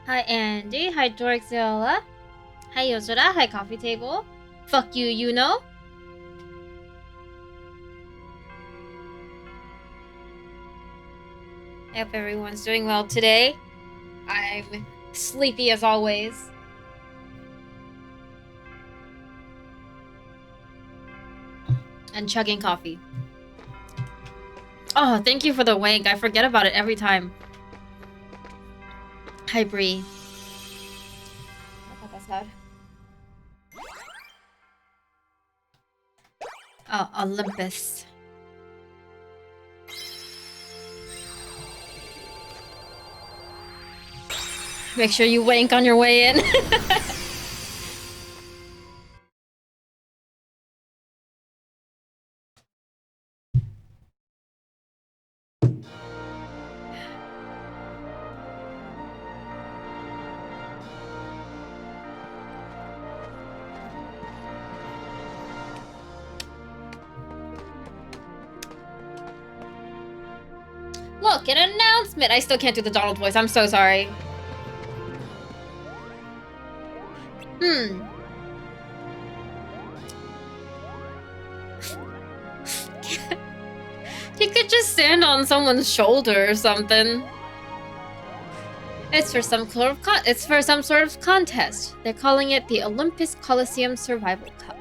Hi Andy, hi Dorkzilla, hi Yozora, hi Coffee Table. Fuck you, you know? I hope everyone's doing well today. I'm sleepy as always. And chugging coffee. Oh, thank you for the wank. I forget about it every time. Hi Bree. I thought that's loud. Oh, Olympus. Make sure you wank on your way in. Look, an announcement! I still can't do the Donald voice. I'm so sorry. He could just stand on someone's shoulder or something. It's for some sort of contest. They're calling it the Olympus Coliseum Survival Cup.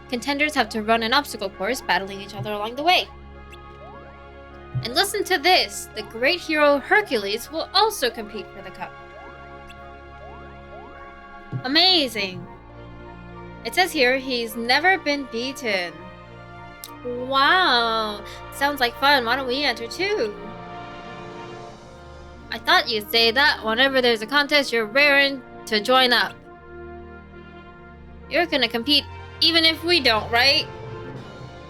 Contenders have to run an obstacle course, battling each other along the way. And listen to this, the great hero Hercules will also compete for the cup. Amazing! It says here he's never been beaten. Wow! Sounds like fun, why don't we enter too? I thought you'd say that whenever there's a contest, you're raring to join up. You're gonna compete even if we don't, right?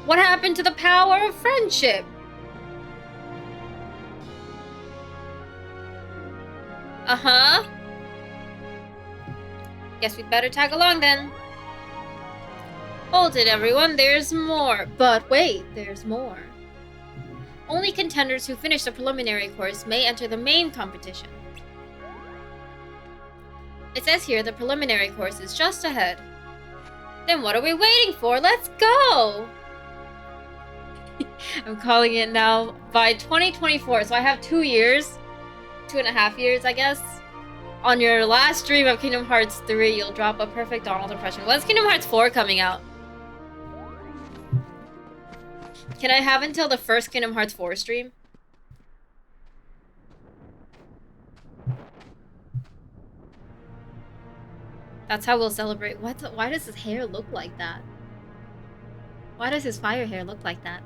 What happened to the power of friendship? Uh-huh. Guess we'd better tag along then. Hold it, everyone, there's more. But wait, there's more. Only contenders who finish the preliminary course may enter the main competition. It says here the preliminary course is just ahead. Then what are we waiting for? Let's go! I'm calling it now by 2024, so I have 2 years. 2.5 years, I guess. On your last stream of Kingdom Hearts 3, you'll drop a perfect Donald impression. When's Kingdom Hearts 4 coming out? Can I have until the first Kingdom Hearts 4 stream? That's how we'll celebrate. Why does his hair look like that? Why does his fire hair look like that?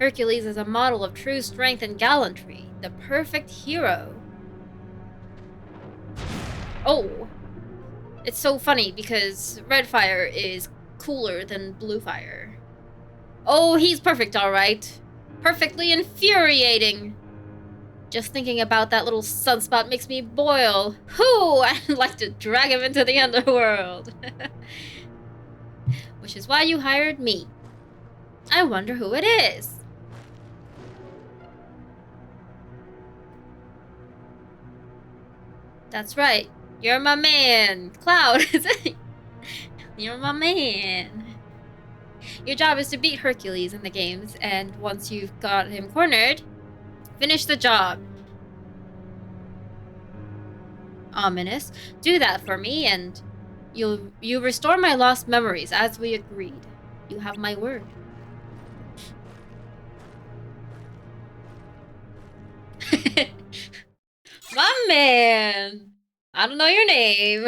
Hercules is a model of true strength and gallantry. The perfect hero. Oh. It's so funny because red fire is cooler than blue fire. Oh, he's perfect, alright. Perfectly infuriating. Just thinking about that little sunspot makes me boil. Whoo! I'd like to drag him into the underworld. Which is why you hired me. I wonder who it is. That's right. You're my man. Cloud. You're my man. Your job is to beat Hercules in the games, and once you've got him cornered, finish the job. Ominous. Do that for me, and you restore my lost memories, as we agreed. You have my word. My man! I don't know your name.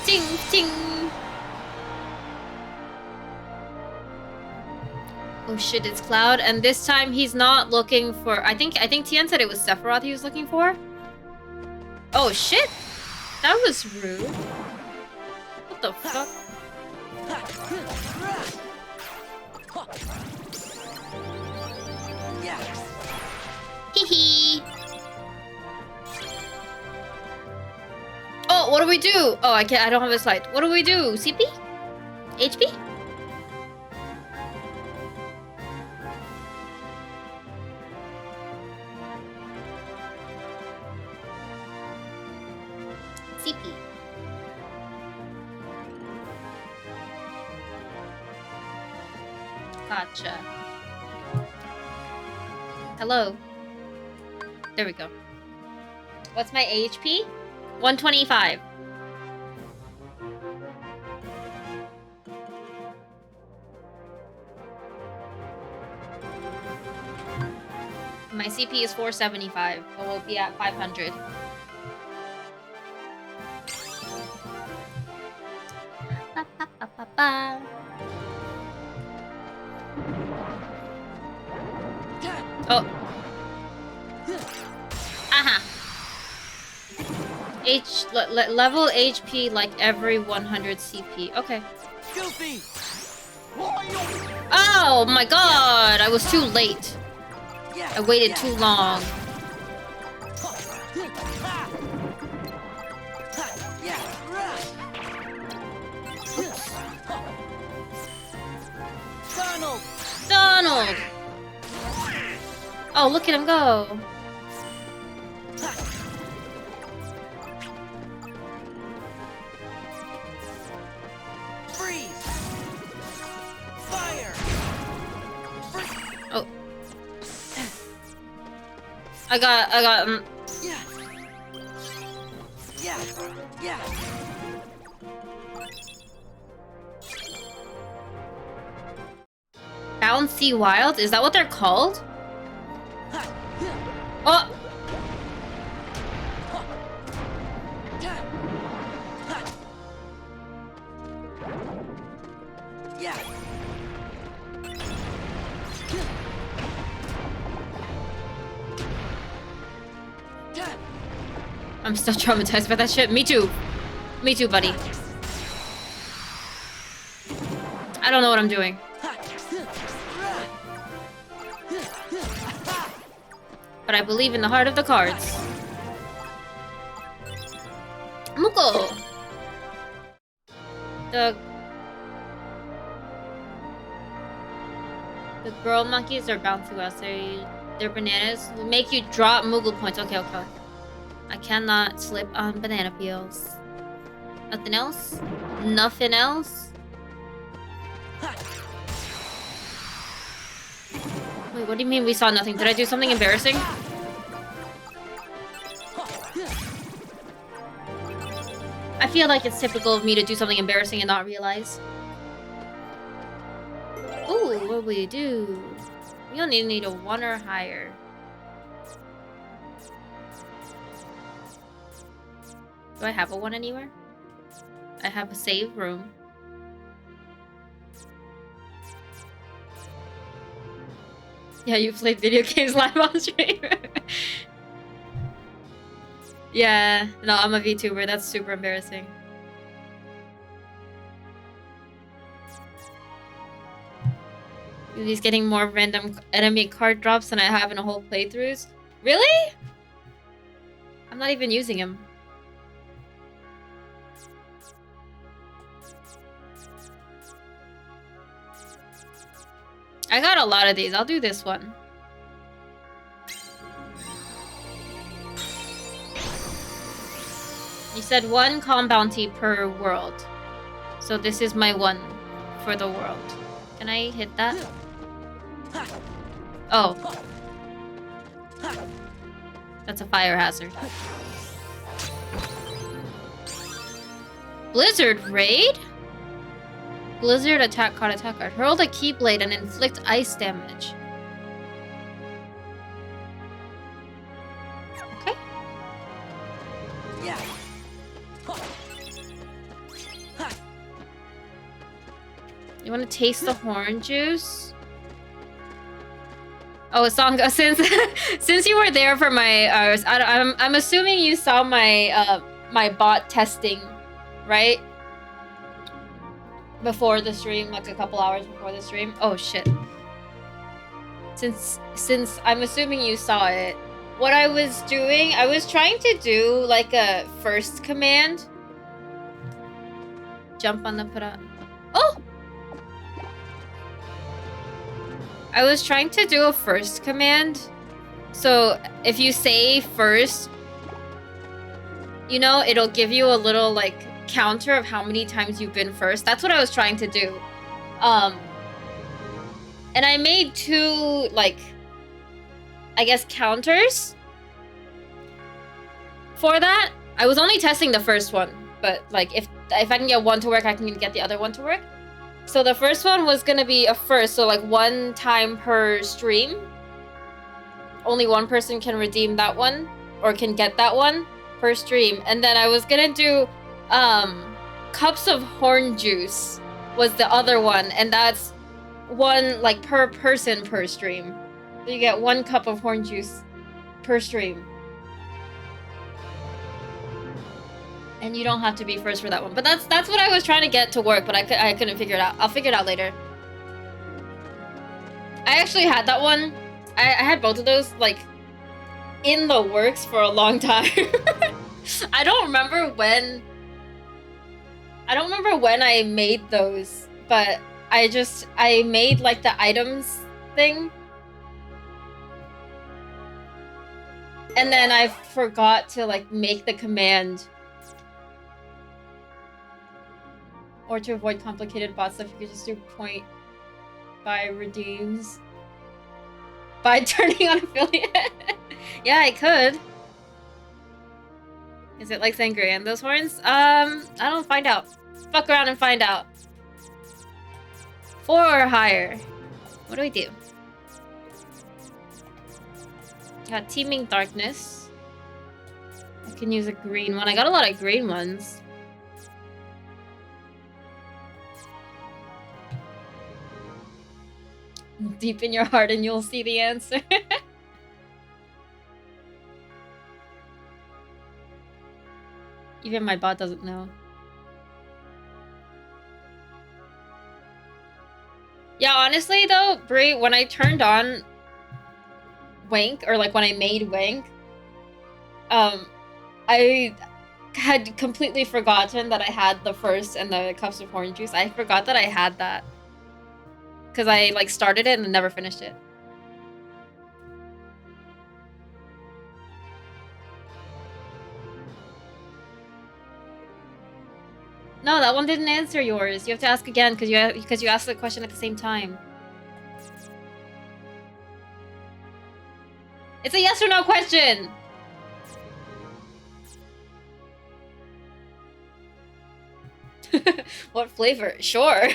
Ting, ting. Oh shit, it's Cloud, and this time he's not looking for... I think Tien said it was Sephiroth he was looking for. Oh shit! That was rude. What the fuck? Hee. Oh, what do we do? Oh, I don't have a slide. What do we do? CP? HP? CP. Gotcha. Hello. There we go. What's my HP? 125. My CP is 475, but we'll be at 500. Ba, ba, ba, ba, ba. Oh. Aha. Level HP like every 100 CP. Okay. Filthy. Oh my god! I was too late. I waited too long. Donald! Oh, look at him go. Freeze. Fire. Oh. I got Yeah. Bouncy Wild? Is that what they're called? Oh! Yeah. I'm still traumatized by that shit. Me too. Me too, buddy. I don't know what I'm doing. But I believe in the heart of the cards. Muko! The girl monkeys are bouncy wells. They're bananas. Make you drop Moogle points. Okay, okay. I cannot slip on banana peels. Nothing else? Nothing else? Wait, what do you mean we saw nothing? Did I do something embarrassing? I feel like it's typical of me to do something embarrassing and not realize. Ooh, what will we do? We only need a 1 or higher. Do I have a 1 anywhere? I have a save room. Yeah, you played video games live on stream. Yeah, no, I'm a VTuber. That's super embarrassing. He's getting more random enemy card drops than I have in a whole playthroughs. Really? I'm not even using him. I got a lot of these. I'll do this one. You said 1 calm bounty per world. So this is my 1 for the world. Can I hit that? Oh. That's a fire hazard. Blizzard raid? Blizzard attack card, attack card. Hurl the Keyblade and inflict ice damage. Okay. Yeah. You want to taste the horn juice? Oh, song. Since you were there for my, I'm assuming you saw my my bot testing, right? Before the stream, like a couple hours before the stream. Oh shit. Since I'm assuming you saw it, what I was doing, I was trying to do like a first command. Jump on the put up. Oh! I was trying to do a first command. So if you say first, you know, it'll give you a little like counter of how many times you've been first. That's what I was trying to do. And I made 2 like, I guess, counters for that. I was only testing the first one, but like if I can get one to work, I can get the other one to work. So the first one was gonna be a first, so like 1 time per stream. Only one person can redeem that one, or can get that one per stream. And then I was gonna do cups of horn juice was the other one, and that's 1 like per person per stream. So you get 1 cup of horn juice per stream. And you don't have to be first for that one. But that's what I was trying to get to work, but I couldn't figure it out. I'll figure it out later. I actually had that one. I had both of those like in the works for a long time. I don't remember when I made those, but I made like the items thing. And then I forgot to like make the command. Or to avoid complicated bot stuff, you could just do point by redeems. By turning on affiliate. Yeah, I could. Is it like Sangria and those horns? I don't find out. Fuck around and find out. 4 or higher. What do we do? Got Teeming Darkness. I can use a green one. I got a lot of green ones. Deep in your heart and you'll see the answer. Even my bot doesn't know. Yeah, honestly though, Brie, when I turned on Wank, or like when I made Wank, I had completely forgotten that I had the first and the cups of horn juice. I forgot that I had that. Because I like started it and never finished it. No, that one didn't answer yours. You have to ask again because you asked the question at the same time. It's a yes or no question. What flavor? Sure.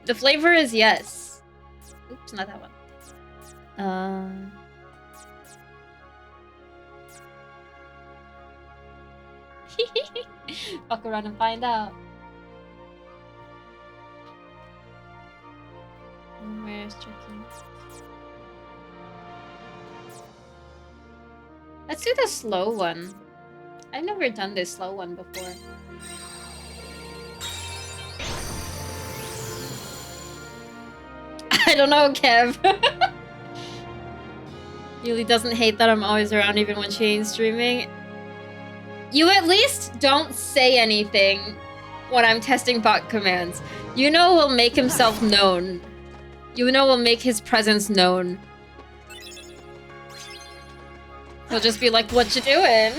The flavor is yes. Oops, not that one. Fuck around and find out. Where's chicken? Let's do the slow one. I've never done this slow one before. I don't know, Kev. Yulie doesn't hate that I'm always around even when she ain't streaming. You at least don't say anything when I'm testing bot commands. You know will make himself known. You know will make his presence known. He'll just be like, what you doing?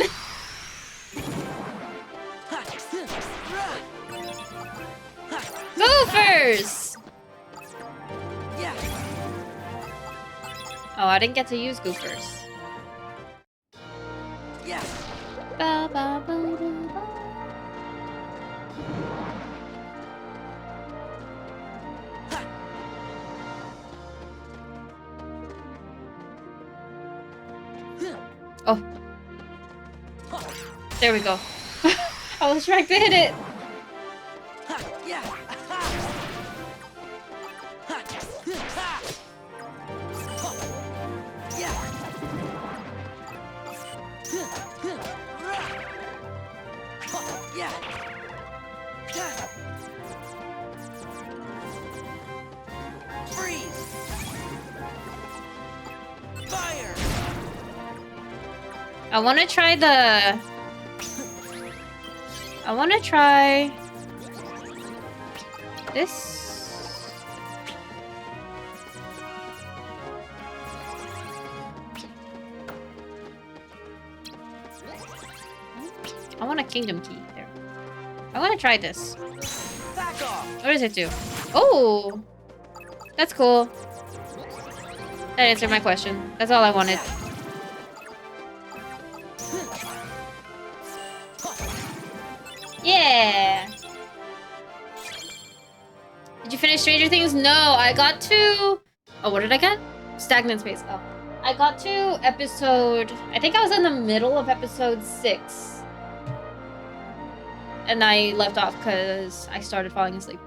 Gophers! Oh, I didn't get to use goofers. Yeah. Ba, ba, ba, ba, ba. Oh. There we go. I was trying to hit it. Yeah. Freeze! Fire! I want to try the... I want to try... this. I want a kingdom key there. I want to try this. Back off. What does it do? Oh, that's cool. That answered my question. That's all I wanted. Yeah. Did you finish Stranger Things? No, I got to... Oh, what did I get? Stagnant Space. Oh. I got to episode... I think I was in the middle of episode 6. And I left off because I started falling asleep.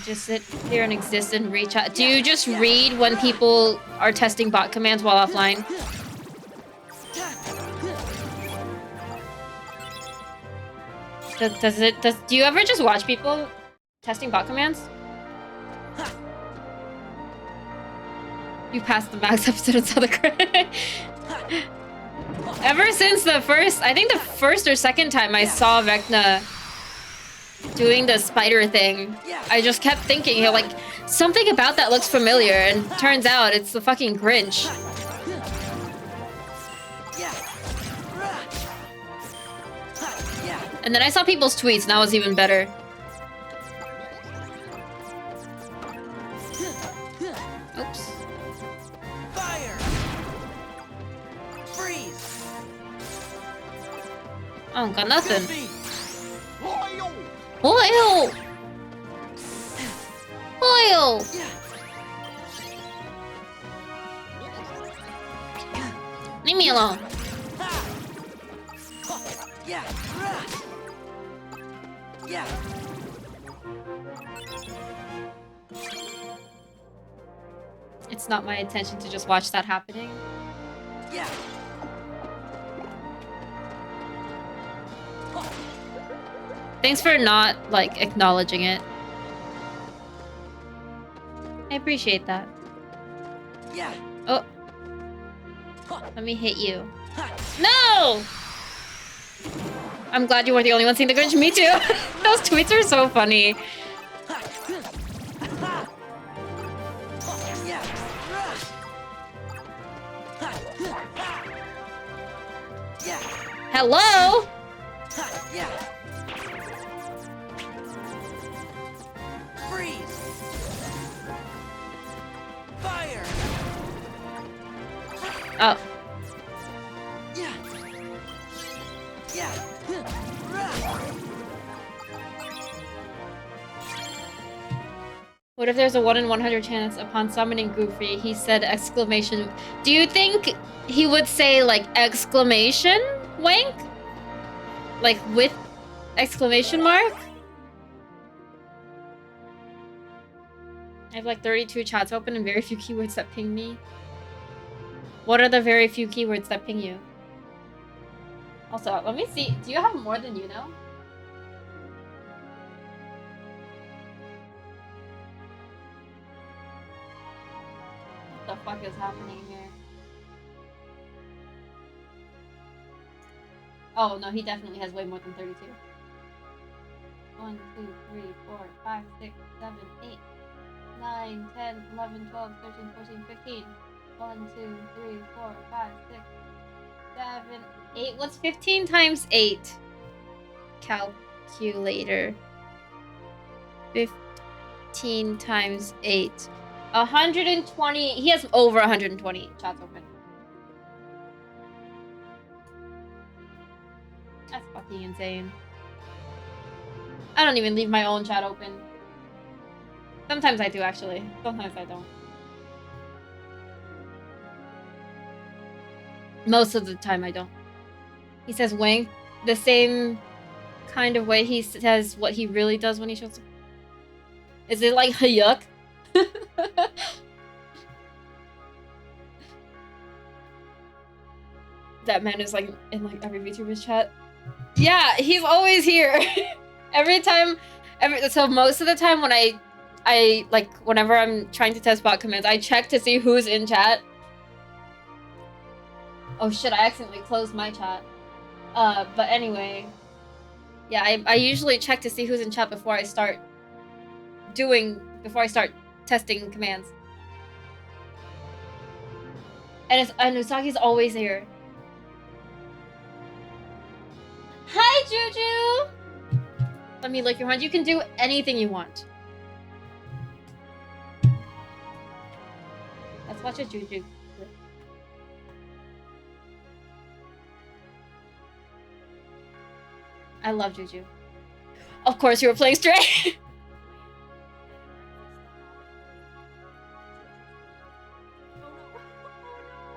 Just sit there and exist and reach out. Do you just read when people are testing bot commands while offline? Do you ever just watch people testing bot commands? You passed the max episode and saw the crit. Ever since the first, I think the first or second time I saw Vecna doing the spider thing, I just kept thinking, like, something about that looks familiar, and turns out it's the fucking Grinch. And then I saw people's tweets, and that was even better. Oops. Fire. Freeze. Oh, got nothing. Oil. Oil! Oil! Leave me alone. Yeah. Yeah. It's not my intention to just watch that happening. Yeah. Thanks for not, like, acknowledging it. I appreciate that. Yeah. Oh. Let me hit you. No! I'm glad you were the only one seeing the Grinch. Me too. Those tweets are so funny. Hello? Yeah. Freeze. Fire. Oh. Yeah. Yeah. What if there's a 1 in 100 chance upon summoning Goofy, he said exclamation... Do you think he would say, like, exclamation wank? Like, with exclamation mark? I have, like, 32 chats open and very few keywords that ping me. What are the very few keywords that ping you? Also, let me see. Do you have more than you know? What the fuck is happening here? Oh, no, he definitely has way more than 32. 1, 2, 3, 4, 5, 6, 7, 8, 9, 10, 11, 12, 13, 14, 15. 1, 2, 3, 4, 5, 6, 7, 8. What's 15 times 8? Calculator. 15 times 8. 120. He has over 120 chats open. That's fucking insane. I don't even leave my own chat open. Sometimes I do, actually. Sometimes I don't. Most of the time I don't. He says wank the same kind of way he says what he really does when he shows up. Is it like yuck? That man is like in like every VTuber's chat. Yeah, he's always here. So most of the time when I like whenever I'm trying to test bot commands, I check to see who's in chat. Oh shit, I accidentally closed my chat. But anyway. Yeah, I usually check to see who's in chat before I start testing commands. And Usagi's always here. Hi, Juju! Let me lick your hand. You can do anything you want. Let's watch a Juju clip. I love Juju. Of course you were playing Stray!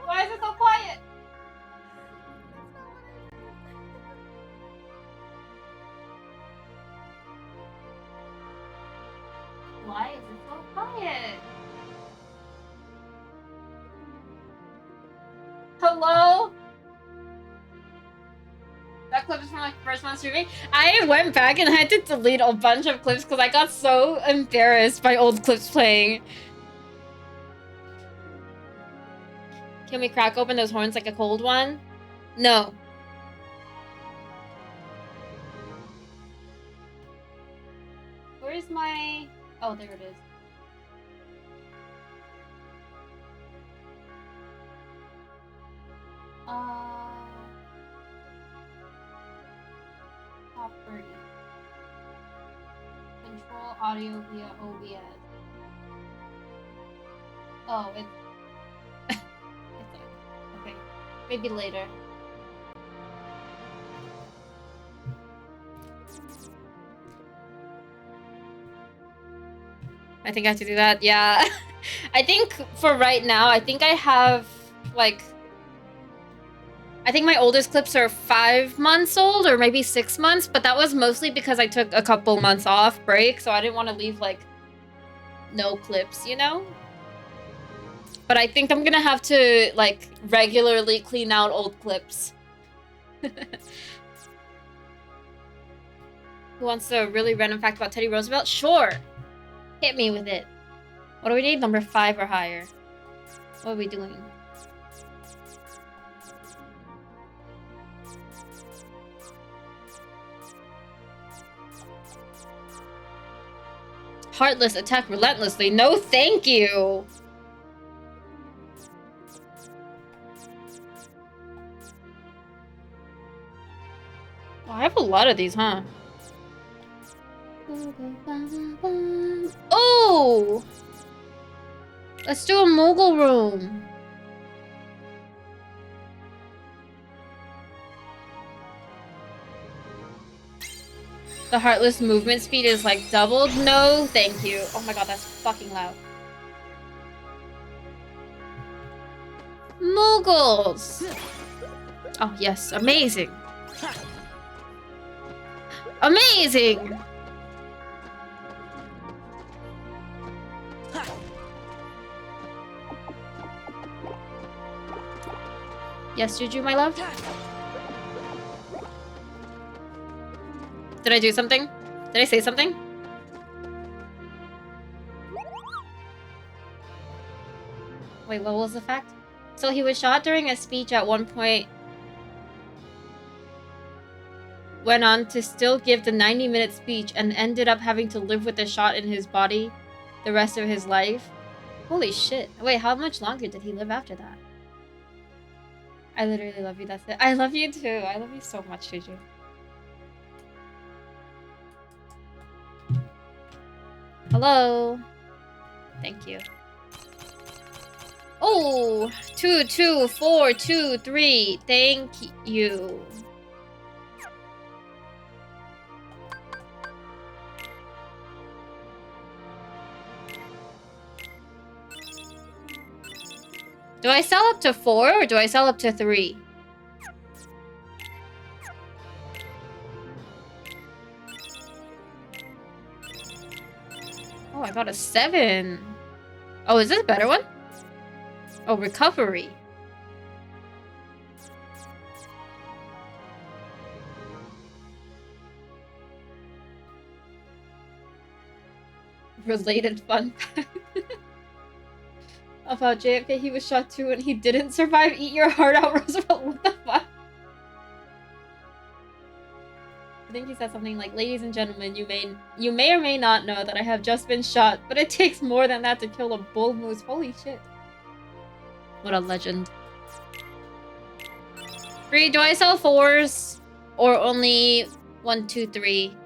Why is it so quiet? Why is it so quiet? Hello? That clip is from like first month streaming. I went back and had to delete a bunch of clips because I got so embarrassed by old clips playing. Can we crack open those horns like a cold one? No. Where's my... Oh, there it is. Property. Control audio via OBS. Oh, it's... Okay. Maybe later. I think I have to do that. Yeah. I think for right now, I think I have like... I think my oldest clips are 5 months old or maybe 6 months, but that was mostly because I took a couple months off break, so I didn't want to leave like no clips, you know? But I think I'm gonna have to like regularly clean out old clips. Who wants a really random fact about Teddy Roosevelt? Sure! Hit me with it. What do we need? Number 5 or higher. What are we doing? Heartless, attack relentlessly. No, thank you! Oh, I have a lot of these, huh? Oh! Let's do a mogul room. The Heartless movement speed is like doubled? No, thank you. Oh my god, that's fucking loud. Moguls! Oh yes, amazing. Amazing! Yes, Juju, my love? Did I do something? Did I say something? Wait, what was the fact? So he was shot during a speech at one point. Went on to still give the 90-minute speech and ended up having to live with the shot in his body the rest of his life. Holy shit. Wait, how much longer did he live after that? I literally love you, that's it. I love you too. I love you so much, Juju. Hello. Thank you. Oh, 2, 2, 4, 2, 3. Thank you. Do I sell up to 4 or do I sell up to 3? Oh, I got a 7. Oh, is this a better one? Oh, recovery. Related fun fact. About JFK, he was shot too and he didn't survive. Eat your heart out, Roosevelt. What the fuck? I think he said something like, "Ladies and gentlemen, you may or may not know that I have just been shot, but it takes more than that to kill a bull moose." Holy shit. What a legend. Three, do I sell 4s? Or only 1, 2, 3?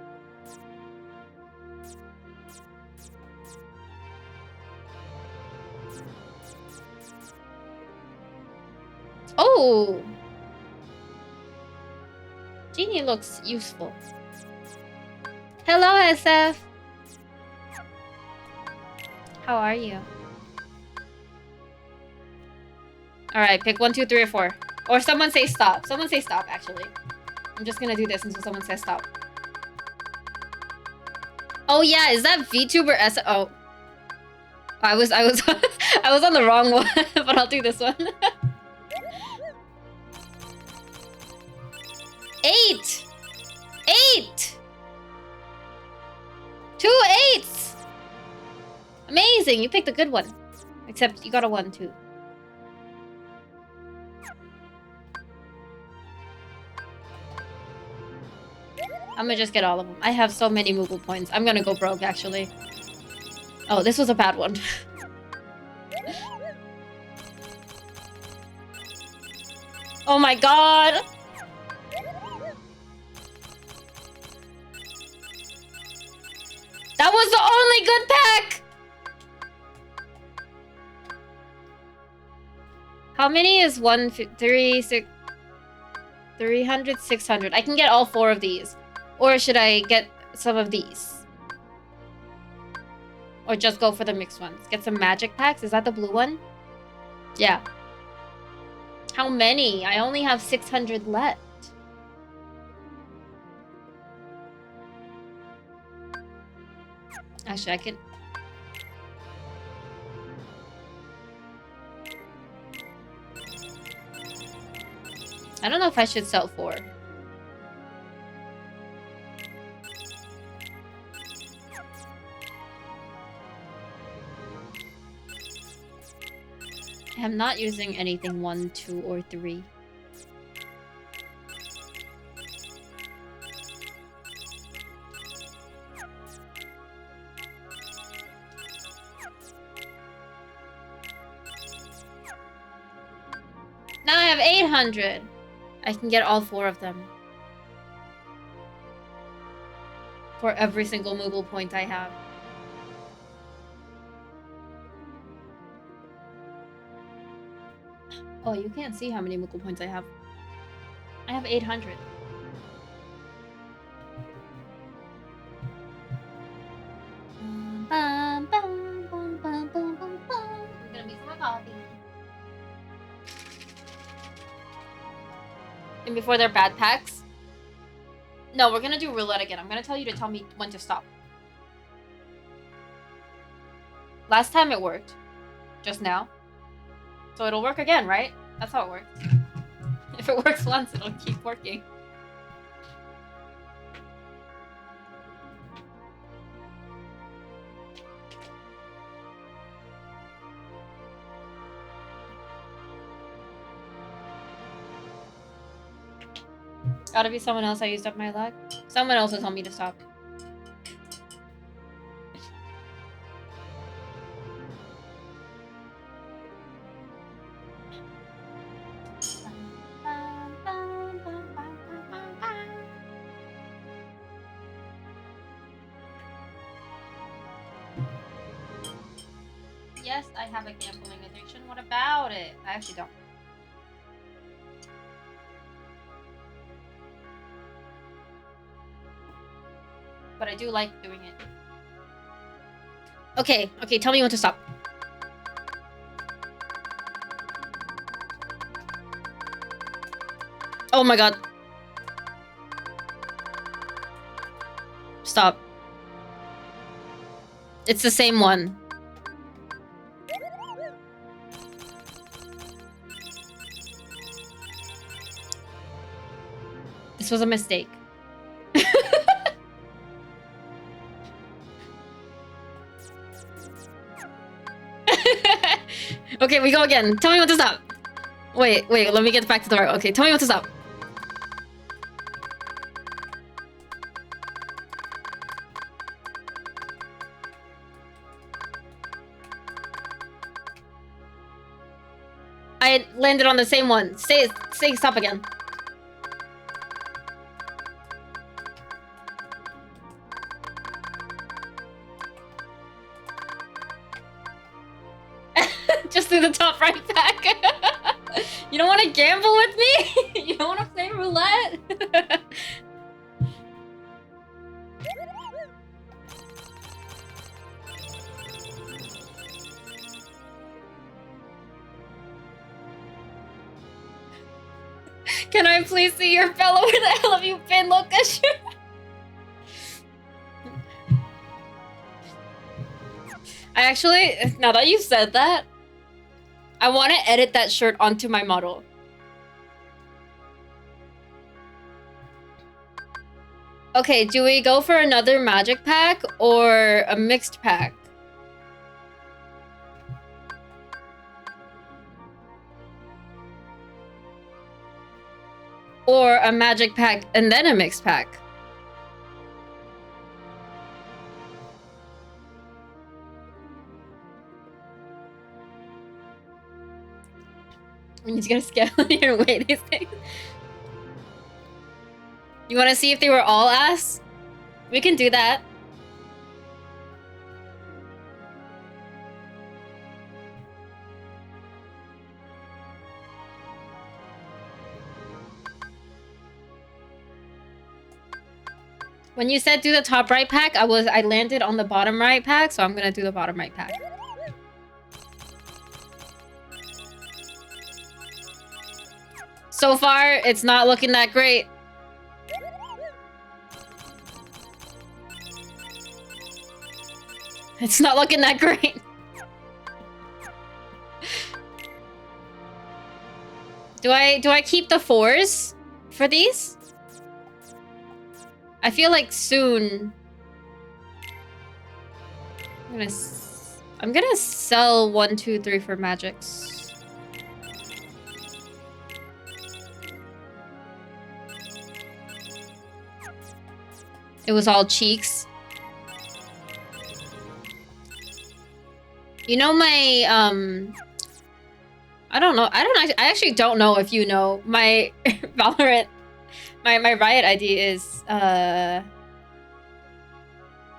Oh! Genie looks useful. Hello, SF! How are you? Alright, pick 1, 2, 3, or 4. Or someone say stop. Someone say stop, actually. I'm just gonna do this until someone says stop. Oh yeah, is that VTuber S? Oh, I was I was on the wrong one, but I'll do this one. 8! 8! 2 8s! Amazing, you picked a good one. Except you got a 1 too. I'm gonna just get all of them. I have so many Moogle points. I'm gonna go broke, actually. Oh, this was a bad one. Oh my god! That was the only good pack! How many is 1, 3, 6... 300, 600. I can get all 4 of these. Or should I get some of these? Or just go for the mixed ones? Get some magic packs? Is that the blue one? Yeah. How many? I only have 600 left. Actually, I could... I don't know if I should sell 4. I'm not using anything 1, 2, or 3. Now I have 800. I can get all 4 of them. For every single Moogle point I have. Oh, you can't see how many Moogle points I have. I have 800. I'm gonna make some coffee. And before they're bad packs? No, we're gonna do roulette again. I'm gonna tell you to tell me when to stop. Last time it worked. Just now. So it'll work again, right? That's how it works. If it works once, it'll keep working. Gotta be someone else I used up my luck. Someone else will tell me to stop. Yes, I have a gambling addiction. What about it? I actually don't. But I do like doing it. Okay, okay, tell me when to stop. Oh my god. Stop. It's the same one. This was a mistake. Okay, we go again. Tell me when to stop. Wait, let me get back to the right. Okay, tell me when to stop. I landed on the same one. Say stop again. Just do the top right pack. You don't want to gamble with me? You don't want to play roulette? Can I please see your fellow? Where the hell have you been, Lucas? I actually, now that you said that, I want to edit that shirt onto my model. Okay, do we go for another magic pack or a mixed pack? Or a magic pack and then a mixed pack? I'm just gonna scale here and weigh these things. You want to see if they were all ass? We can do that. When you said do the top right pack, I landed on the bottom right pack, so I'm gonna do the bottom right pack. So far, it's not looking that great. It's not looking that great. Do I keep the 4s for these? I feel like soon I'm gonna sell 1, 2, 3 for magics. It was all cheeks. You know my I actually don't know if you know my Valorant. My Riot ID is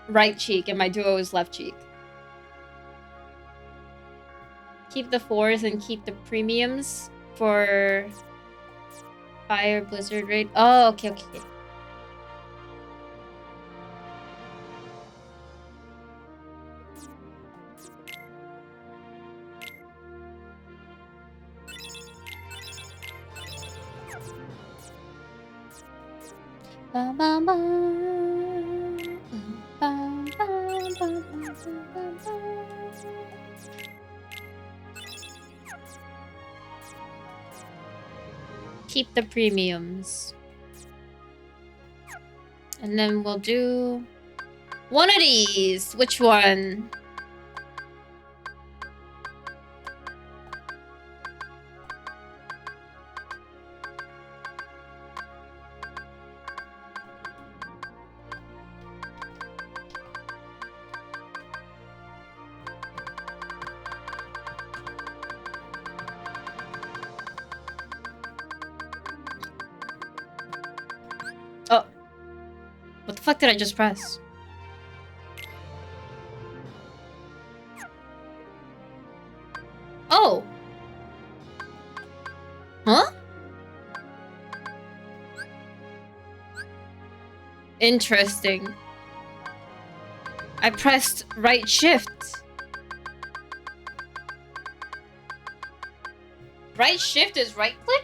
right cheek and my duo is left cheek. Keep the 4s and keep the premiums for Fire Blizzard raid. Oh, okay. Keep the premiums. And then we'll do one of these. Which one? What the fuck did I just press? Oh! Huh? Interesting. I pressed right shift. Right shift is right click?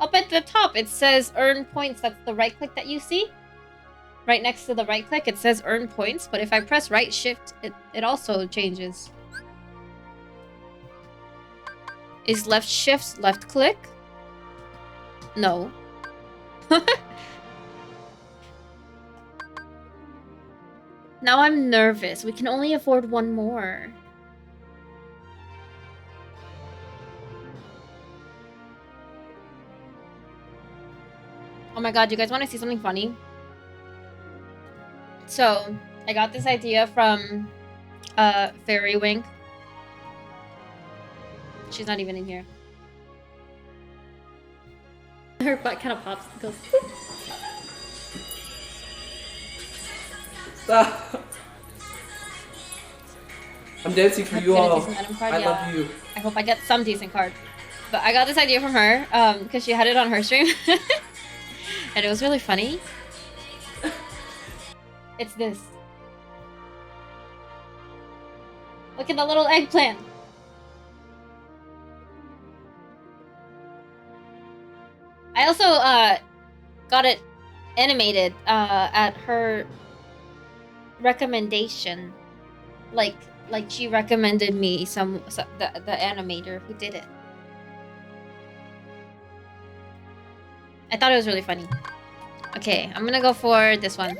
Up at the top, it says earn points. That's the right click that you see. Right next to the right click, it says earn points. But if I press right shift, it also changes. Is left shift left click? No. Now I'm nervous. We can only afford one more. Oh my god, you guys want to see something funny? So, I got this idea from Fairy Wink. She's not even in here. Her butt kind of pops and goes. Stop. I'm dancing for you all. I love you. I hope I get some decent card. But I got this idea from her, because she had it on her stream. And it was really funny. It's this. Look at the little eggplant. I also got it animated at her recommendation. Like she recommended me the animator who did it. I thought it was really funny. Okay, I'm gonna go for this one.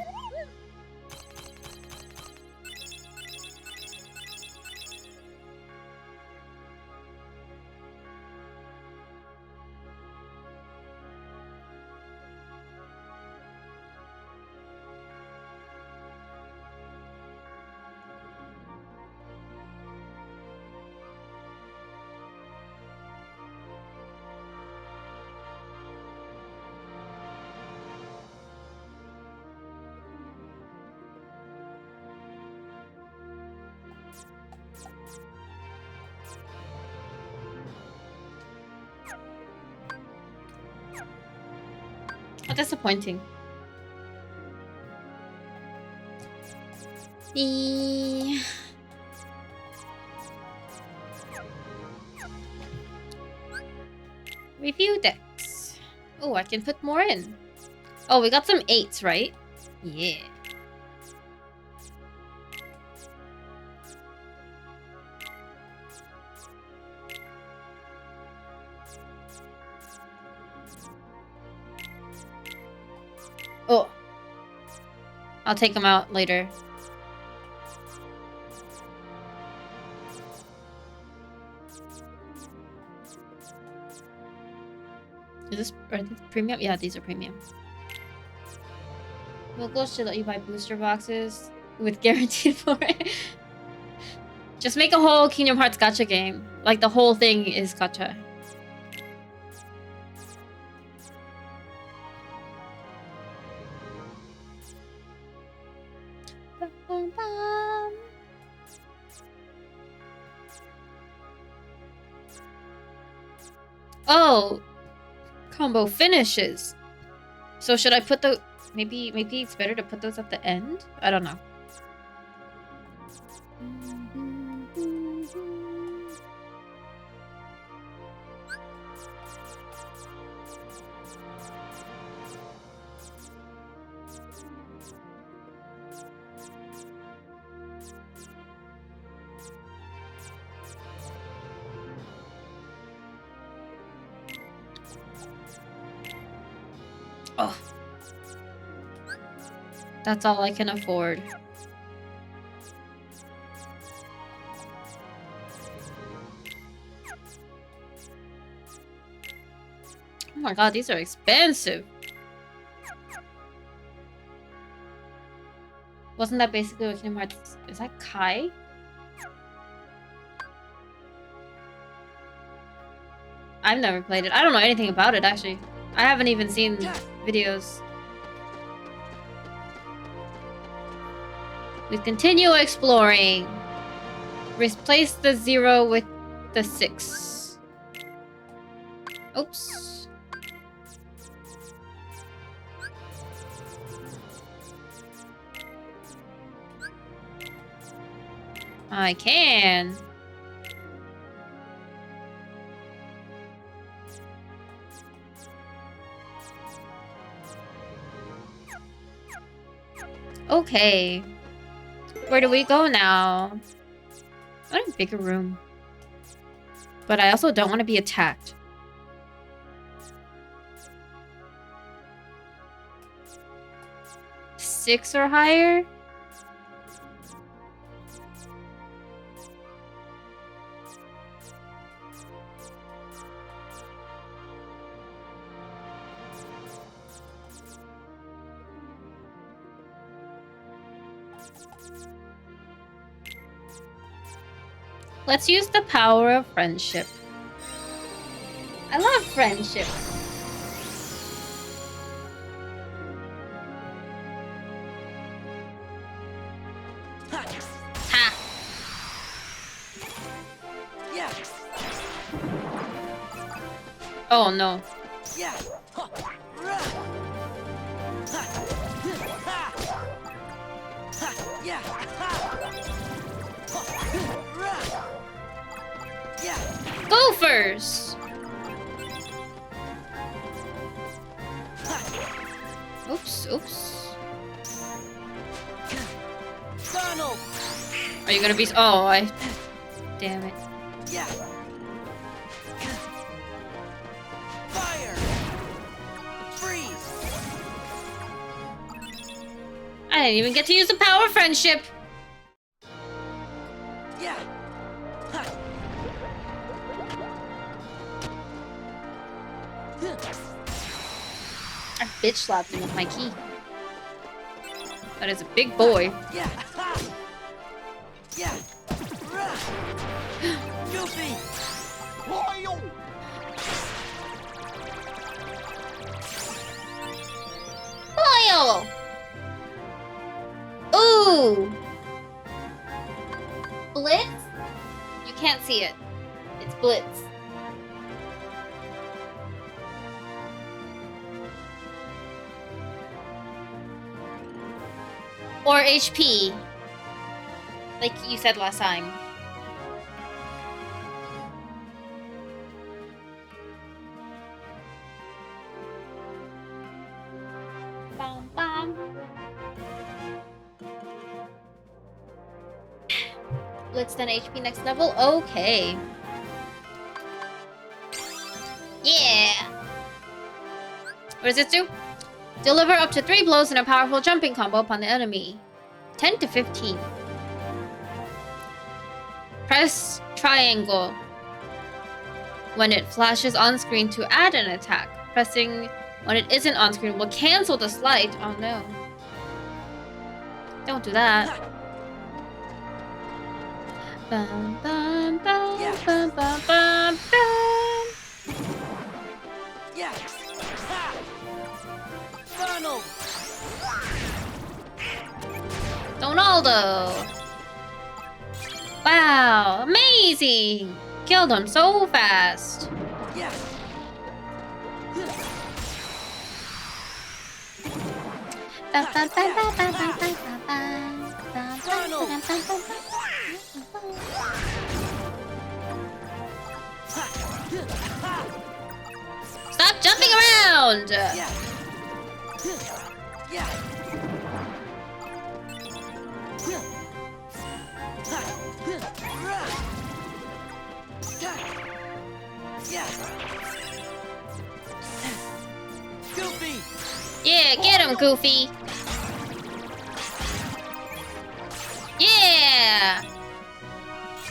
How disappointing. The review decks. Oh, I can put more in. Oh, we got some 8s, right? Yeah. Oh. I'll take them out later. Are these premium? Yeah, these are premium. Locals should let you buy booster boxes with guaranteed for it. Just make a whole Kingdom Hearts gacha game. Like, the whole thing is gacha. Oh! Combo finishes. So should I put the... Maybe it's better to put those at the end? I don't know. Oh. That's all I can afford. Oh my god, these are expensive. Wasn't that basically what Kingdom Hearts... Is that Kai? I've never played it. I don't know anything about it, actually. I haven't even seen videos. We continue exploring. Replace the 0 with the 6. Oops. I can. Okay. Where do we go now? I want a bigger room. But I also don't want to be attacked. Six or higher? Let's use the power of friendship. friendship. Ha! Yeah. Oh no. Yeah. Yeah. Yeah. Gophers! Oops, oops. Donald. Are you gonna be? Oh, I. Damn it. Yeah. Fire. Freeze. I didn't even get to use the power friendship. Yeah. I bitch slapped him with my key. That is a big boy. Yeah. Yeah. Goofy. Oil! Ooh! Blitz? You can't see it. It's Blitz. Or HP. Like you said last time. Bum, bum. Blitz then HP next level? Okay. Yeah! What does this do? Deliver up to 3 blows in a powerful jumping combo upon the enemy. 10 to 15. Press triangle when it flashes on screen to add an attack. Pressing when it isn't on screen will cancel the slide. Oh no. Don't do that. Bum, bum, bum, Yeah. bum, bum, bum, bum. Yeah. Donald. Donaldo. Wow, amazing. Killed him so fast. Yeah. Stop jumping around! Yeah. Yeah. Yeah. Goofy. Yeah, get him, Goofy. Yeah!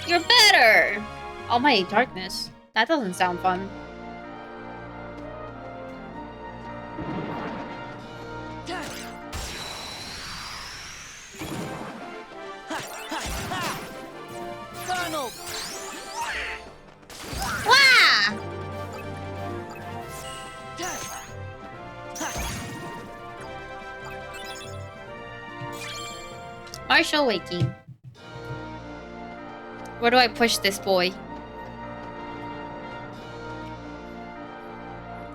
You're better! Almighty darkness. That doesn't sound fun. Donald. Wah! Marshall waking. Where do I push this boy?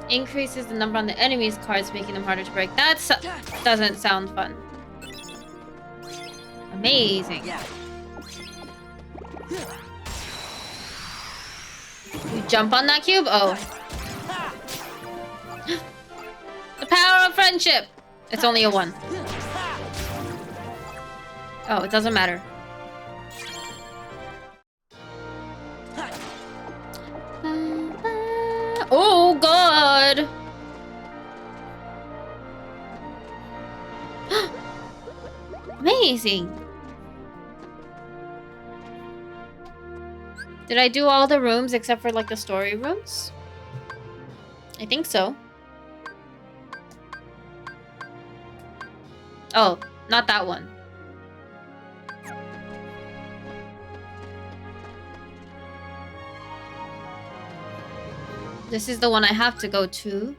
Increases the number on the enemy's cards, making them harder to break. That doesn't sound fun. Amazing. Yeah. You jump on that cube? Oh. The power of friendship! It's only a 1. Oh, it doesn't matter. Oh, God! Amazing! Did I do all the rooms except for, like, the story rooms? I think so. Oh, not that one. This is the one I have to go to.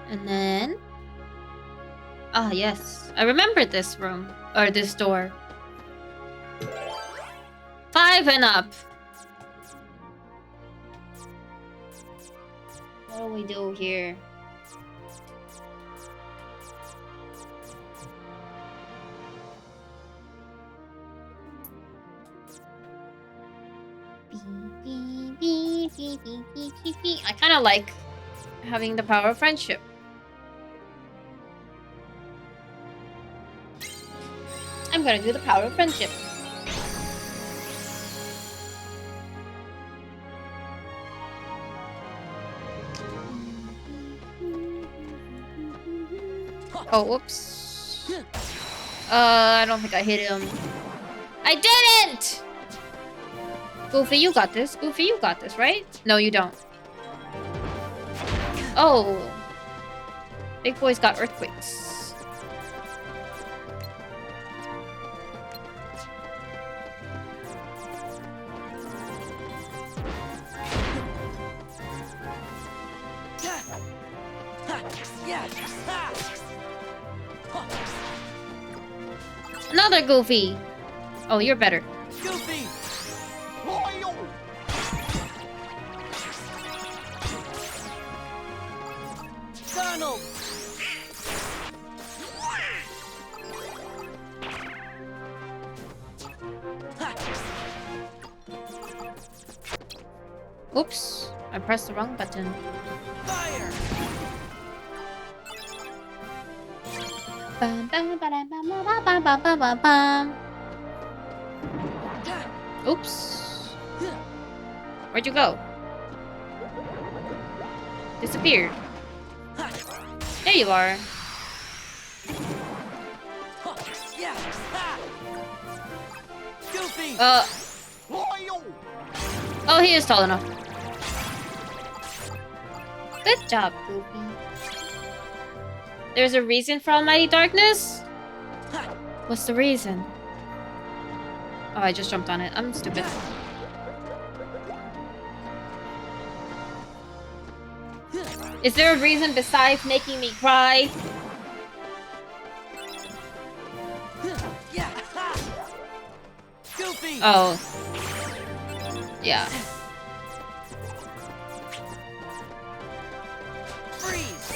And then... Ah, yes. I remember this room. Or this door. 5 and up. What do we do here? I kind of like having the power of friendship. I'm gonna do the power of friendship. Oh, whoops. I don't think I hit him. I didn't! Goofy, you got this. Goofy, you got this, right? No, you don't. Oh. Big boy's got earthquakes. Another Goofy! Oh, you're better. Goofy! Donald! Oops. I pressed the wrong button. Fire! Oops. Where'd you go? Disappeared. There you are. Goofy! Oh, he is tall enough. Good job, Goofy. There's a reason for Almighty Darkness? What's the reason? Oh, I just jumped on it. I'm stupid. Is there a reason besides making me cry? Goofy! Oh. Yeah. Freeze!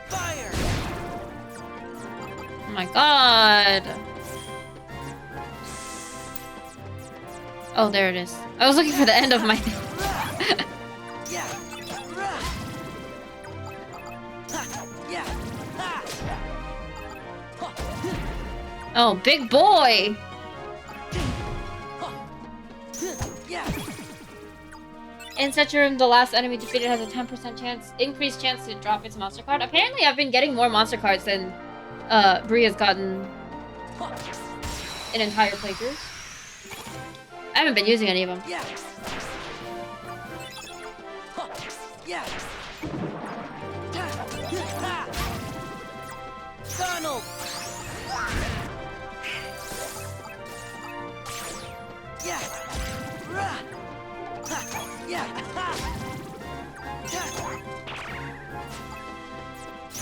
Fire! Oh my god. Oh, there it is. I was looking for the end of my thing. Oh, big boy! In such a room, the last enemy defeated has a 10% increased chance to drop its monster card. Apparently, I've been getting more monster cards than Bria's gotten in entire playthroughs. I haven't been using any of them. Donald!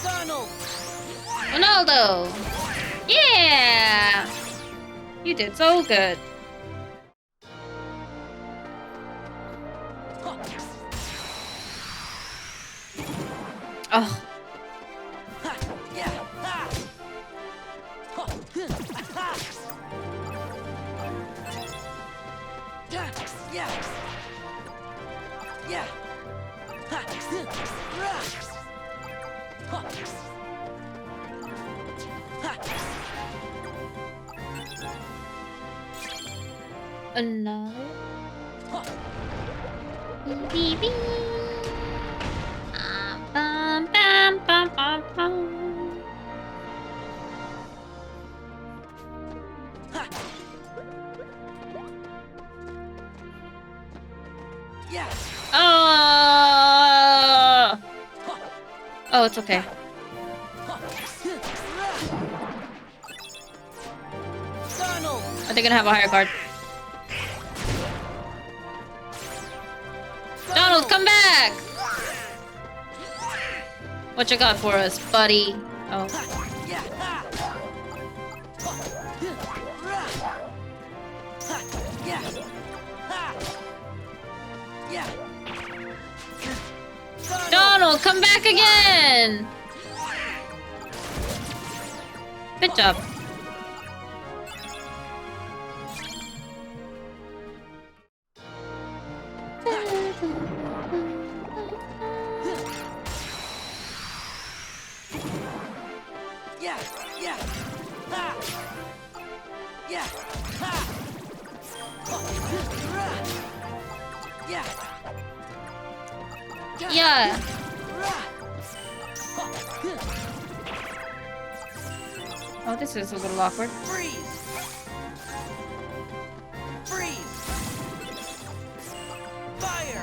Donald! Ronaldo! Yeah! You did so good. Oh. Another. Beep, beep. Bum, bum, bum, bum, bum. Oh, it's okay. they're gonna have a higher card. Donald, come back! What you got for us, buddy? Oh. Donald, come back again! Good job. Yeah. Oh, this is a little awkward. Freeze. Freeze. Fire.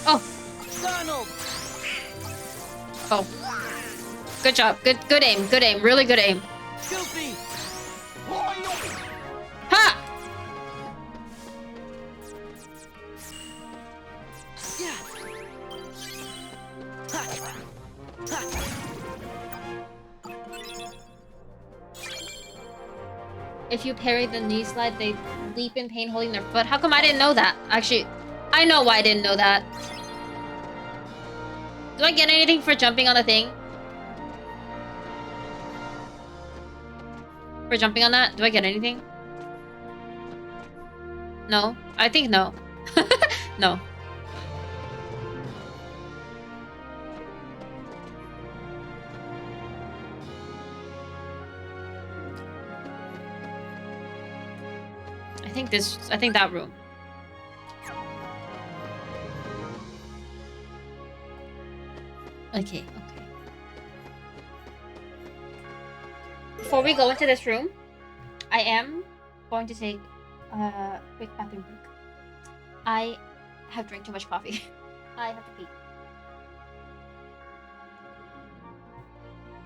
Oh. Donald. Oh. Good job. Good aim. Good aim. Really good aim. Goofy. Ha! If you parry the knee slide, they leap in pain holding their foot. How come I didn't know that? Actually, I know why I didn't know that. Do I get anything for jumping on the thing? For jumping on that? Do I get anything? No? I think no. No. I think that room. Okay. Before we go into this room, I am going to take a quick bathroom break. I have drank too much coffee. I have to pee.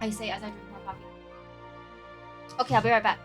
I say as I drink more coffee. Okay, I'll be right back.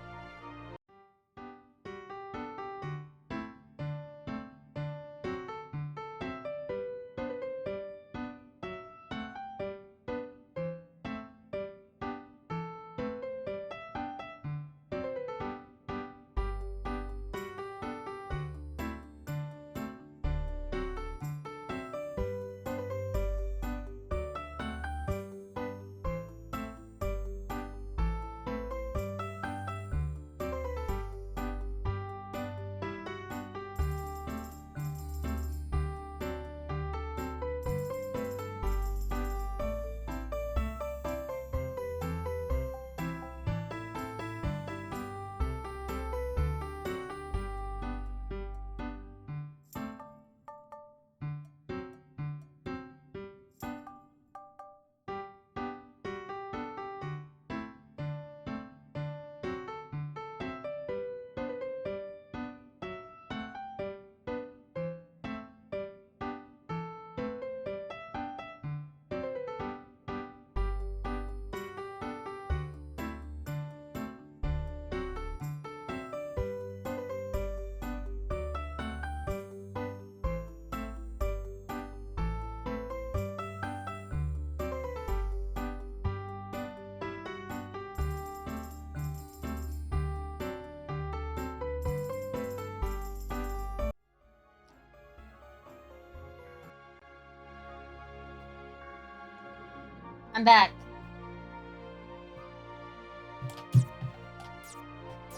I'm back.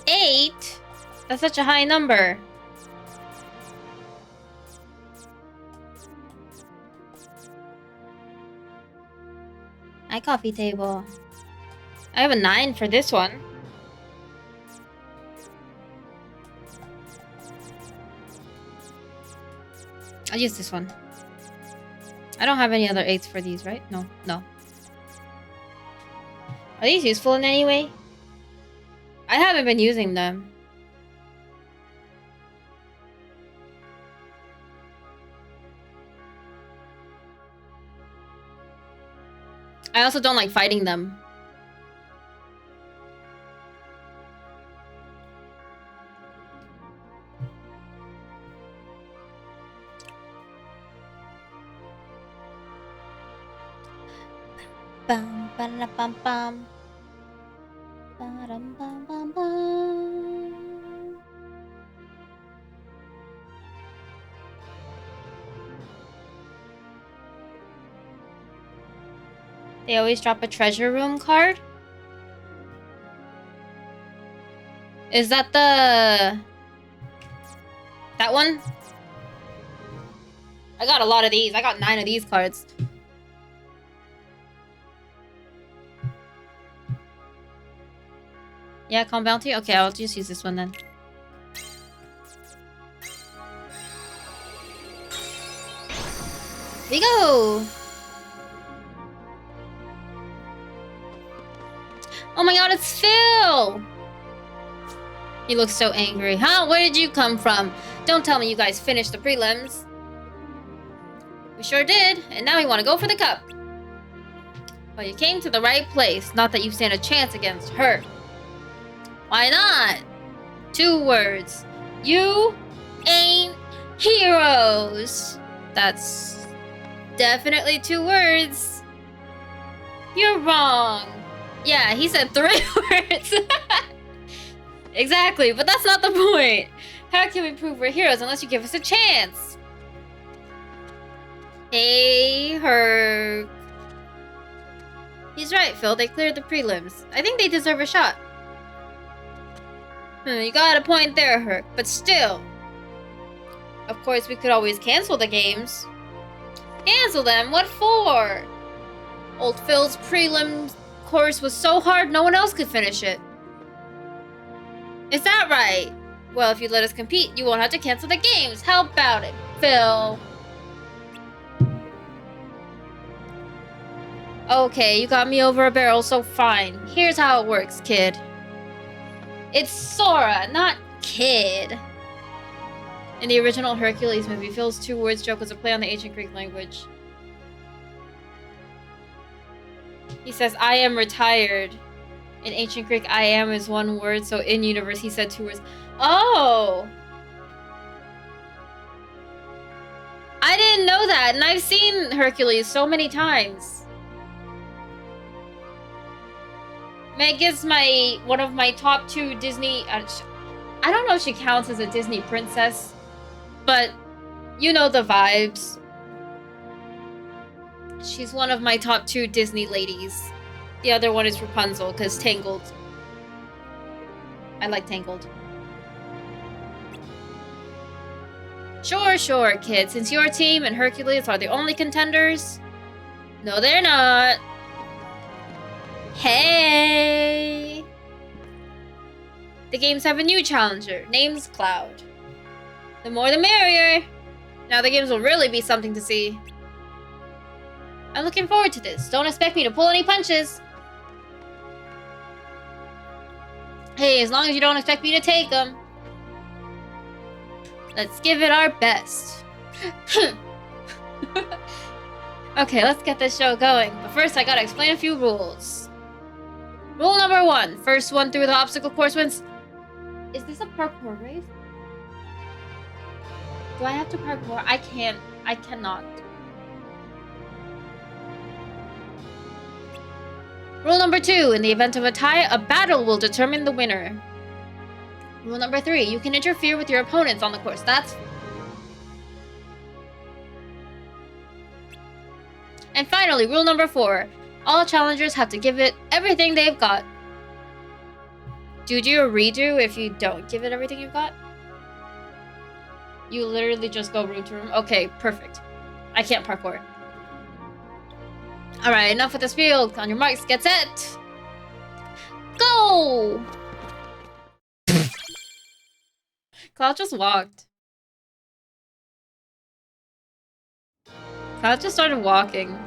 8? That's such a high number. My coffee table. I have a 9 for this one. I'll use this one. I don't have any other 8s for these, right? No. Are these useful in any way? I haven't been using them. I also don't like fighting them. Bum, ba-da-bum, bum. Ba-dum, bum, bum, bum. They always drop a treasure room card. Is that that one? I got a lot of these. I got 9 of these cards. Yeah, calm bounty? Okay, I'll just use this one then. Here we go! Oh my god, it's Phil! He looks so angry. Huh? Where did you come from? Don't tell me you guys finished the prelims. We sure did, and now we want to go for the cup. Well, you came to the right place. Not that you stand a chance against her. Why not? 2 words. You ain't heroes. That's definitely 2 words. You're wrong. Yeah, he said 3 words. Exactly, but that's not the point. How can we prove we're heroes unless you give us a chance? Hey, Herc. He's right, Phil. They cleared the prelims. I think they deserve a shot. You got a point there, Herc. But still. Of course, we could always cancel the games. Cancel them? What for? Old Phil's prelim course was so hard, no one else could finish it. Is that right? Well, if you let us compete, you won't have to cancel the games. How about it, Phil? Okay, you got me over a barrel, so fine. Here's how it works, kid. It's Sora, not kid. In the original Hercules movie, Phil's 2 words joke was a play on the ancient Greek language. He says, I am retired. In ancient Greek, I am is 1 word, so in universe, he said 2 words. Oh! I didn't know that, and I've seen Hercules so many times. Meg is one of my top 2 Disney... I don't know if she counts as a Disney princess, but you know the vibes. She's one of my top 2 Disney ladies. The other one is Rapunzel, because Tangled. I like Tangled. Sure, kid. Since your team and Hercules are the only contenders... No, they're not. Hey! The games have a new challenger. Name's Cloud. The more the merrier. Now the games will really be something to see. I'm looking forward to this. Don't expect me to pull any punches. Hey, as long as you don't expect me to take them. Let's give it our best. Okay, let's get this show going. But first, I gotta explain a few rules. Rule number 1. First one through the obstacle course wins. Is this a parkour race? Do I have to parkour? I can't. I cannot. Rule number 2. In the event of a tie, a battle will determine the winner. Rule number 3. You can interfere with your opponents on the course. And finally, rule number 4. All challengers have to give it everything they've got. Do you do a redo if you don't give it everything you've got? You literally just go room to room? Okay, perfect. I can't parkour. Alright, enough with the spiel. On your marks, get set. Go! Cloud just walked. Cloud just started walking.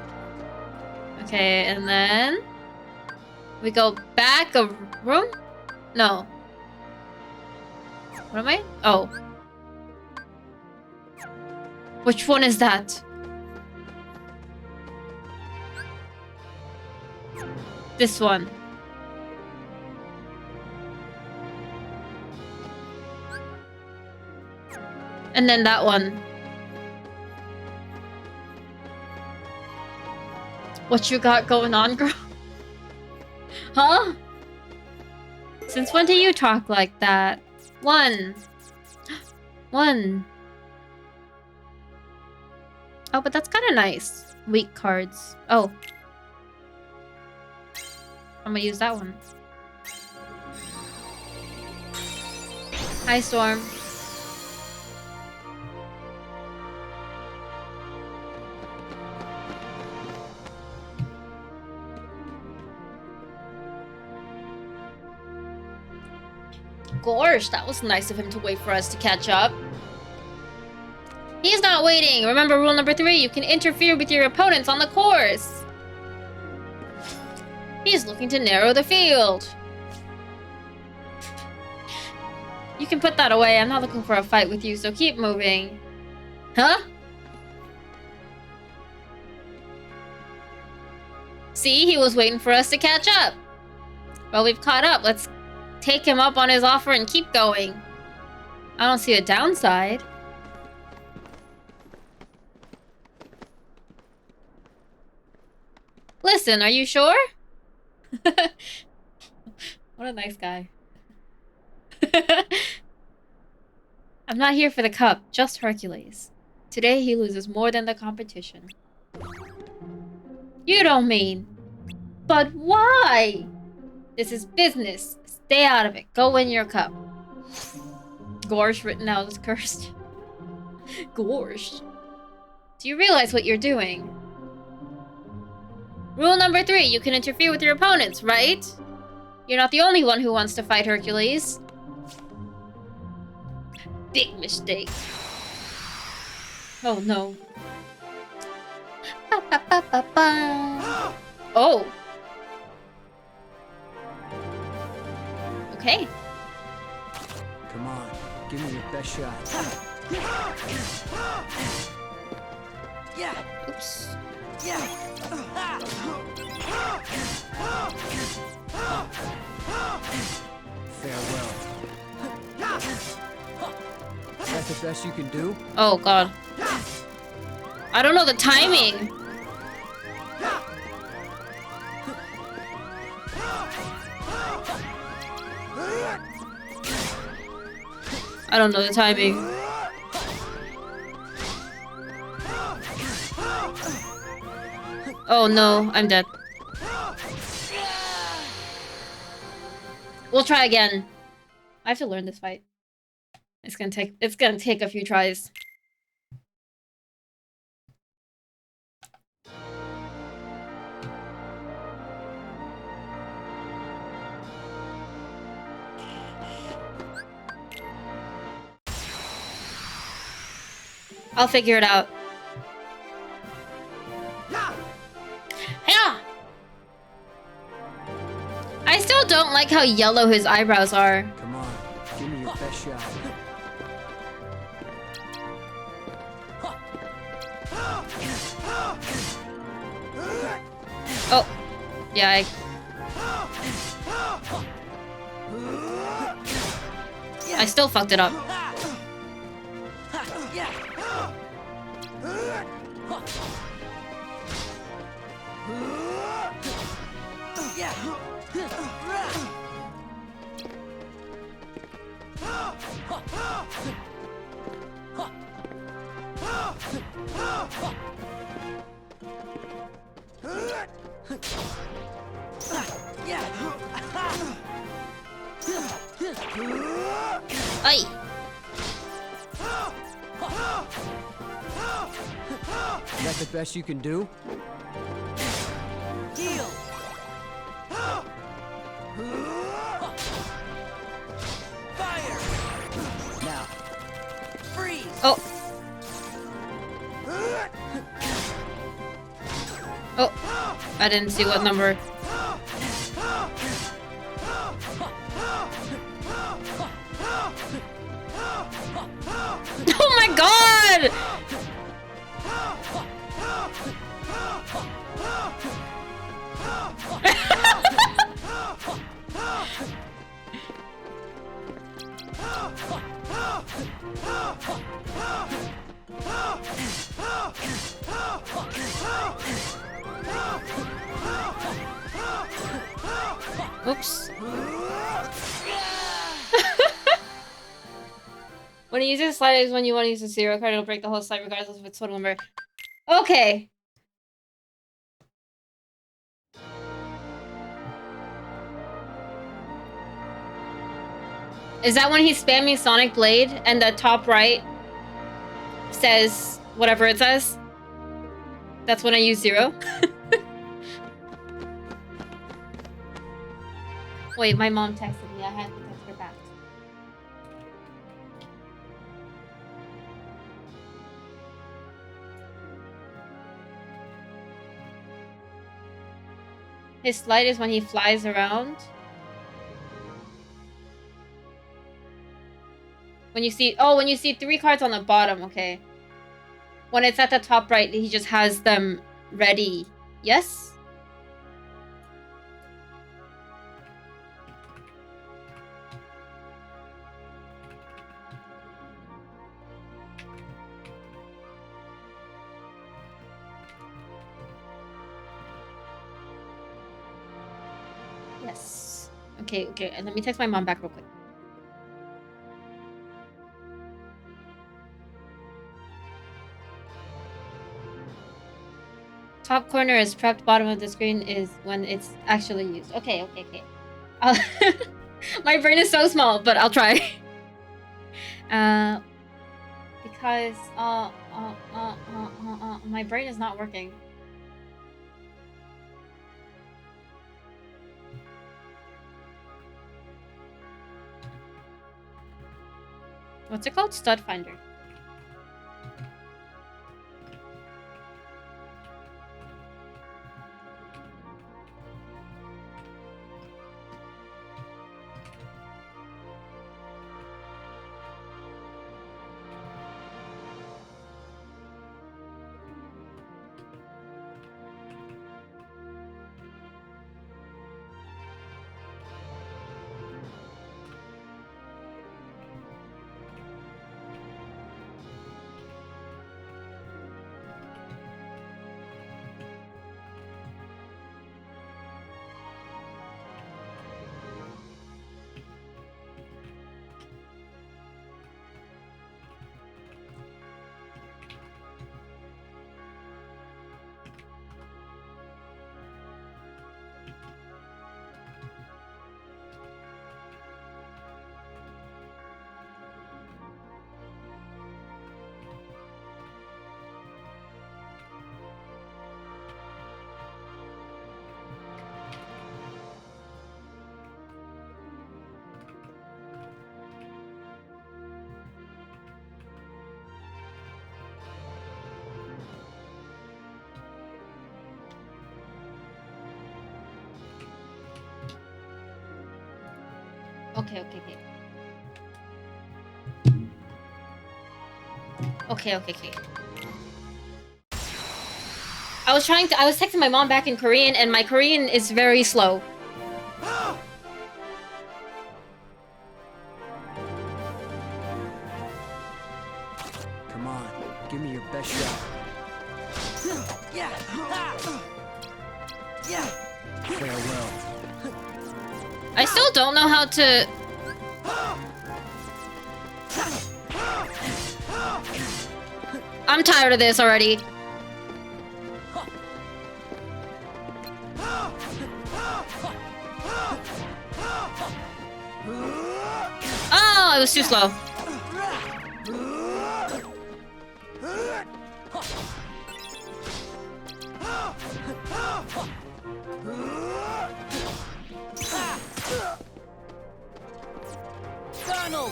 Okay, and then... we go back a room? No. What am I? Oh. Which one is that? This one. And then that one. What you got going on, girl? Huh? Since when do you talk like that? One. Oh, but that's kind of nice. Weak cards. Oh. I'm gonna use that one. Hi, Storm. Gosh, that was nice of him to wait for us to catch up. He's not waiting. Remember rule number 3, you can interfere with your opponents on the course. He's looking to narrow the field. You can put that away. I'm not looking for a fight with you, so keep moving. Huh? See, he was waiting for us to catch up. Well, we've caught up. Let's take him up on his offer and keep going. I don't see a downside. Listen, are you sure? What a nice guy. I'm not here for the cup, just Hercules. Today he loses more than the competition. You don't mean. But why? This is business. Stay out of it. Go win your cup. Gorsh written out as cursed. Gorsh. Do you realize what you're doing? Rule number 3, you can interfere with your opponents, right? You're not the only one who wants to fight Hercules. Big mistake. Oh no. Ba, ba, ba, ba, ba. Oh. Okay. Come on, give me your best shot. Yeah. Oops. Yeah. Farewell. Is that the best you can do? Oh god. I don't know the timing. I don't know the timing. Oh no, I'm dead. We'll try again. I have to learn this fight. It's gonna take a few tries. I'll figure it out. Yeah. I still don't like how yellow his eyebrows are. Come on, give me your best shot. Oh. Yeah, I still fucked it up. Aye. Is that the best you can do? Heal. Fire. Now. Freeze. Oh. Oh. I didn't see what number. Oh my god! Oops. When you use a slide is when you want to use a zero card, it'll break the whole slide regardless of its total number. Okay. Is that when he's spamming Sonic Blade and the top right says whatever it says? That's when I use zero? Wait, my mom texted me. I had to text her back. His slide is when he flies around. When you see... Oh, when you see 3 cards on the bottom, okay. When it's at the top right, he just has them ready. Yes? Yes. Okay, okay. And let me text my mom back real quick. Top corner is prepped, bottom of the screen is when it's actually used. Okay, okay, okay. My brain is so small, but I'll try. Because my brain is not working. What's it called? Stud Finder. Okay, okay, okay. Okay, okay, okay. I was texting my mom back in Korean, and my Korean is very slow. Come on, give me your best shot. Yeah. Yeah. Farewell. I still don't know how to... I'm tired of this already. Oh, it was too slow. Donald!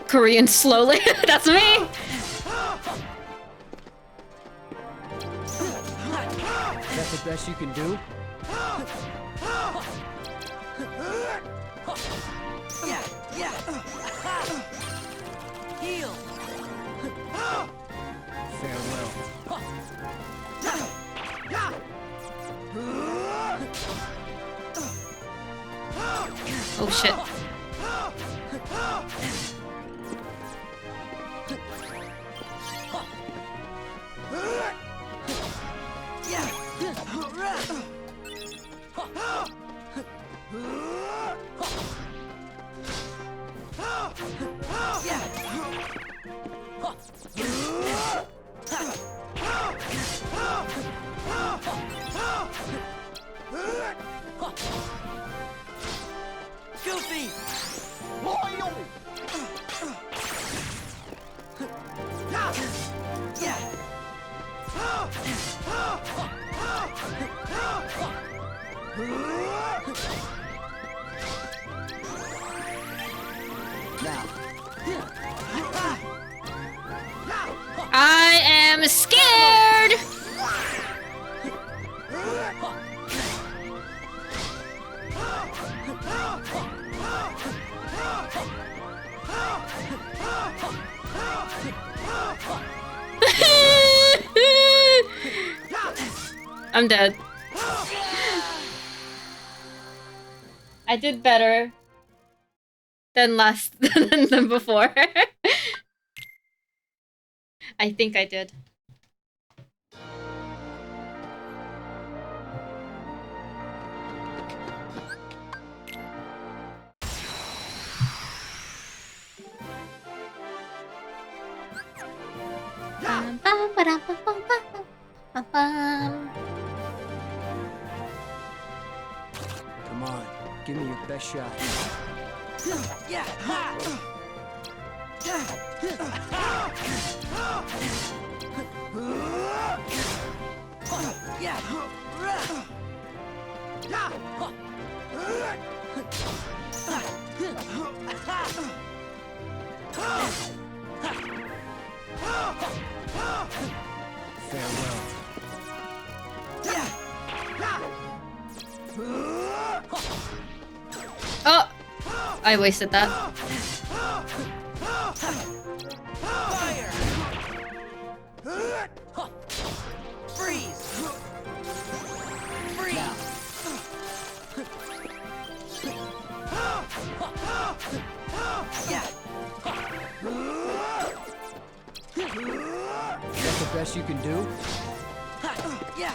Korean slowly. That's me. Is that the best you can do? Yeah, yeah. Heal. Farewell. Oh shit. Goofy! Yeah! Now. I am scared! I'm dead. I did better than than before. I think I did. Come on, give me your best shot. Yeah! Farewell. Oh! I wasted that. Fire! Freeze! Freeze! Yeah! Is that the best you can do? Yeah!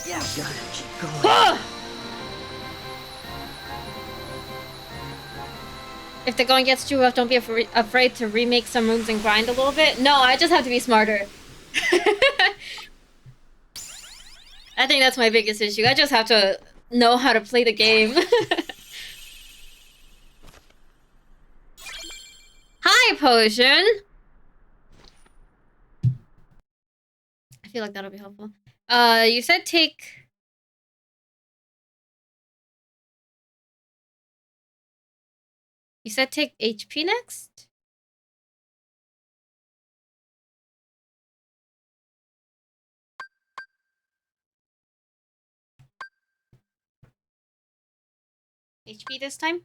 Yeah! Gotta keep going. Ah! If the going gets too rough, don't be afraid to remake some rooms and grind a little bit. No, I just have to be smarter. I think that's my biggest issue. I just have to know how to play the game. Hi, Potion! I feel like that'll be helpful. You said take... You said take HP next? HP this time?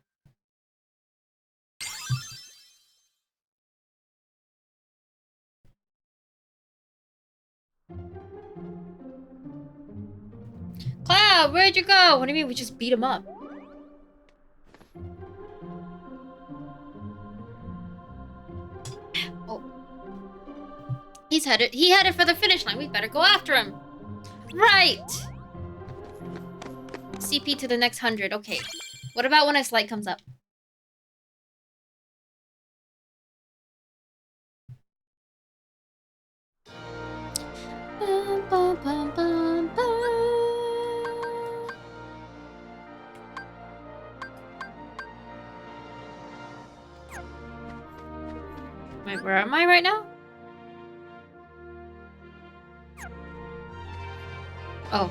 Cloud, where'd you go? What do you mean we just beat him up? Oh. He headed for the finish line. We better go after him. Right. CP to the next 100. Okay. What about when his light comes up? Bum, bum, bum, bum, bum. Wait, where am I right now? Oh.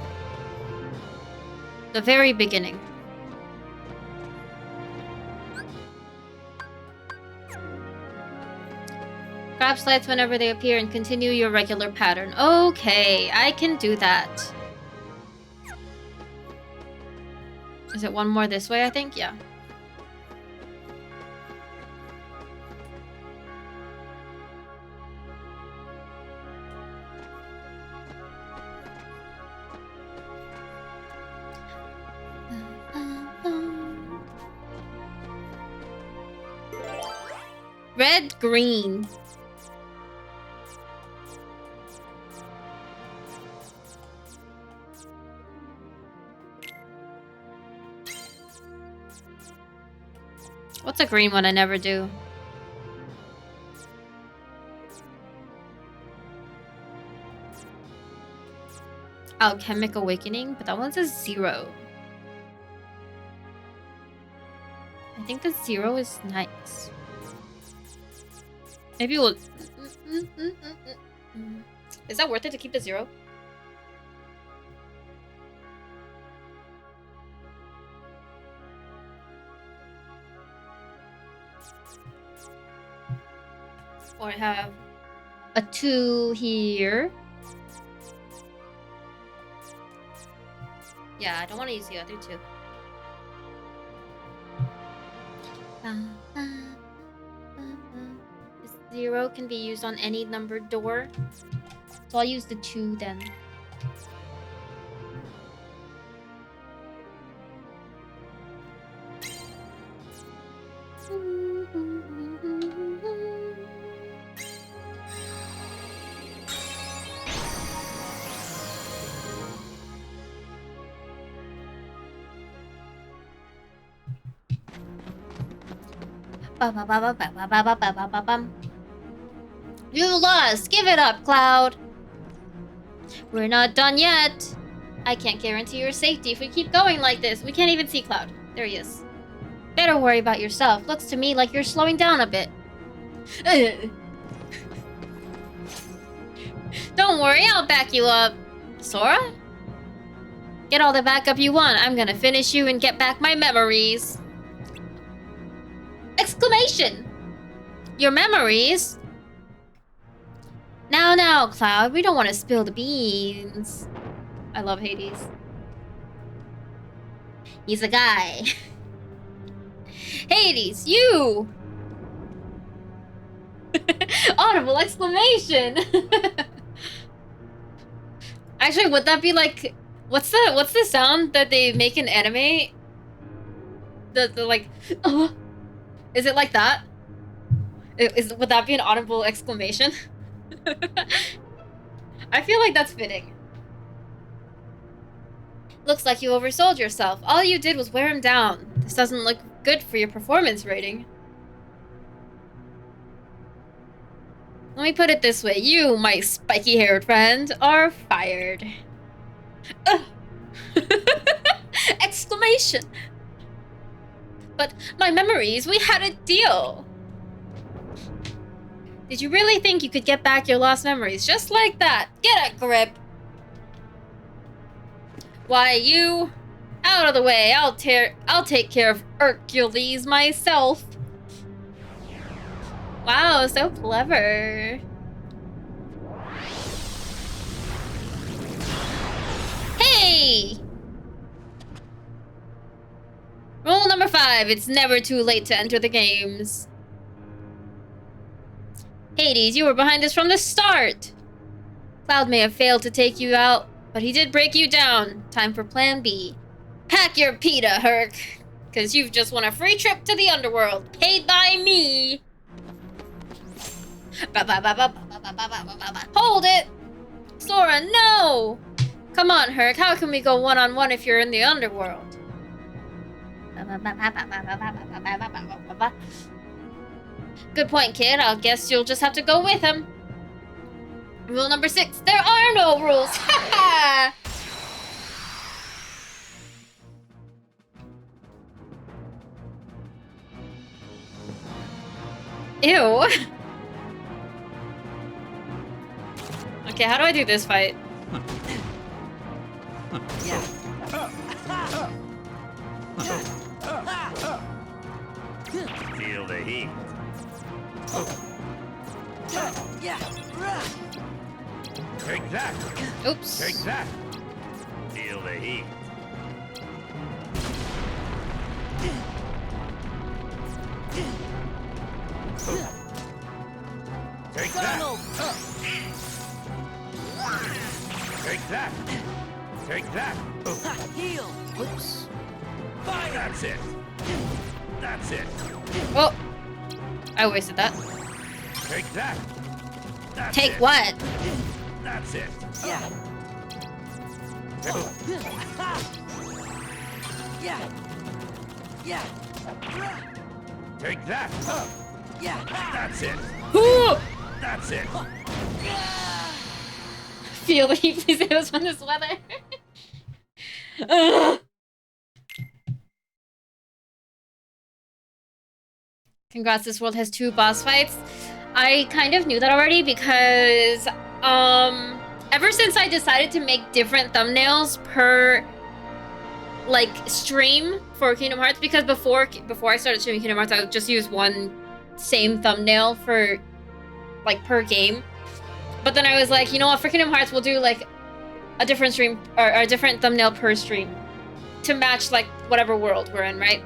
The very beginning. Grab slides whenever they appear and continue your regular pattern. Okay, I can do that. Is it one more this way, I think? Yeah. Red, green. What's a green one I never do? Alchemic Awakening, but that one's a 0. I think the 0 is nice. Maybe we'll... Is that worth it to keep the 0? Or I have a 2 here. Yeah, I don't want to use the other 2. This 0 can be used on any numbered door. So I'll use the 2 then. You lost! Give it up, Cloud! We're not done yet! I can't guarantee your safety if we keep going like this. We can't even see Cloud. There he is. Better worry about yourself. Looks to me like you're slowing down a bit. Don't worry, I'll back you up. Sora? Get all the backup you want. I'm gonna finish you and get back my memories. Exclamation! Your memories? Now, Cloud, we don't want to spill the beans. I love Hades. He's a guy. Hades, you! Audible exclamation! Actually, would that be like... What's the sound that they make in anime? The like... Is it like that? Would that be an audible exclamation? I feel like that's fitting. Looks like you oversold yourself. All you did was wear him down. This doesn't look good for your performance rating. Let me put it this way. You, my spiky-haired friend, are fired. Exclamation! But my memories, we had a deal. Did you really think you could get back your lost memories just like that? Get a grip. Why, you... Out of the way. I'll take care of Hercules myself. Wow, so clever. Hey! Rule number 5. It's never too late to enter the games. Hades, you were behind this from the start. Cloud may have failed to take you out, but he did break you down. Time for plan B. Pack your pita, Herc. Because you've just won a free trip to the underworld, paid by me. Hold it! Sora, no! Come on, Herc, how can we go one-on-one if you're in the underworld? Good point, kid. I guess you'll just have to go with him. Rule number 6. There are no rules. Ha Ew. Okay, how do I do this fight? Yeah. Feel the heat. Yeah. Take that. Oops. Take that. Feel the heat. Take that. Take that. Take that. Heal. Oops. Fire. That's it. That's it. Oh. I wasted that. Take that. That's Take it. what? That's it. Yeah. Yeah. Yeah. Take that. Yeah. That's it. Ooh! That's it. Feel the heat, please save us from this weather. Ugh. Congrats, this world has 2 boss fights. I kind of knew that already because, ever since I decided to make different thumbnails per, like, stream for Kingdom Hearts, because before I started streaming Kingdom Hearts, I would just use one same thumbnail for, like, per game. But then I was like, you know what, for Kingdom Hearts, we'll do, like, a different stream, or a different thumbnail per stream to match, like, whatever world we're in, right?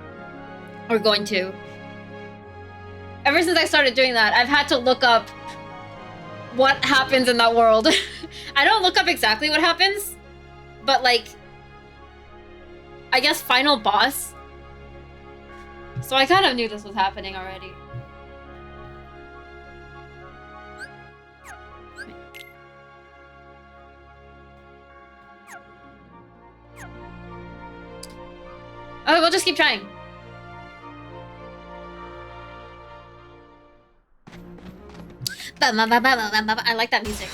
Or going to. Ever since I started doing that, I've had to look up what happens in that world. I don't look up exactly what happens, but, like, I guess final boss. So I kind of knew this was happening already. Oh, we'll just keep trying. I like that music.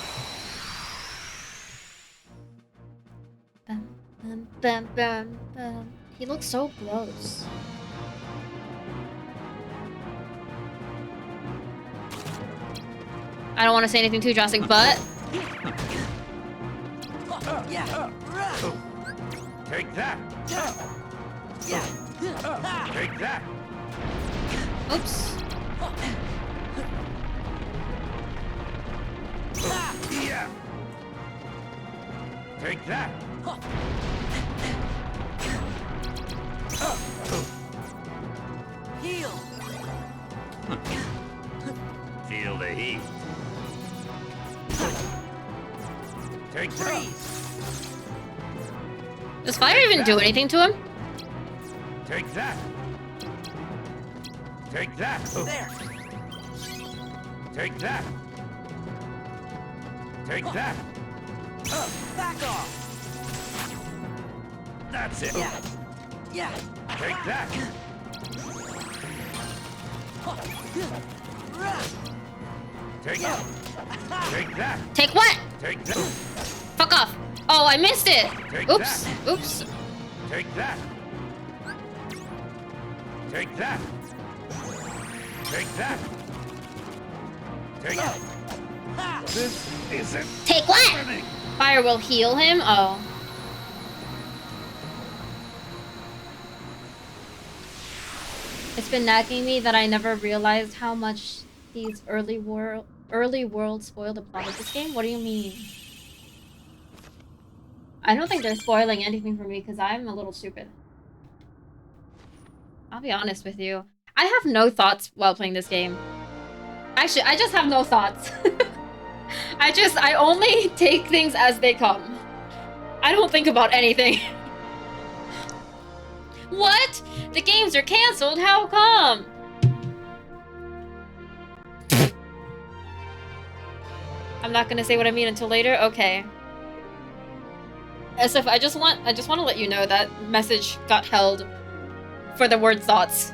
He looks so gross. I don't want to say anything too drastic, but Yeah. Take that. Yeah. Take that. oops. Yeah. Take that. Heal. Feel the heat. Take that. Freeze. Does fire even do anything to him? Take that. Take that. There. Take that. Take that. Back off. That's it. Yeah. Yeah. Take that. Take it. Take that. Take what? Take that. Fuck off. Oh, I missed it. Take Oops. that. Oops. Take that. Take that. Take that. Take it. This isn't Take what? winning. Fire will heal him? Oh. It's been nagging me that I never realized how much these early worlds spoil the plot of this game. What do you mean? I don't think they're spoiling anything for me because I'm a little stupid. I'll be honest with you. I have no thoughts while playing this game. Actually, I just have no thoughts. I only take things as they come. I don't think about anything. What? The games are canceled? How come? I'm not gonna say what I mean until later? Okay. SF, I just want to let you know that message got held for the word thoughts.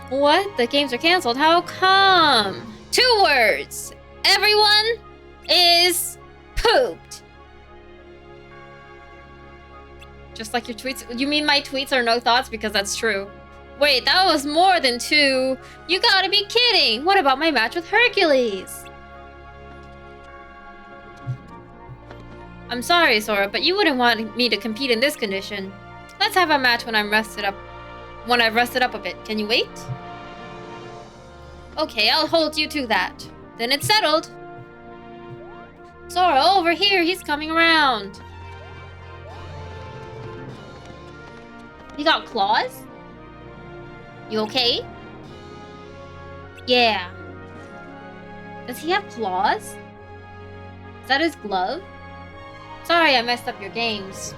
What? The games are canceled? How come? 2 words. Everyone is pooped. Just like your tweets. You mean my tweets are no thoughts? Because that's true. Wait, that was more than 2. You gotta be kidding. What about my match with Hercules? I'm sorry, Sora, but you wouldn't want me to compete in this condition. Let's have a match when I'm rested up. When I've rested up a bit. Can you wait? Okay, I'll hold you to that. Then it's settled. Sora, over here. He's coming around. He got claws? You okay? Yeah. Does he have claws? Is that his glove? Sorry I messed up your games.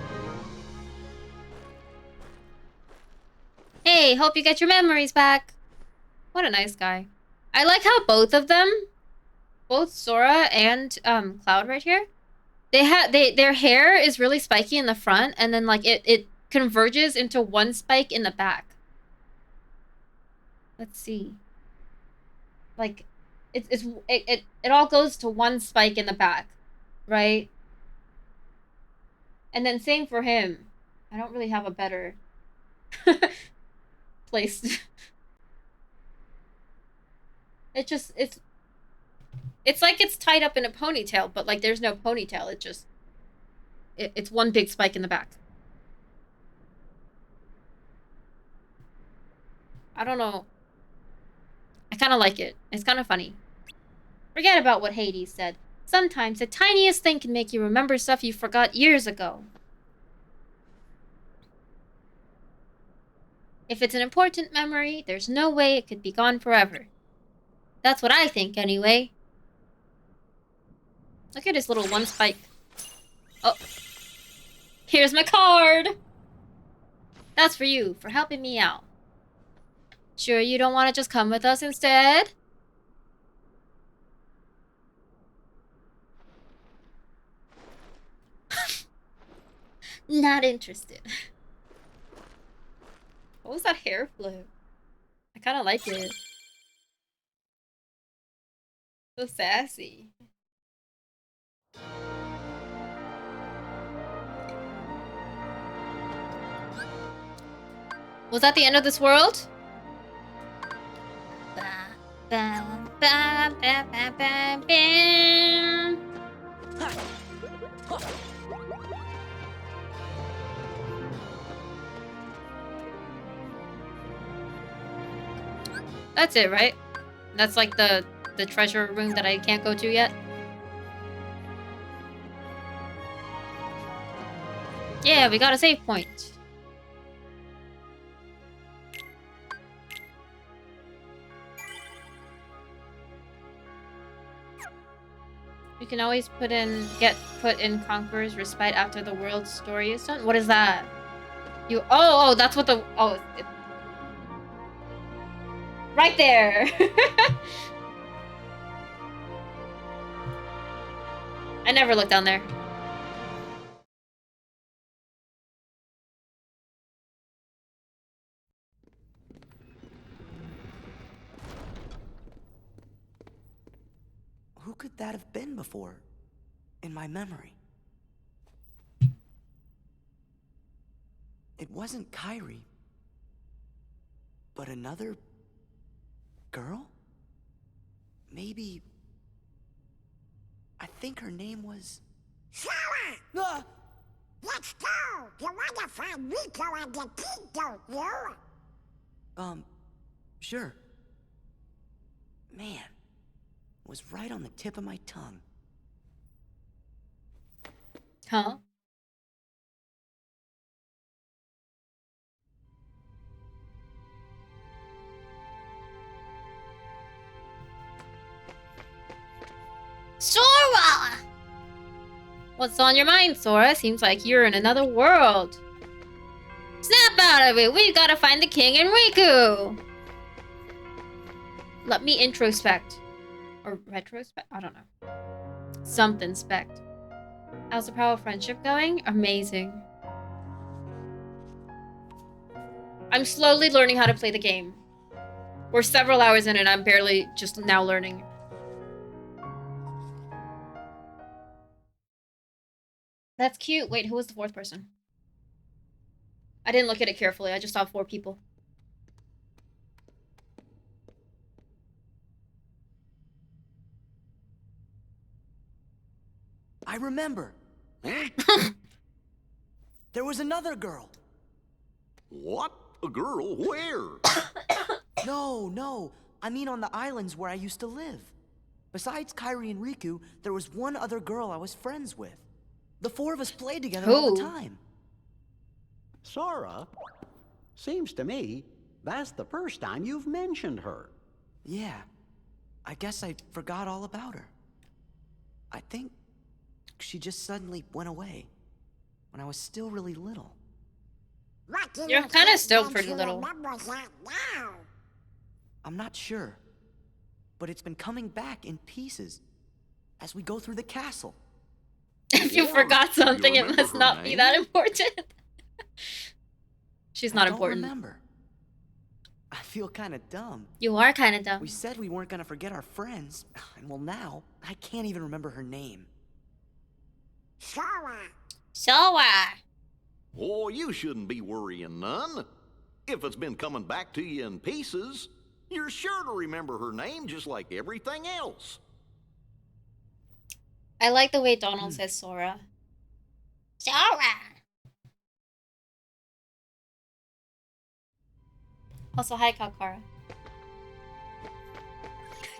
Hey, hope you get your memories back. What a nice guy. I like how both of them, both Sora and Cloud right here, their hair is really spiky in the front, and then like it converges into one spike in the back. Let's see. Like, it all goes to one spike in the back, right? And then same for him. I don't really have a better place. It's like it's tied up in a ponytail, but like there's no ponytail. It's one big spike in the back. I don't know. I kind of like it. It's kind of funny. Forget about what Hades said. Sometimes the tiniest thing can make you remember stuff you forgot years ago. If it's an important memory, there's no way it could be gone forever. That's what I think, anyway. Look at his little one spike. Oh. Here's my card! That's for you, for helping me out. Sure you don't want to just come with us instead? Not interested. What was that hair flip? I kind of like it. So sassy. Was that the end of this world? That's it, right? That's like the treasure room that I can't go to yet. Yeah, we got a save point. You can always get put in Conqueror's Respite after the world's story is done. What is that? Oh, that's what the... Oh, right there! I never looked down there. Who could that have been before? In my memory. It wasn't Kyrie. But another... girl? Maybe... I think her name was... Sarah! Let's go! You wanna find Rico and the kid, don't you? Sure. Man, it was right on the tip of my tongue. Huh? Sora! What's on your mind, Sora? Seems like you're in another world. Snap out of it! We've gotta find the king and Riku! Let me introspect. Or retrospect? I don't know. Something spect. How's the power of friendship going? Amazing. I'm slowly learning how to play the game. We're several hours in and I'm barely just now learning. That's cute. Wait, who was the fourth person? I didn't look at it carefully. I just saw 4 people. I remember. There was another girl. What? A girl? Where? No. I mean on the islands where I used to live. Besides Kyrie and Riku, there was one other girl I was friends with. The 4 of us played together all the time. Sora? Seems to me that's the first time you've mentioned her. Yeah. I guess I forgot all about her. I think she just suddenly went away when I was still really little. You're kind of still pretty little. I'm not sure, but it's been coming back in pieces as we go through the castle. If you forgot something, it must not be that important. She's not I don't important. remember. I feel kind of dumb. You are kind of dumb. We said we weren't gonna forget our friends, and well now, I can't even remember her name. Sora. Sora. Oh, you shouldn't be worrying none. If it's been coming back to you in pieces, you're sure to remember her name just like everything else. I like the way Donald says Sora. Sora. Also, hi, Kakara.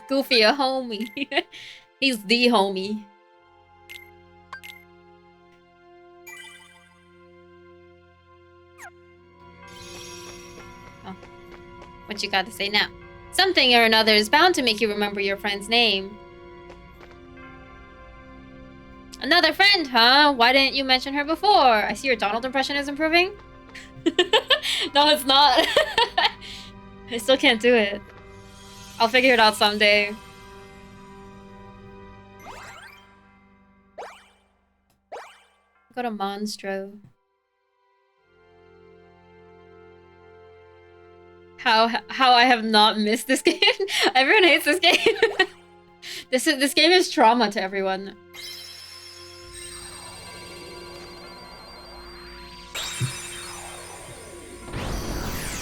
Goofy, a homie. He's the homie. Oh. What you got to say now? Something or another is bound to make you remember your friend's name. Another friend, huh? Why didn't you mention her before? I see your Donald impression is improving. No, it's not. I still can't do it. I'll figure it out someday. Go to Monstro. How I have not missed this game. Everyone hates this game. This game is trauma to everyone.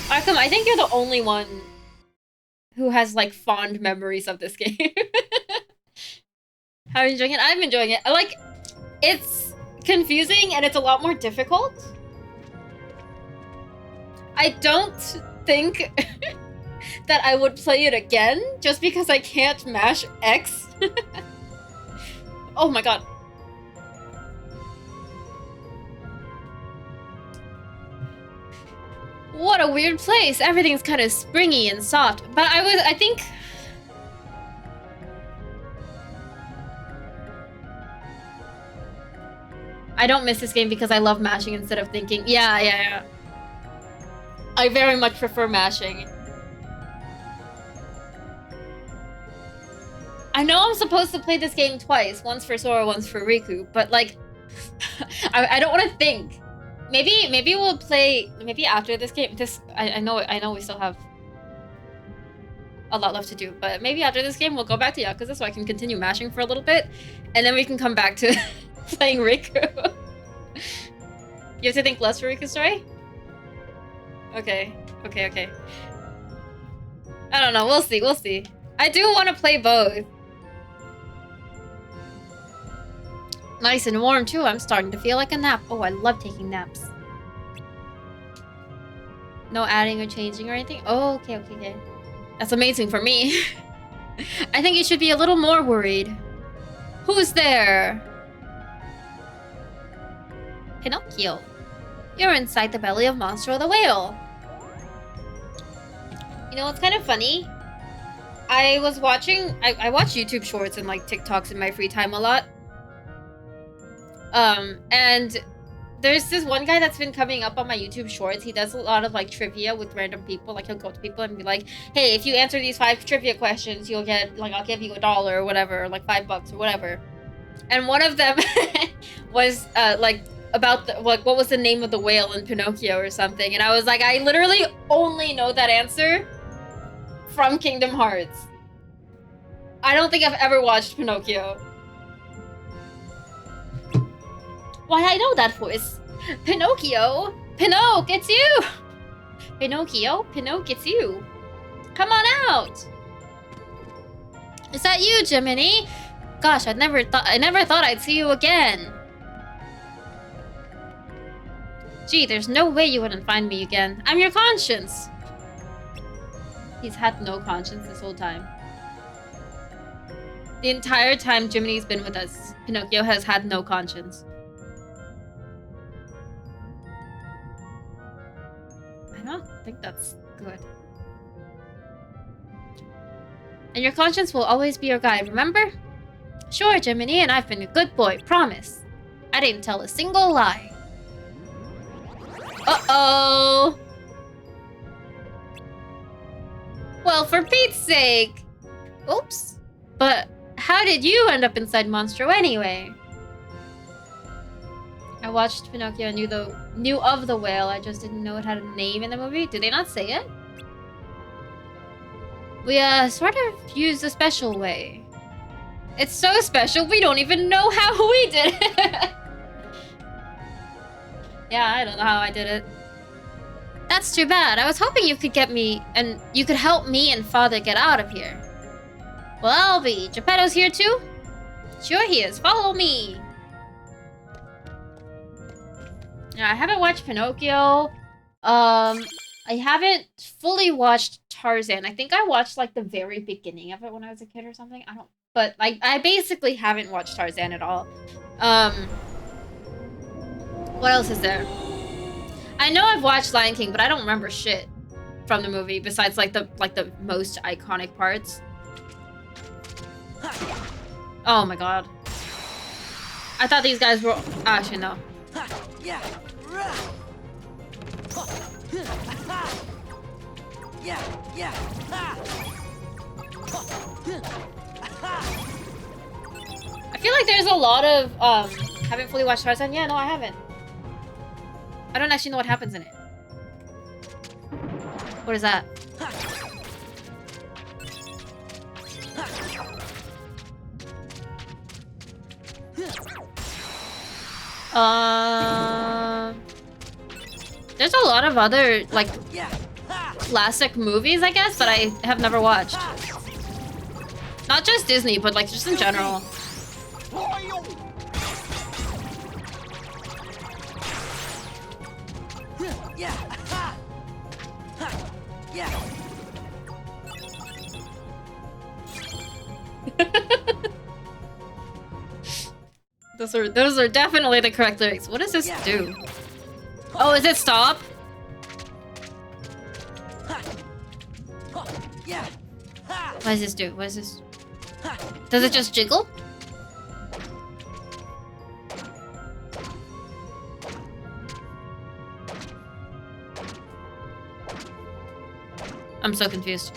Arkham, I think you're the only one who has like fond memories of this game. How are you enjoying it? I'm enjoying it. It's confusing and it's a lot more difficult. I don't think that I would play it again just because I can't mash X. Oh my god. What a weird place. Everything's kind of springy and soft. But I think... I don't miss this game because I love mashing instead of thinking. Yeah. I very much prefer mashing. I know I'm supposed to play this game twice. Once for Sora, once for Riku. But like... I don't want to think. Maybe we'll play after this game. I know we still have a lot left to do, but maybe after this game we'll go back to Yakuza so I can continue mashing for a little bit, and then we can come back to playing Riku. You have to think less for Riku's story? Okay. I don't know. We'll see. I do want to play both. Nice and warm too. I'm starting to feel like a nap. Oh, I love taking naps. No adding or changing or anything? Oh, okay. That's amazing for me. I think you should be a little more worried. Who's there? Pinocchio. You're inside the belly of Monstro the whale. You know what's kind of funny? I watch YouTube shorts and like TikToks in my free time a lot. And there's this one guy that's been coming up on my YouTube shorts. He does a lot of like trivia with random people. Like he'll go to people and be like, hey, if you answer these 5 trivia questions, you'll get like, I'll give you $1 or whatever, or like $5 or whatever. And one of them was like about what was the name of the whale in Pinocchio or something. And I was like, I literally only know that answer from Kingdom Hearts. I don't think I've ever watched Pinocchio. Why, I know that voice. Pinocchio! Pinocchio, it's you! Pinocchio, it's you. Come on out! Is that you, Jiminy? Gosh, I never thought I'd see you again. Gee, there's no way you wouldn't find me again. I'm your conscience. He's had no conscience this whole time. The entire time Jiminy's been with us, Pinocchio has had no conscience. I don't think that's good. And your conscience will always be your guide, remember? Sure, Jiminy, and I've been a good boy, promise. I didn't tell a single lie. Uh-oh! Well, for Pete's sake! Oops. But how did you end up inside Monstro anyway? I watched Pinocchio and knew of the whale. I just didn't know it had a name in the movie. Did they not say it? We sort of used a special way. It's so special we don't even know how we did it. Yeah, I don't know how I did it. That's too bad. I was hoping you could you could help me and Father get out of here. Well, I'll be. Geppetto's here too? Sure he is. Follow me. Yeah, I haven't watched Pinocchio. I haven't fully watched Tarzan. I think I watched like the very beginning of it when I was a kid or something. But I basically haven't watched Tarzan at all. What else is there? I know I've watched Lion King, but I don't remember shit from the movie besides like the most iconic parts. Oh my god. I thought these guys were actually no. I feel like there's a lot of haven't fully watched Tarzan. Yeah, no, I haven't. I don't actually know what happens in it. What is that? There's a lot of other like classic movies, I guess, that I have never watched. Not just Disney, but like just in general. Those are definitely the correct lyrics. What does this do? Oh, is it stop? What does this do? What is this? Does it just jiggle? I'm so confused.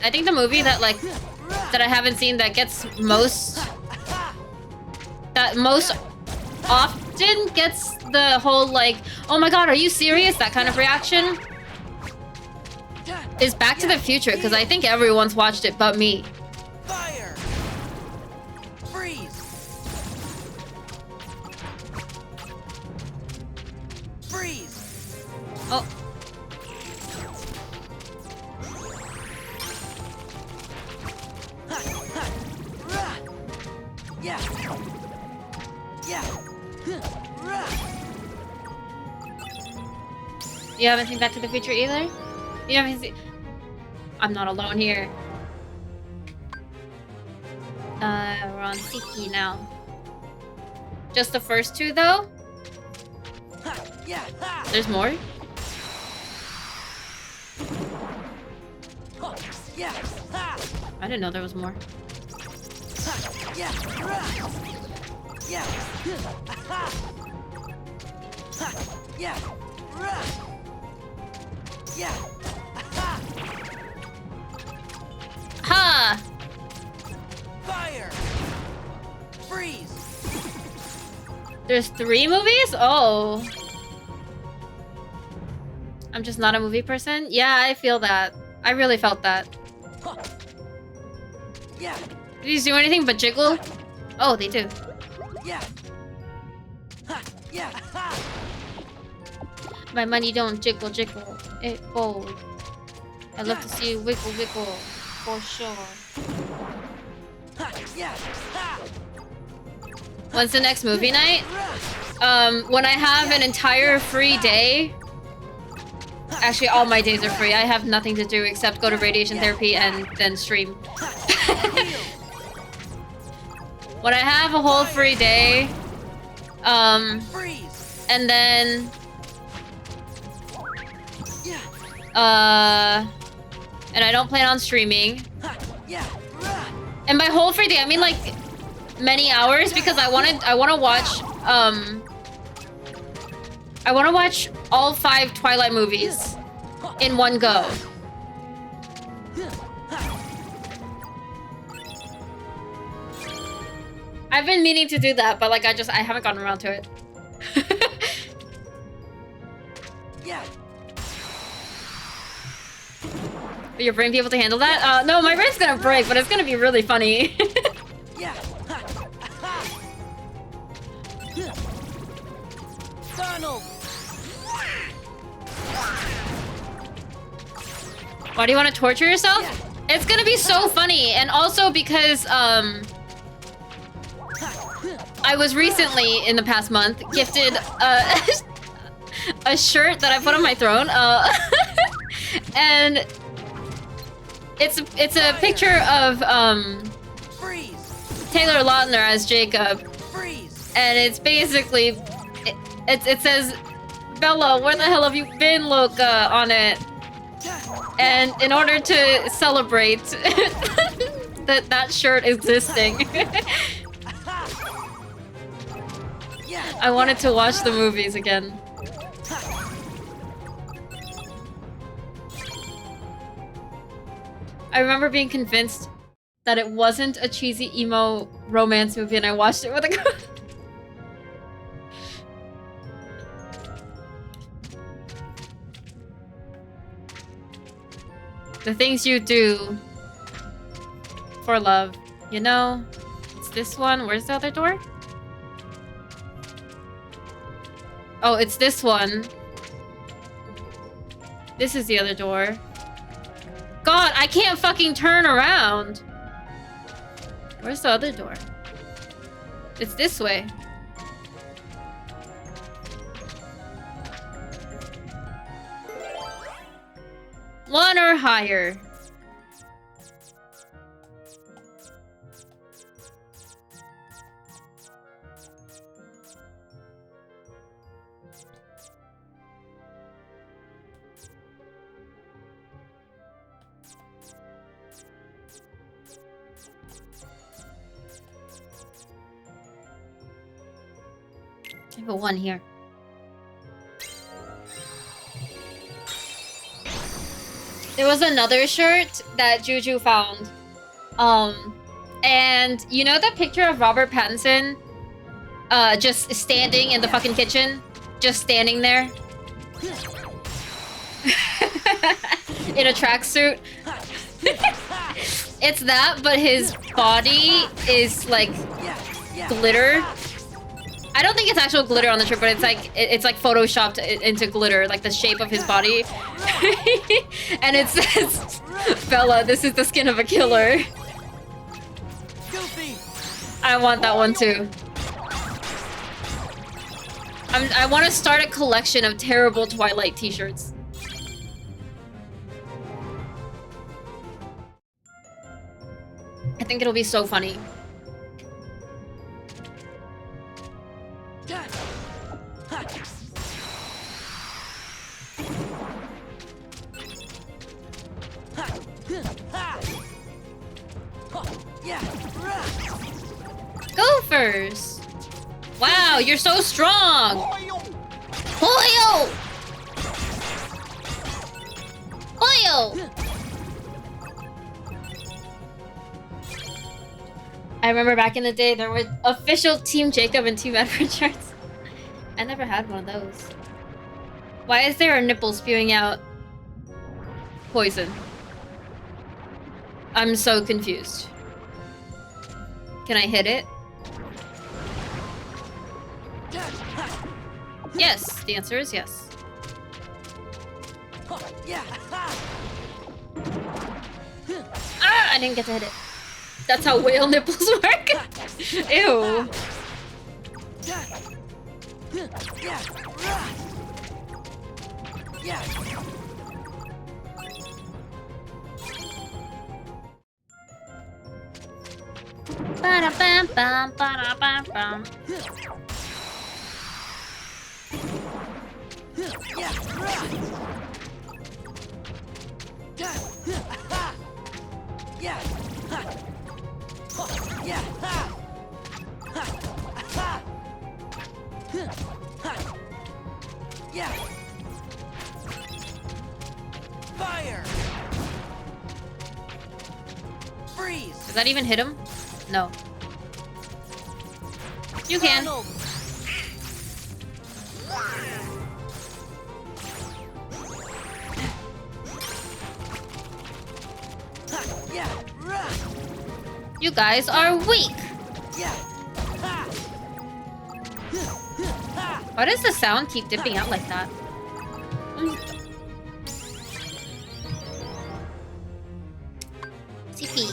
I think the movie that I haven't seen that gets most often gets the whole like, oh my god, are you serious? That kind of reaction is Back to the Future, because I think everyone's watched it but me. Fire! Freeze! Freeze! Oh. You haven't seen Back to the Future either? You haven't seen... I'm not alone here. We're on Tiki now. Just the first two, though? There's more? I didn't know there was more. Ha! Fire! Freeze! There's 3 movies? Oh. I'm just not a movie person? Yeah, I feel that. I really felt that. Yeah. Do these do anything but jiggle? Oh, they do. Yeah. Yeah. My money don't jiggle, jiggle. It fold. I love to see you wiggle, wiggle. For sure. When's the next movie night? When I have an entire free day. Actually, all my days are free. I have nothing to do except go to radiation therapy and then stream. When I have a whole free day, and then, and I don't plan on streaming. And by whole free day, I mean like many hours, because I want to watch I want to watch all 5 Twilight movies in one go. I've been meaning to do that, but like I haven't gotten around to it. Yeah. Will your brain be able to handle that? No, my brain's gonna break, but it's gonna be really funny. Yeah. Donald. Why do you want to torture yourself? Yeah. It's gonna be so funny, and also because I was recently in the past month gifted a shirt that I put on my throne, and it's a picture of Freeze. Taylor Lautner as Jacob, Freeze. and it's basically it says, "Bella, where the hell have you been, Loca?" on it. And in order to celebrate that shirt existing, I wanted to watch the movies again. I remember being convinced that it wasn't a cheesy emo romance movie, and I watched it with a girl. The things you do for love. You know, it's this one. Where's the other door? Oh, it's this one. This is the other door. God, I can't fucking turn around. Where's the other door? It's this way. One or higher. I have a 1 here. There was another shirt that Juju found. And you know the picture of Robert Pattinson just standing in the fucking kitchen? Just standing there? In a tracksuit? It's that, but his body is like glitter. I don't think it's actual glitter on the shirt, but it's like photoshopped into glitter, like the shape of his body. And it says, "Bella, this is the skin of a killer." I want that one too. I want to start a collection of terrible Twilight t-shirts. I think it'll be so funny. Gophers! Wow, you're so strong! Hoyo! Hoyo! I remember back in the day there were official Team Jacob and Team Edward shirts. I never had one of those. Why is there a nipple spewing out poison? I'm so confused. Can I hit it? Yes, the answer is yes. Ah, I didn't get to hit it. That's how whale nipples work. Ew. Ba-da-bam-bam, ba-da-bam-bam. Fire! Freeze! Does that even hit him? No. You can. Donald! You guys are weak. Why does the sound keep dipping out like that? CP.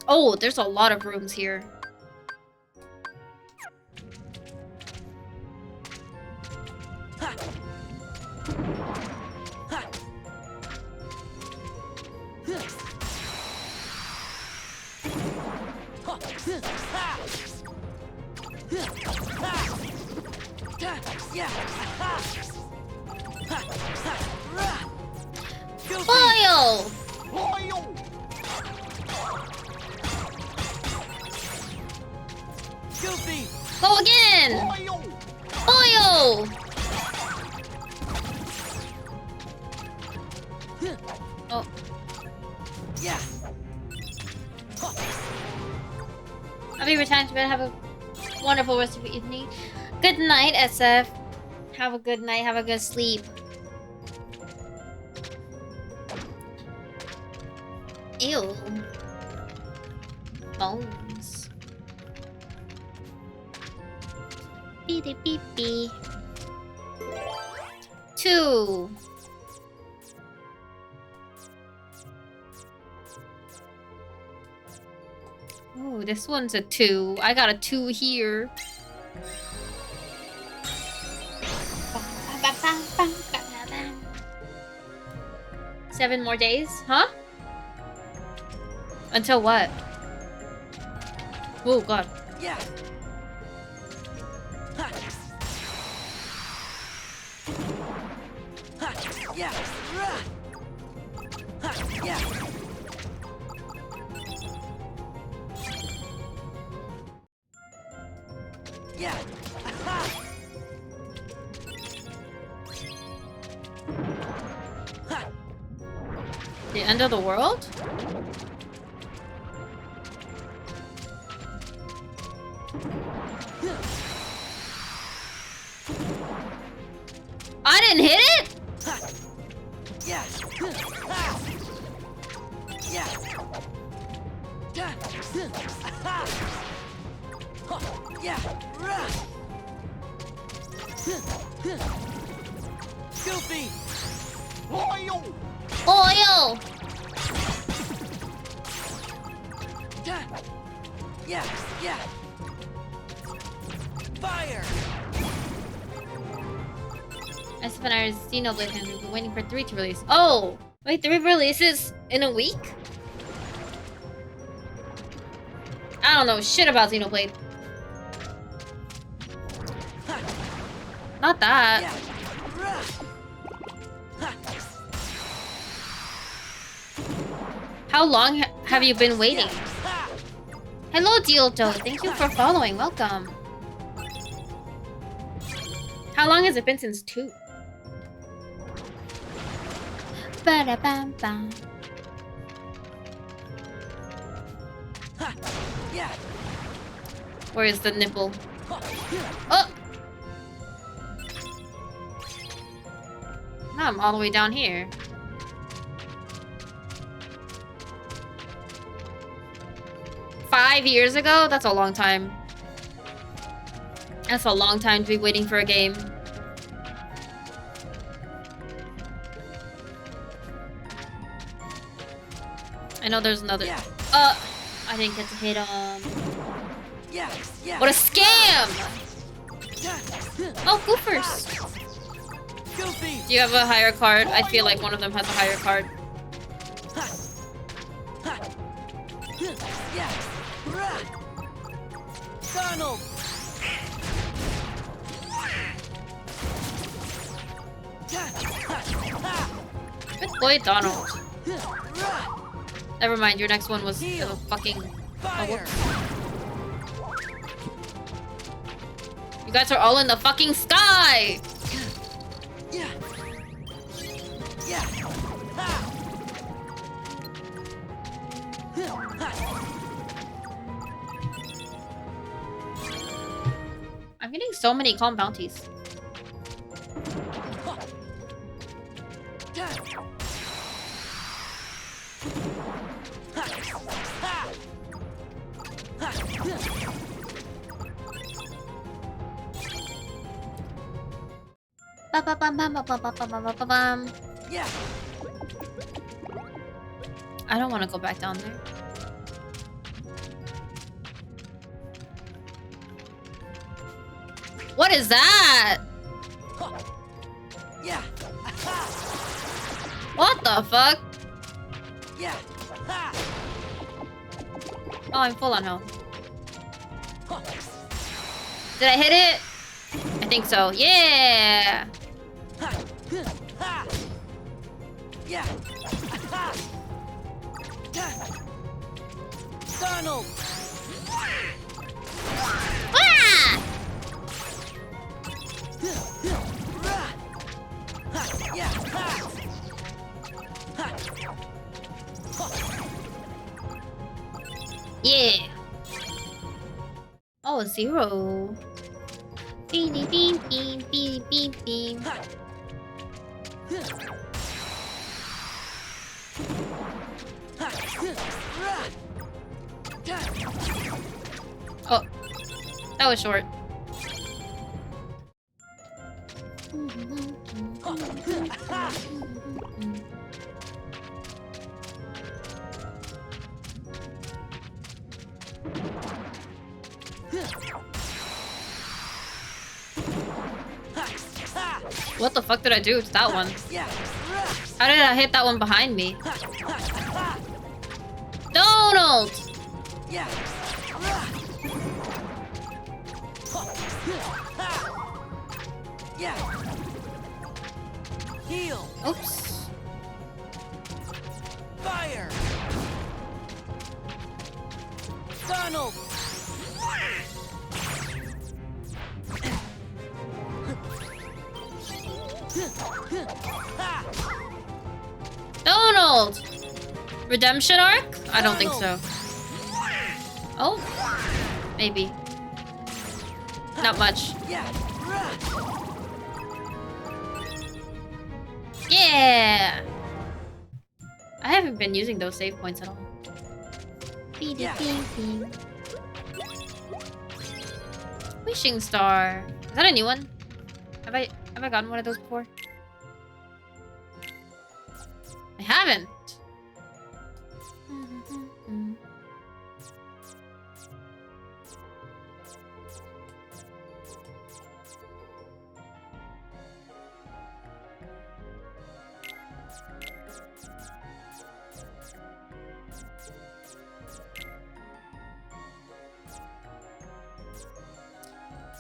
Oh, there's a lot of rooms here. Oil! Oil! Goofy! Go again! Oil! Oil! Oh. Yeah. I'll be returning to bed. Have a wonderful rest of your evening. Good night, SF. Have a good night. Have a good sleep. Ew. Bones. Beep beep beep. 2. Ooh, this one's a 2. I got a 2 here. Seven more days? Huh? Until what? Oh god. Yeah. Yeah. Yeah. Yeah. The end of the world? I didn't hit it? Yeah. Yeah. Yeah. Goofy. Oil! Oil! Yeah. Yeah. Fire. I spent our Xenoblade hand. We've been waiting for 3 to release. Oh! Wait, 3 releases in a week? I don't know shit about Xenoblade. Not that. How long have you been waiting? Hello, Dioto. Thank you for following. Welcome. How long has it been since 2? Ba-da-bam-bam. Where is the nipple? Oh! Now I'm all the way down here. $5 ago? That's a long time. That's a long time to be waiting for a game. I know there's another. I didn't get to hit him. What a scam! Oh, Goofers! Do you have a higher card? I feel like one of them has a higher card. Donald! Good boy, Donald. Never mind, your next one was fucking... Oh, whoops. You guys are all in the fucking sky! Yeah. Yeah. I'm getting so many calm bounties. Yeah. I don't want to go back down there. What is that? Yeah. What the fuck? Yeah. Oh, I'm full on health. Did I hit it? I think so. Yeah. Yeah. Donald. Ah! Yeah. Oh, 0. Beanie beam beam beam beam beam. Oh, that was short. What the fuck did I do to that one? How did I hit that one behind me? Donald! Yeah. Yeah. Heal. Oops. Fire. Donald. Donald! Redemption arc? I don't think so. Oh? Maybe. Not much. Yeah. Yeah! I haven't been using those save points at all. Yeah. Wishing star. Is that a new one? Have I gotten one of those before? I haven't.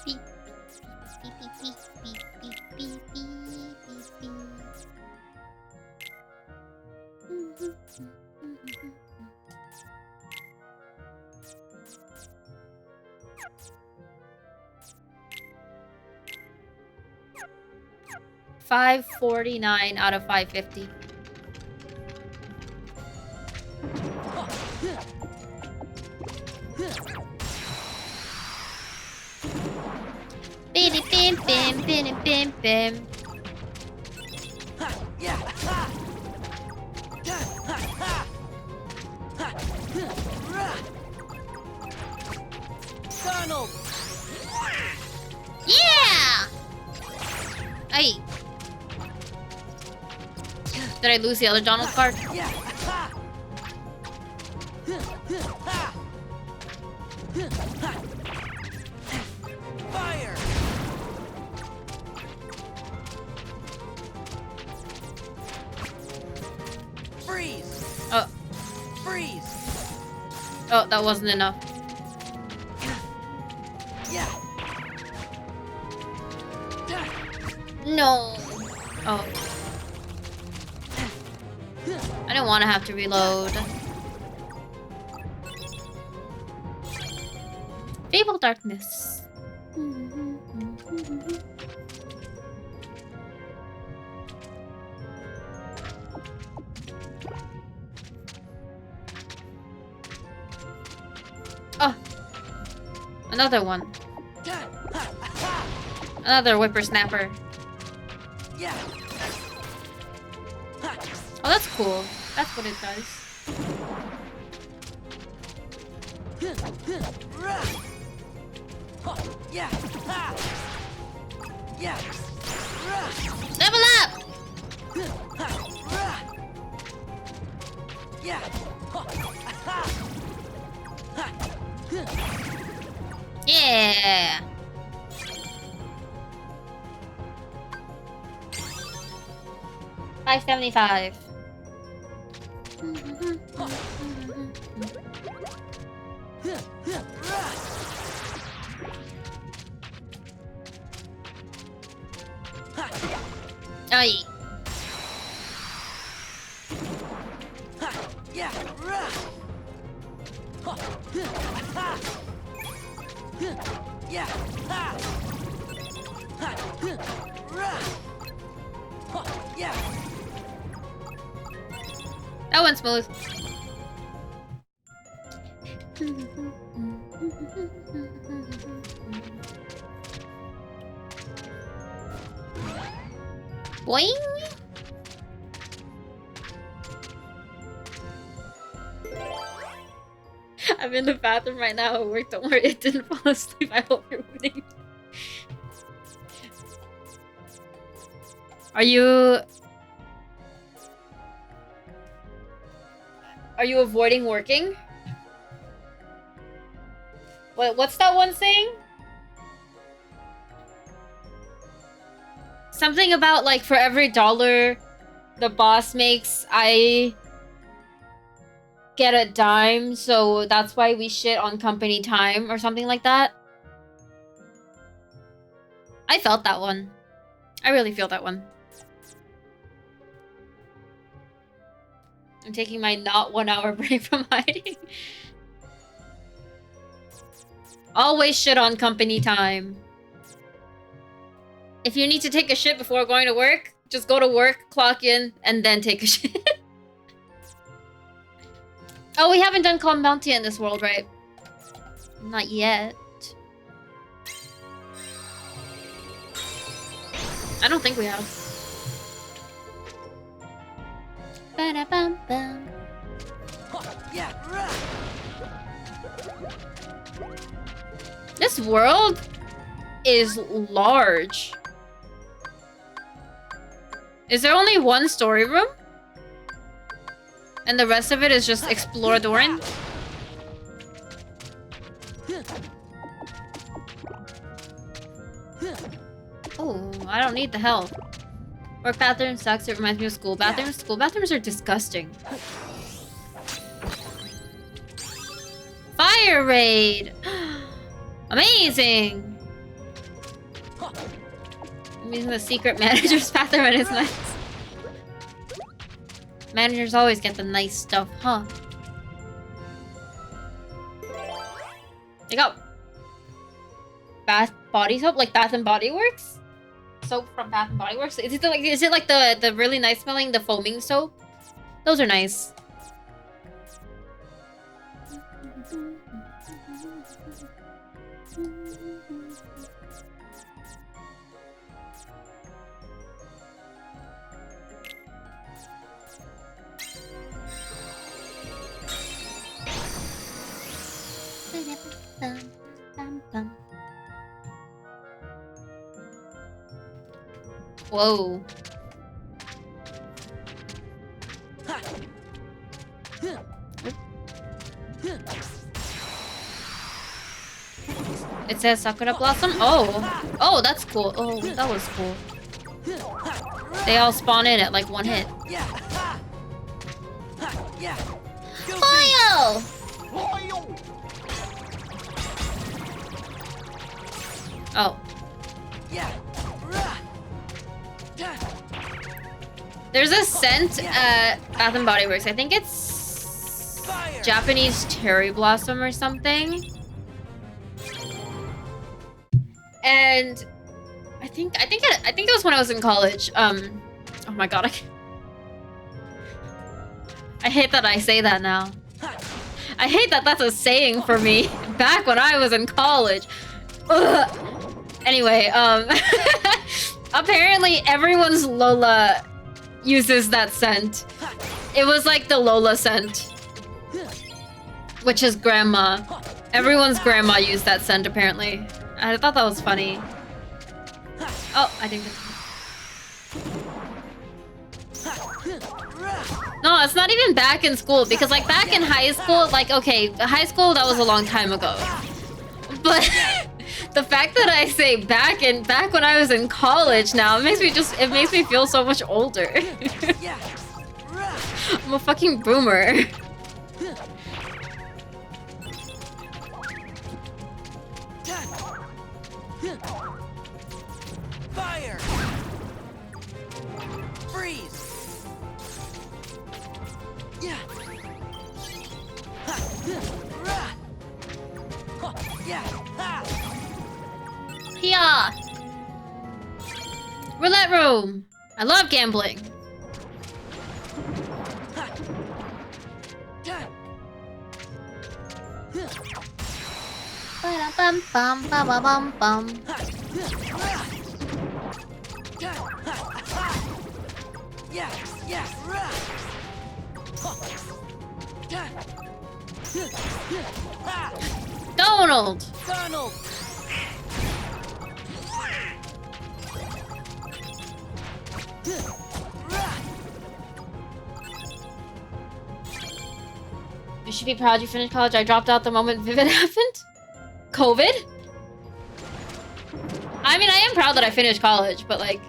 Beep, beep, beep, beep, beep, beep, beep, beep, beep, beep. 549 out of 550. Bim bim bim bim bim bim. Donald. Yeah! Ay. Did I lose the other Donald card? Yeah. Fire. Freeze. Oh. Freeze. Oh, that wasn't enough. Yeah. No. Oh. I don't want to have to reload. Fable Darkness. Oh, another one. Another whippersnapper. Oh, that's cool. That's what it does. Level up! Yeah! $5.75. Aye. That one's smooth. Boing! I'm in the bathroom right now at work. Don't worry, it didn't fall asleep. I hope you're winning. Are you avoiding working? What's that one saying? Something about like for every $1 the boss makes, I get a dime, so that's why we shit on company time or something like that. I felt that one. I really feel that one. I'm taking my not 1 hour break from hiding. Always shit on company time. If you need to take a shit before going to work, just go to work, clock in, and then take a shit. Oh, we haven't done Calm Bounty in this world, right? Not yet. I don't think we have. Ba-da-bum-bum. This world is large. Is there only one story room? And the rest of it is just exploradoring? Oh, I don't need the help. Work bathroom sucks. It reminds me of school bathrooms. School bathrooms are disgusting. Fire raid! Amazing! I'm using the secret manager's bathroom and it's nice. Managers always get the nice stuff, huh? There you go. Bath body soap, like Bath and Body Works? Soap from Bath and Body Works? Is it like the really nice smelling, the foaming soap? Those are nice. Whoa. It says Sakura Blossom? Oh. Oh, that's cool. Oh, that was cool. They all spawn in at like one hit. Foil! Oh. There's a scent at Bath and Body Works. I think it's Japanese cherry blossom or something. And think it was when I was in college. Oh my god, I hate that I say that now. I hate that that's a saying for me. Back when I was in college. Ugh. Anyway, apparently everyone's Lola uses that scent. It was like the Lola scent, which is grandma. Everyone's grandma used that scent apparently. I thought that was funny. Oh, I didn't get to... No, it's not even back in school because like back in high school, like okay, high school that was a long time ago. But the fact that I say back when I was in college now, it makes me feel so much older. I'm a fucking boomer. Fire! Freeze! Yeah. Yeah. Roulette room. I love gambling. Bum bum bum bum bum. Donald. You should be proud you finished college. I dropped out the moment Vivid happened. COVID? I mean, I am proud that I finished college, but like...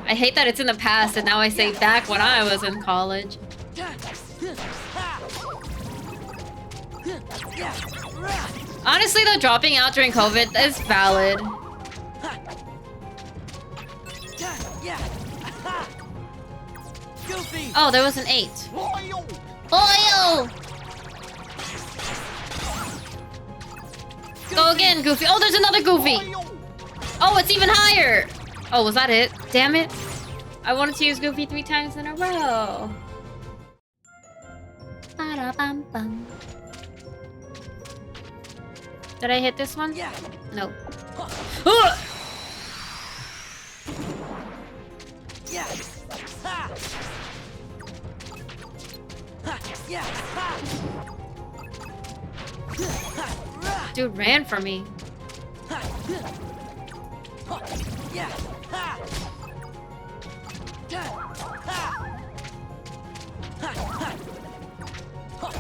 I hate that it's in the past and now I say back when I was in college. Honestly though, dropping out during COVID is valid. Oh, there was an 8. Oil! Go again, Goofy. Oh, there's another Goofy. Oh, it's even higher. Oh, was that it? Damn it. I wanted to use Goofy 3 times in a row. Ba-da-bum-bum. Did I hit this one? Yeah. No. Yeah. Dude ran for me.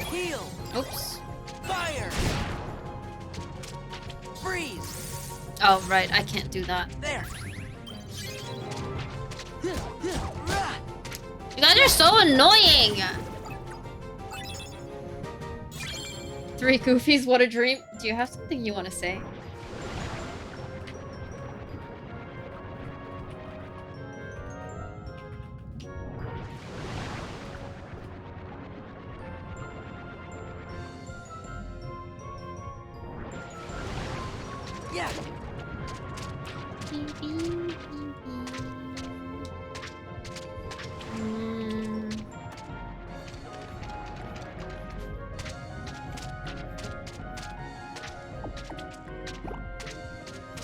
Heal. Oops. Fire. Freeze. Oh, right. I can't do that. There. You guys are so annoying. 3 Goofies, what a dream. Do you have something you want to say? Yeah.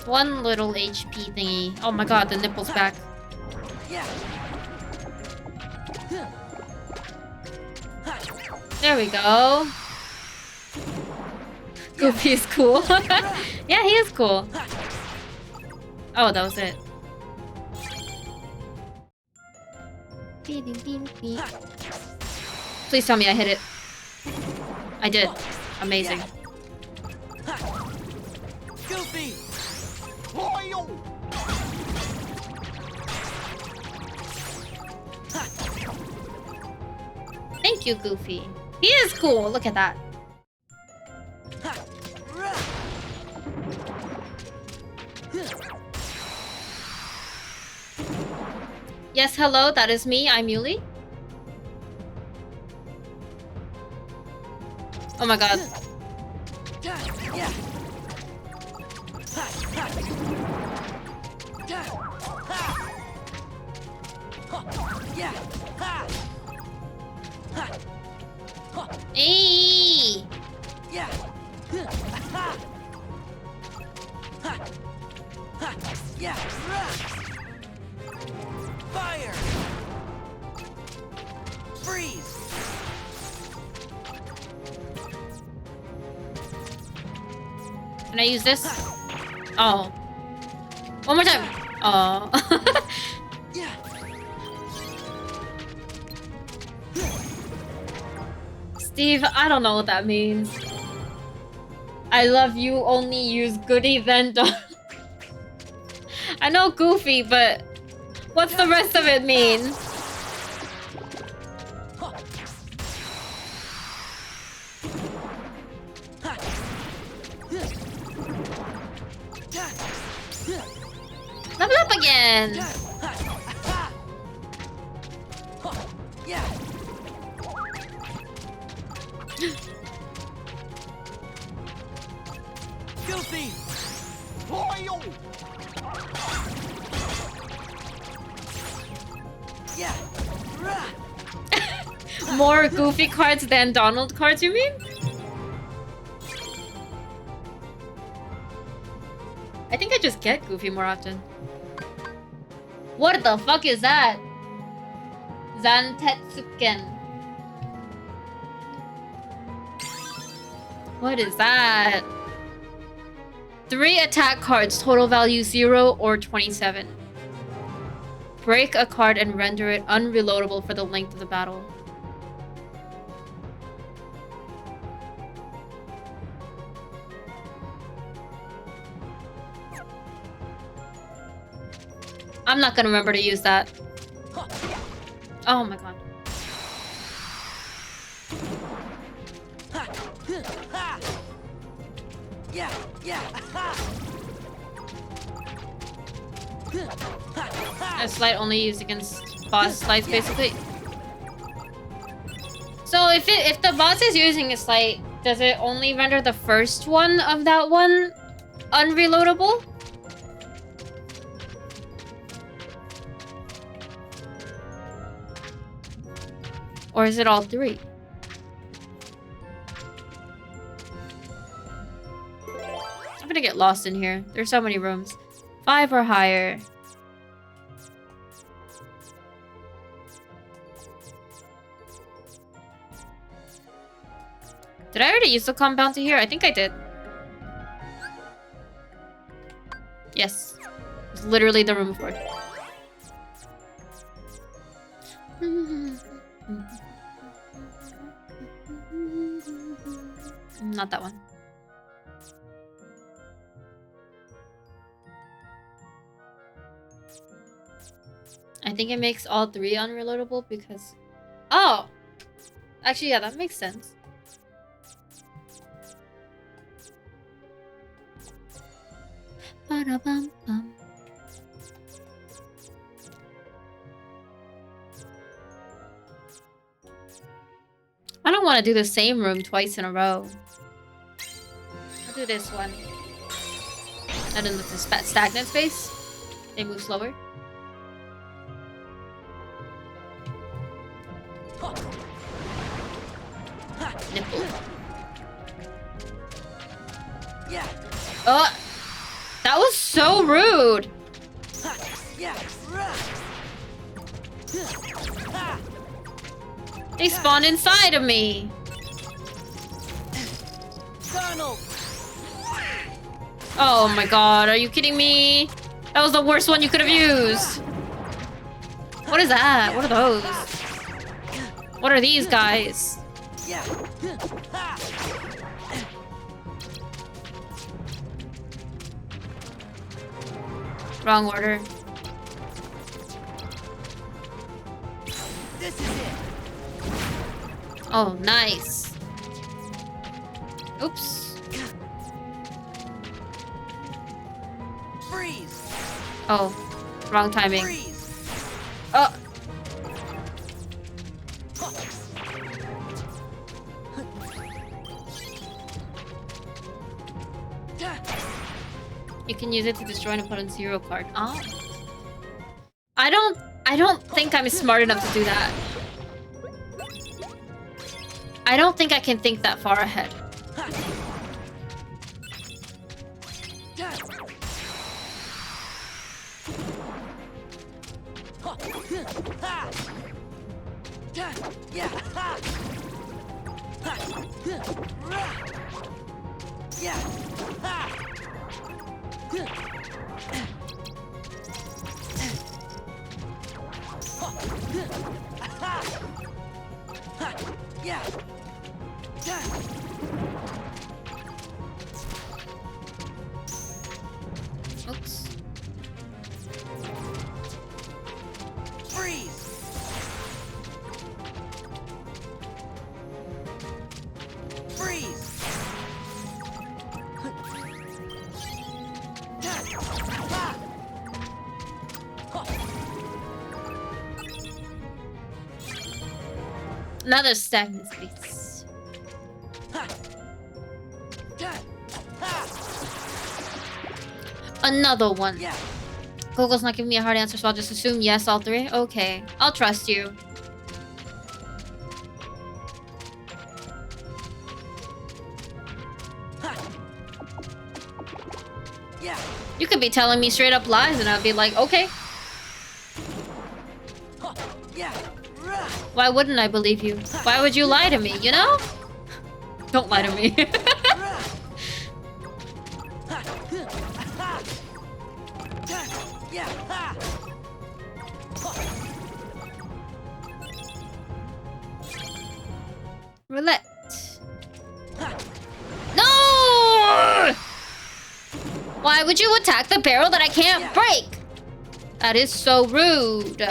One little HP thingy. Oh my god, the nipple's back. Yeah. There we go. Goofy is cool. Yeah, he is cool. Oh, that was it. Please tell me I hit it. I did. Amazing. Goofy. Thank you, Goofy. He is cool. Look at that. Yes, hello. That is me. I'm Yulie. Oh my god. Eee! Fire! Freeze! Can I use this? Oh. One more time. Oh. Steve, I don't know what that means. I love you, only use goody then don't. I know Goofy, but what's the rest of it mean? Level up again! Filthy! Loyal! More Goofy cards than Donald cards, you mean? I think I just get Goofy more often. What the fuck is that? Zantetsuken. What is that? 3 attack cards, total value 0 or 27. Break a card and render it unreloadable for the length of the battle. I'm not gonna remember to use that. Oh my god. A slide only used against boss slides, basically. So if the boss is using a slide, does it only render the first one of that one unreloadable? Or is it all 3? I'm gonna get lost in here. There's so many rooms. 5 or higher. Did I already use the compound to here? I think I did. Yes. It's literally the room before. Not that one. I think it makes all 3 unreloadable because... Oh! Actually, yeah, that makes sense. Ba-da-bum-bum. I don't want to do the same room twice in a row. I'll do this one. And then with the stagnant space, they move slower. Nipple. Oh! That was so rude! They spawned inside of me! Oh my god, are you kidding me? That was the worst one you could have used! What is that? What are those? What are these guys? Wrong order. This is it. Oh, nice. Oops. Freeze. Oh, wrong timing. Freeze. Oh. You can use it to destroy an opponent's hero card. Oh. I don't think I'm smart enough to do that. I don't think I can think that far ahead. Oops. Freeze! Freeze! Another stagnant space. Another one. Google's not giving me a hard answer, so I'll just assume yes, all three. Okay, I'll trust you. You could be telling me straight up lies and I'd be like, okay. Why wouldn't I believe you? Why would you lie to me, you know? Don't lie to me. Roulette. No! Why would you attack the barrel that I can't break? That is so rude.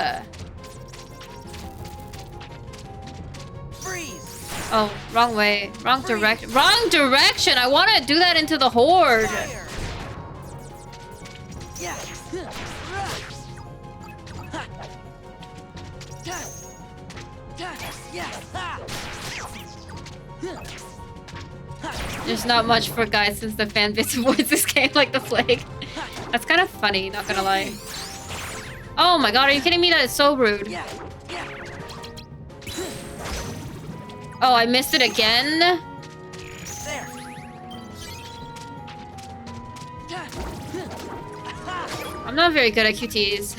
Oh, wrong way. Wrong direction. Wrong direction! I want to do that into the horde. There's not much for guys since the fan base avoids this game like the plague. That's kind of funny, not gonna lie. Oh my god, are you kidding me? That is so rude. Oh, I missed it again? I'm not very good at QTs.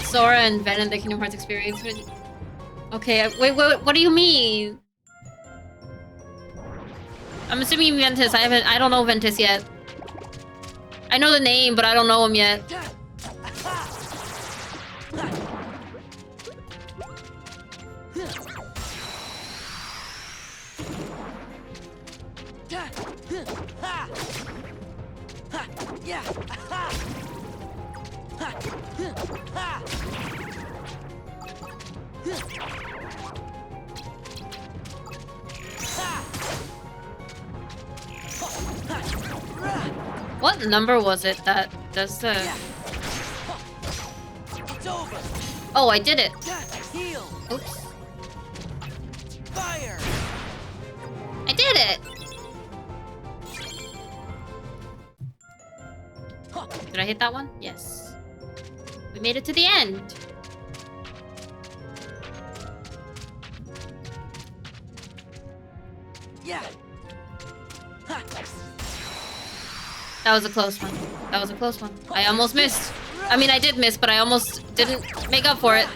Sora and Ven in the Kingdom Hearts experience. Okay, wait, what do you mean? I'm assuming Ventus. I don't know Ventus yet. I know the name, but I don't know him yet. What number was it that does the... Oh, I did it. Oops. Fire! I did it! Did I hit that one? Yes. We made it to the end. Yeah. That was a close one. That was a close one. I almost missed. I mean, I did miss, but I almost didn't make up for it.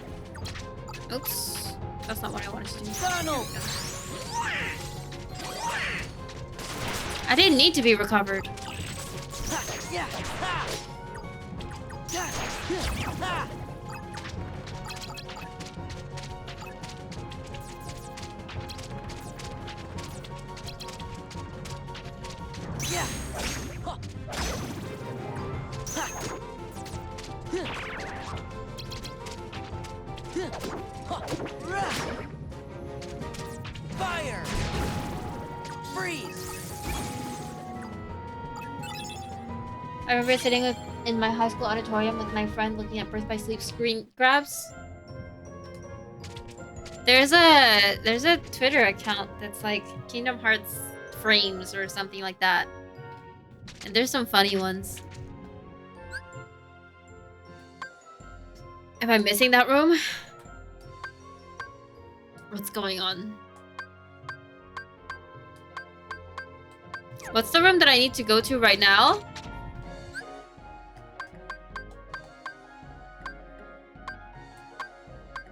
Oops. That's not what I wanted to do. I didn't need to be recovered. Fire! Freeze! I remember sitting in my high school auditorium with my friend looking at Birth by Sleep screen grabs. There's a Twitter account that's like Kingdom Hearts frames or something like that. And there's some funny ones. Am I missing that room? What's going on? What's the room that I need to go to right now?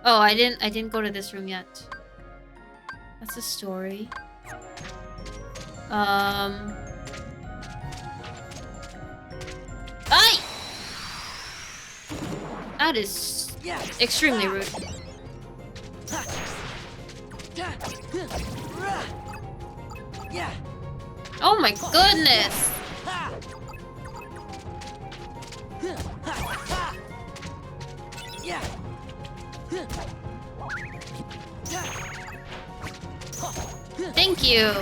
Oh, I didn't go to this room yet. That's a story. Ay! That is extremely rude. Oh my goodness! Thank you.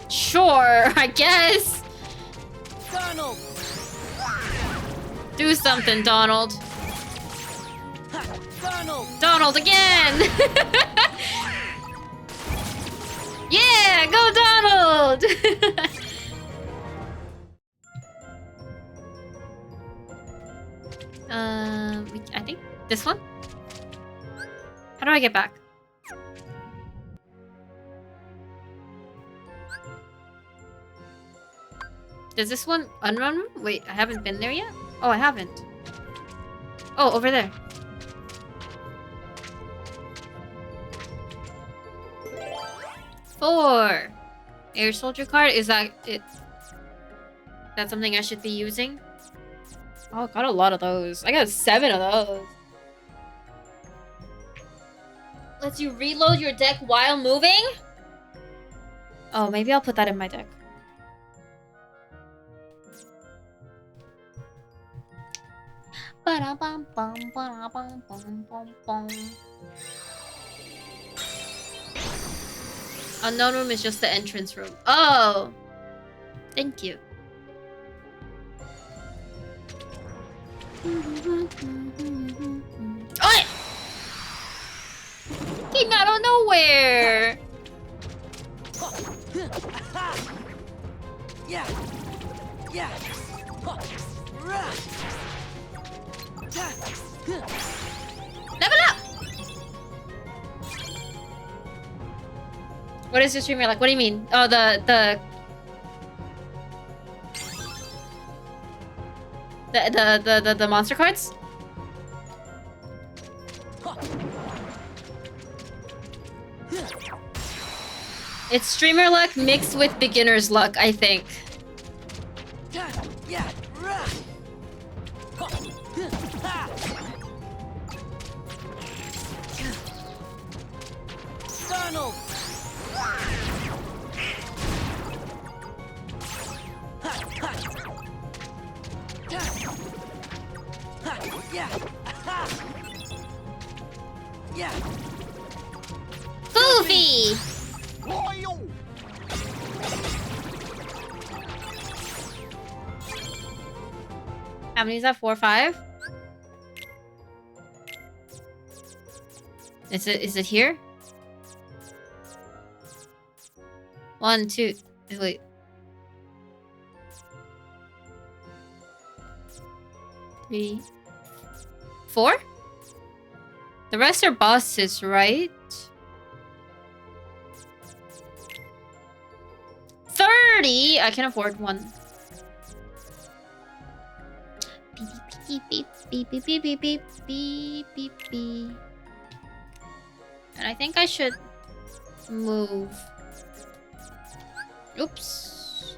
Sure, I guess. Donald! Do something, Donald. Donald! Donald again! Yeah, go Donald! I think this one? How do I get back? Does this one unrun? Wait, I haven't been there yet? Oh, I haven't. Oh, over there. Four. Air soldier card? Is that it? That's something I should be using? Oh, I got a lot of those. I got 7 of those. Lets you reload your deck while moving? Oh, maybe I'll put that in my deck. Unknown room is just the entrance room. Oh! Thank you. Oh! Came out of nowhere! Yeah! Yeah! Level up! What is your streamer like? What do you mean? Oh, the monster cards? It's streamer luck mixed with beginner's luck, I think. Yeah! Donald! Yeah! Goofy! How many is that? 4 or 5? Is it here? 1, 2, wait. 3, 4? The rest are bosses, right? 30! I can afford one. Beep, beep, beep, beep, beep, beep, beep, beep, beep, beep. And I think I should move. Oops.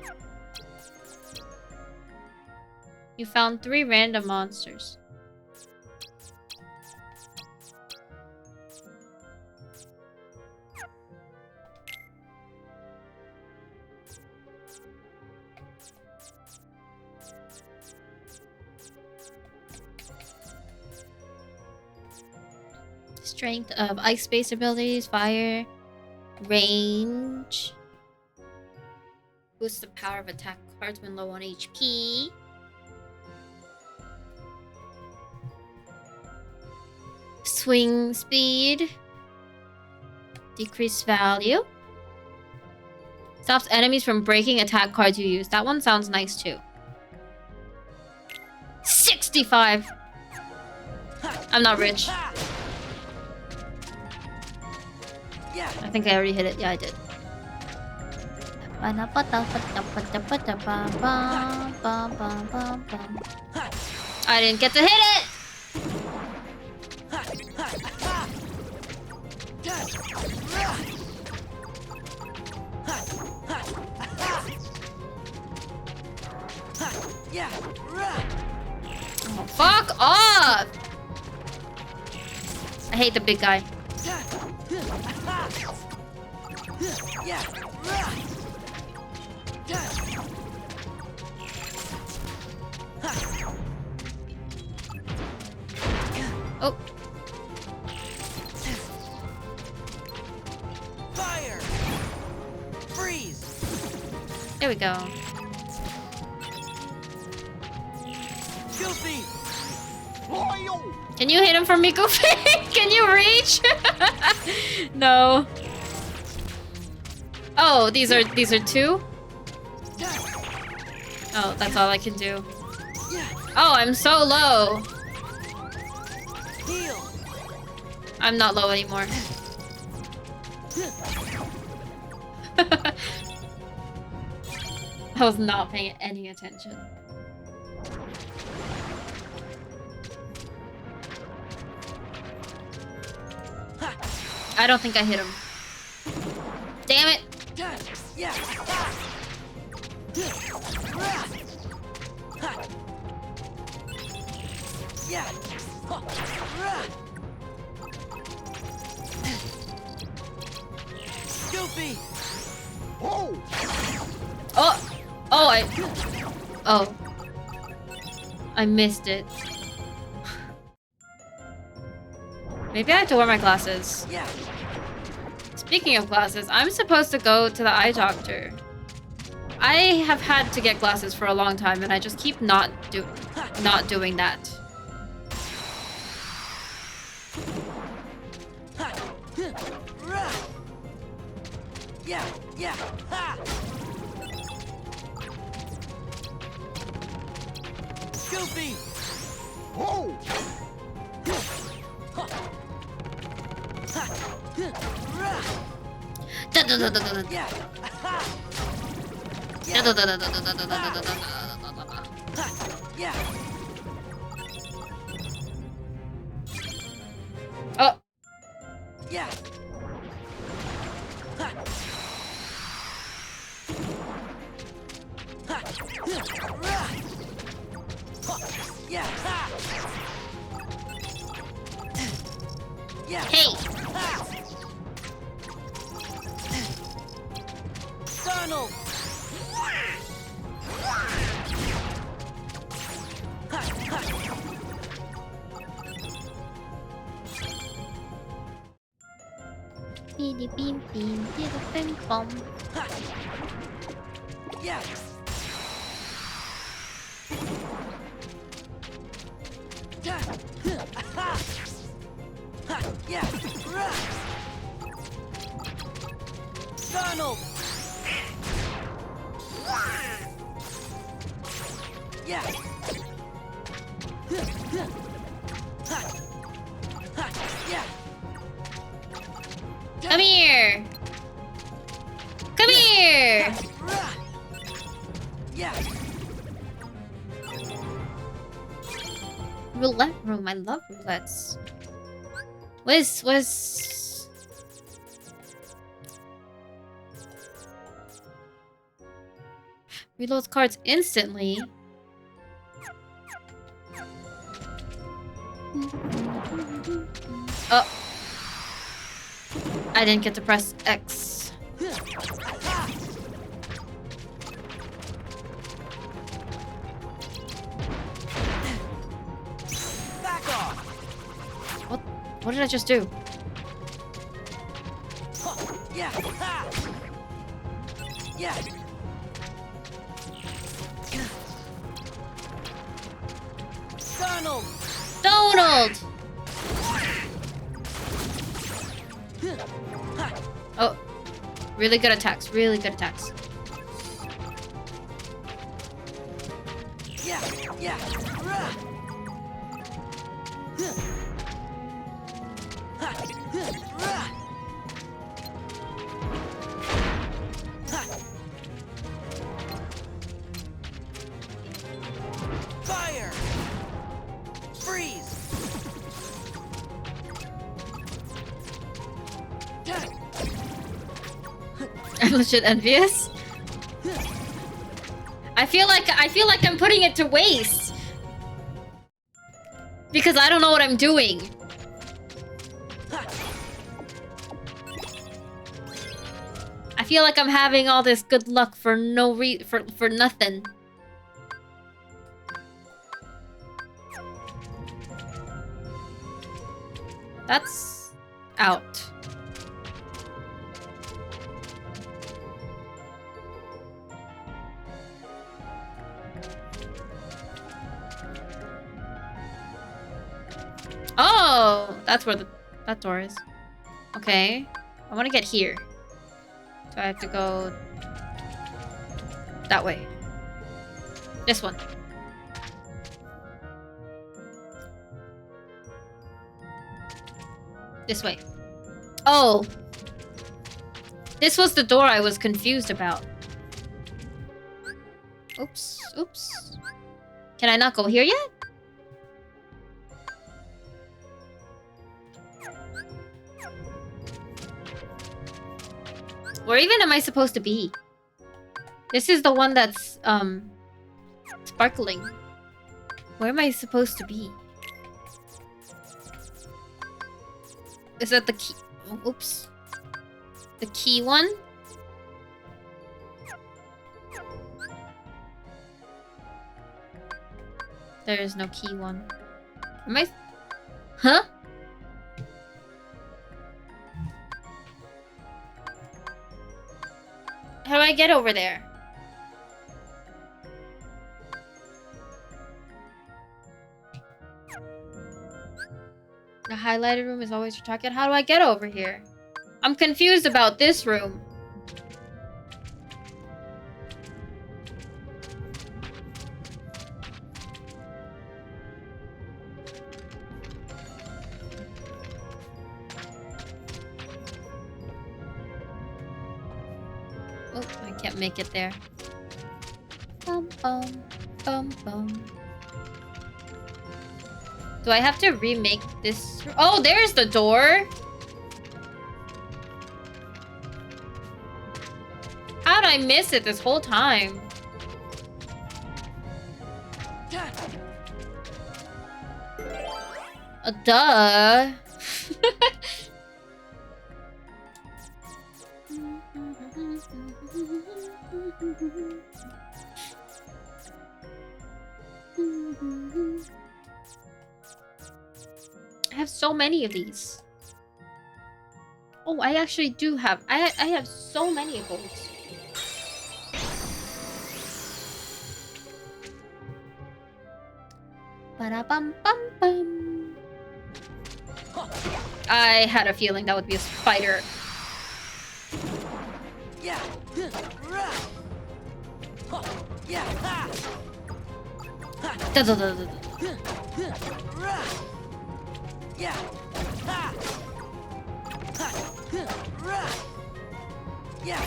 You found 3 random monsters. Strength of ice-based abilities, fire, range. Boosts the power of attack cards when low on HP. Swing speed. Decreased value. Stops enemies from breaking attack cards you use. That one sounds nice too. 65. I'm not rich. I think I already hit it. Yeah, I did. I didn't get to hit it! Oh, fuck off! I hate the big guy. Oh. Fire! Freeze! There we go. Goofy! Can you hit him for me, Goofy? Can you reach? No. Oh, these are two? Oh, that's all I can do. Oh, I'm so low. Heal! I'm not low anymore. I was not paying any attention. I don't think I hit him. Damn it! Goofy! Oh! Oh, Oh. I missed it. Maybe I have to wear my glasses. Speaking of glasses, I'm supposed to go to the eye doctor. I have had to get glasses for a long time, and I just keep not doing that. Goofy! Oh. Yeah. Hey. Donald. Beep beep beep beep bing bom. Yeah. Yeah. Donald. Yeah. Yeah. Come here. Come here. Yeah. Roulette room. I love roulettes. Was reloads cards instantly. Oh. I didn't get to press X. Back off. What did I just do? Yeah. Yeah. Donald! Donald! Oh. Really good attacks. Really good attacks. Yeah, yeah. Fire! Freeze! I'm legit envious. I feel like I'm putting it to waste. Because I don't know what I'm doing. I feel like I'm having all this good luck for no for nothing. That's out. Oh, that's where that door is. Okay. I want to get here. So I have to go that way. This one. This way. Oh. This was the door I was confused about. Oops. Oops. Can I not go here yet? Where even am I supposed to be? This is the one that's, sparkling. Where am I supposed to be? Is that the key? Oh, oops. The key one? There is no key one. Am I... Huh? How do I get over there? The highlighted room is always your target. How do I get over here? I'm confused about this room. Oh, I can't make it there. Bum, bum, bum, bum. Do I have to remake this? Oh, there's the door. How did I miss it this whole time? Duh. I have so many of these. Oh, I actually do have. I have so many of those. Ba-da-bum-bum-bum. I had a feeling that would be a spider. Yeah. Yeah. Da, da, da, da, da. Yeah. Yeah.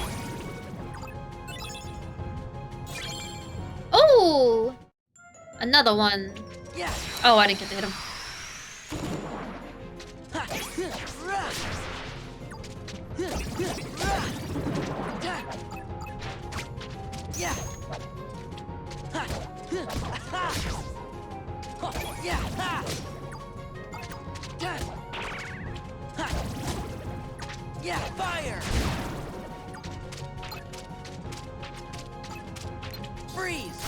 Oh! Another one. Yeah. Oh, I didn't get to hit him. Yeah. Yeah. Yeah, fire! Freeze!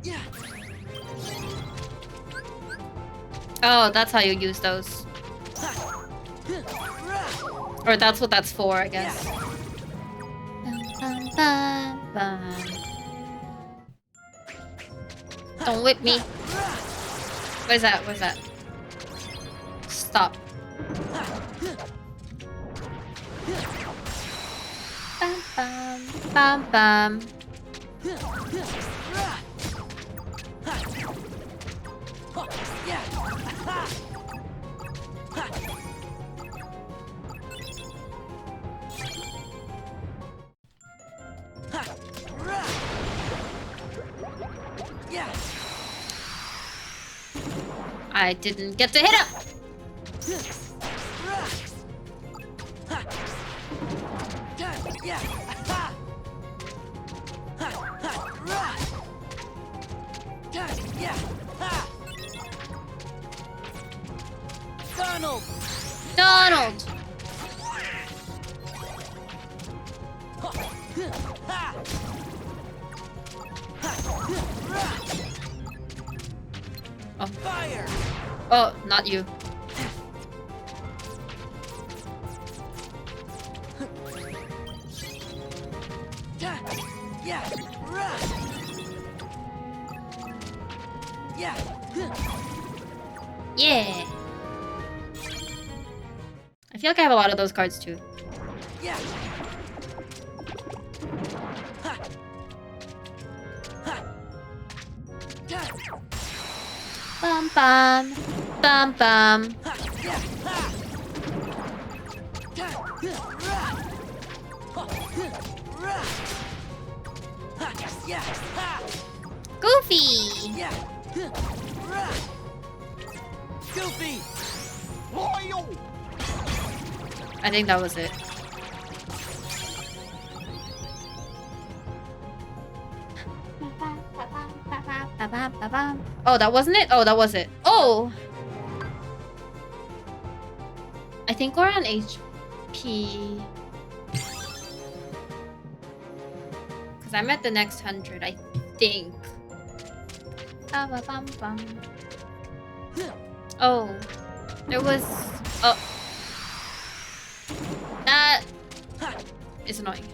Yeah. Oh, that's how you use those. Or that's what that's for, I guess. Bum, bum, bum, bum. Don't whip me. Where's that? Where's that? Stop. Bam bam bam bam. I didn't get to hit him. Donald! Donald. Oh. Fire! Oh, not you. Yeah. I feel like I have a lot of those cards too. Bum bum. Bum bum. Goofy. Goofy! I think that was it. Oh, that wasn't it? Oh, that was it. Oh! I think we're on HP. Because I'm at the next 100, I think. Oh. There was... Oh. That... is annoying.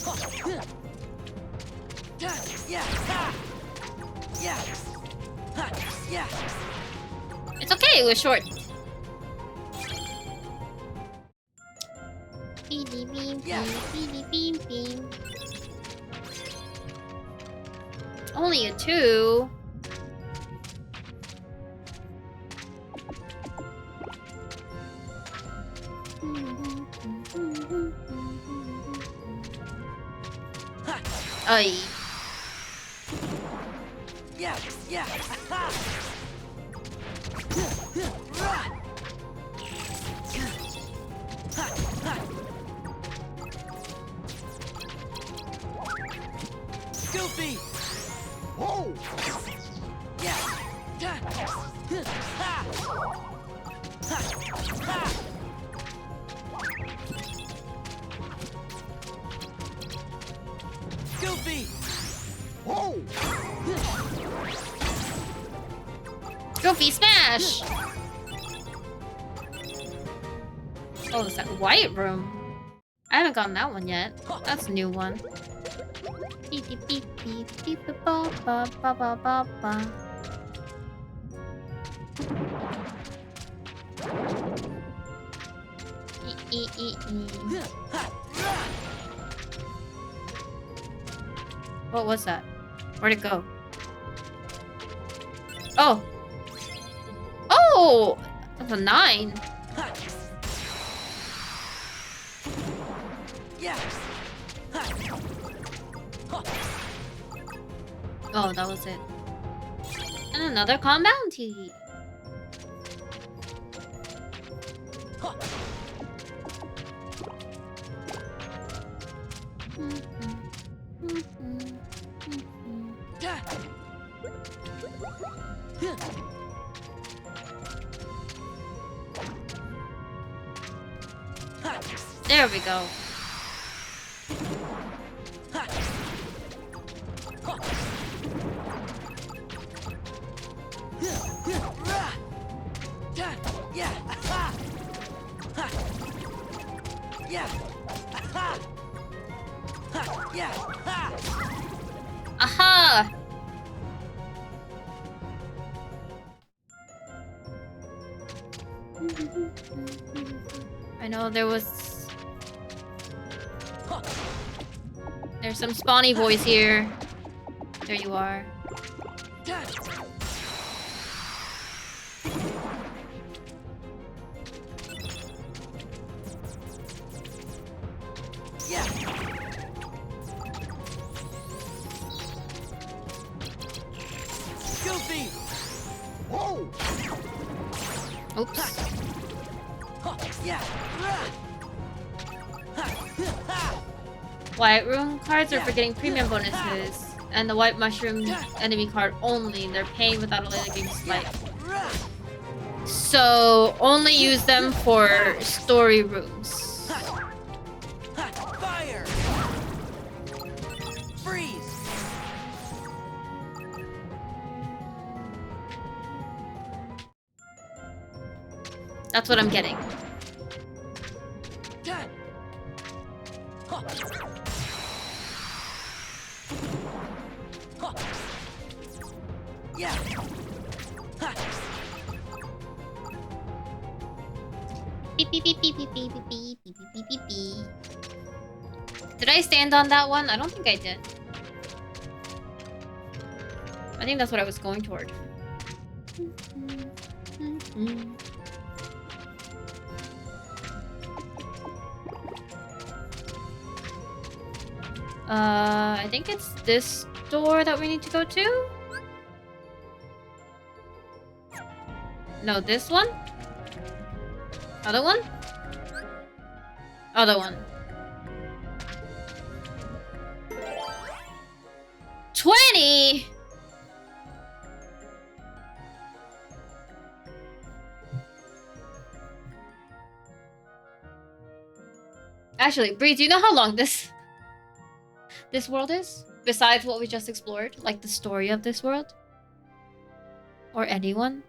It's okay, it was short. Only a 2. Ay. Goofy! Whoa! Goofy! Whoa! Goofy smash! Oh, it's that white room. I haven't gotten that one yet. That's a new one. Beep beep beep beep beep beep ba ba ba ba ba ba. What was that? Where'd it go? Oh! Oh! That's a 9. Oh, that was it. And another calm bounty. There we go. Aha! know there was... There's some spawny boys here. There you are. Goofy! Whoa! Oops. White room cards are for getting premium bonuses, and the white mushroom enemy card only. They're paying without a later game spike. So only use them for story rooms. Fire! Freeze! That's what I'm getting. Beep beep beep beep beep beep beep beep beep beep beep beep. Did I stand on that one? I don't think I did. I think that's what I was going toward. I think it's this door that we need to go to? No, this one? Other one? Other one. 20! Actually, Bree, do you know how long this world is? Besides what we just explored? Like the story of this world? Or anyone?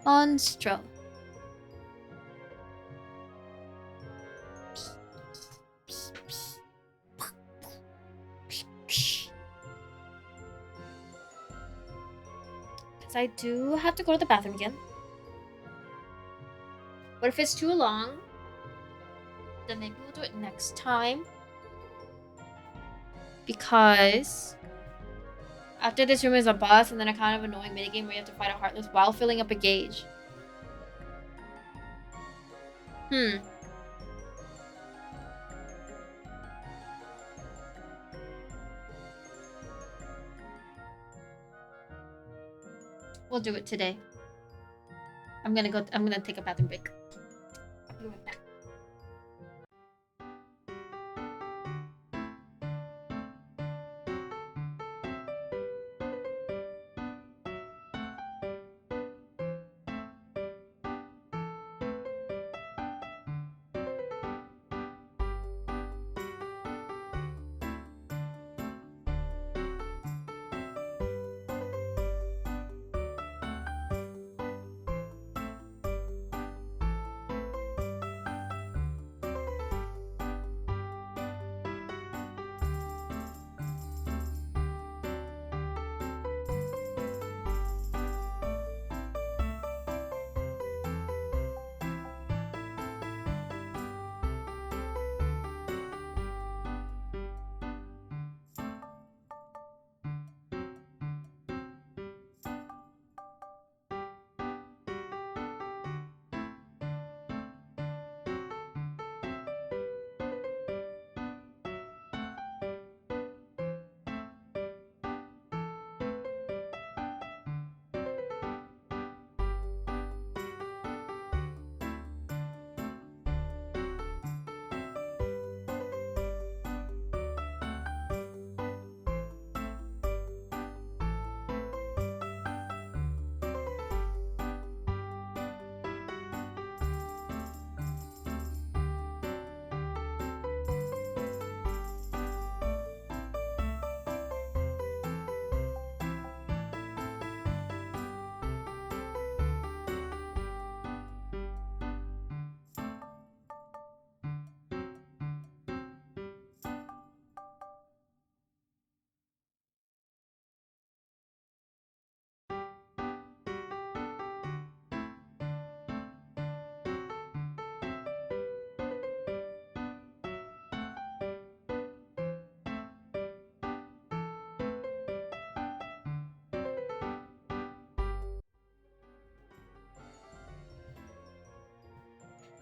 Monstro. Because I do have to go to the bathroom again. But if it's too long, then maybe we'll do it next time. Because after this room is a boss and then a kind of annoying minigame where you have to fight a Heartless while filling up a gauge. We'll do it today. I'm gonna take a bathroom break. I'll be right back.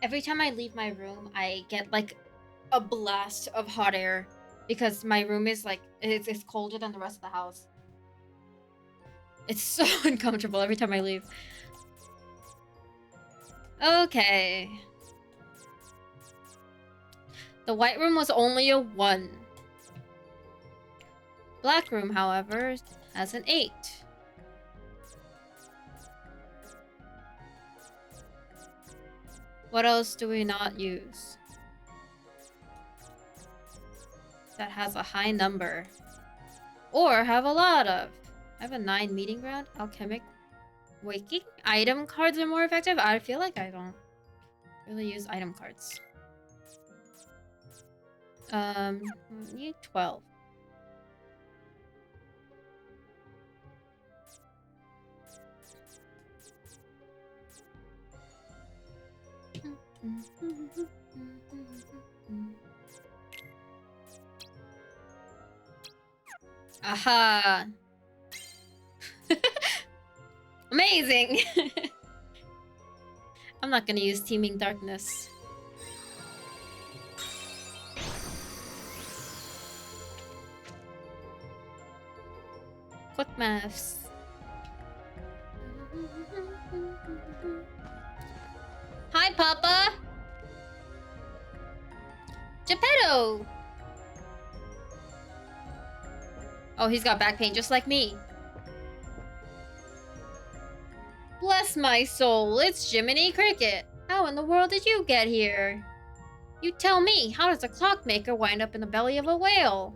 Every time I leave my room, I get like a blast of hot air because my room is like it's colder than the rest of the house. It's so uncomfortable every time I leave. Okay. The white room was only a 1. Black room, however, has an 8. What else do we not use that has a high number? Or have a lot of? I have a 9 meeting ground. Alchemic waking? Item cards are more effective? I feel like I don't really use item cards. Need 12. Aha! Amazing! I'm not gonna use Teeming Darkness. Quick maths. Hi, Papa! Geppetto! Oh, he's got back pain just like me. Bless my soul, it's Jiminy Cricket. How in the world did you get here? You tell me, how does a clockmaker wind up in the belly of a whale?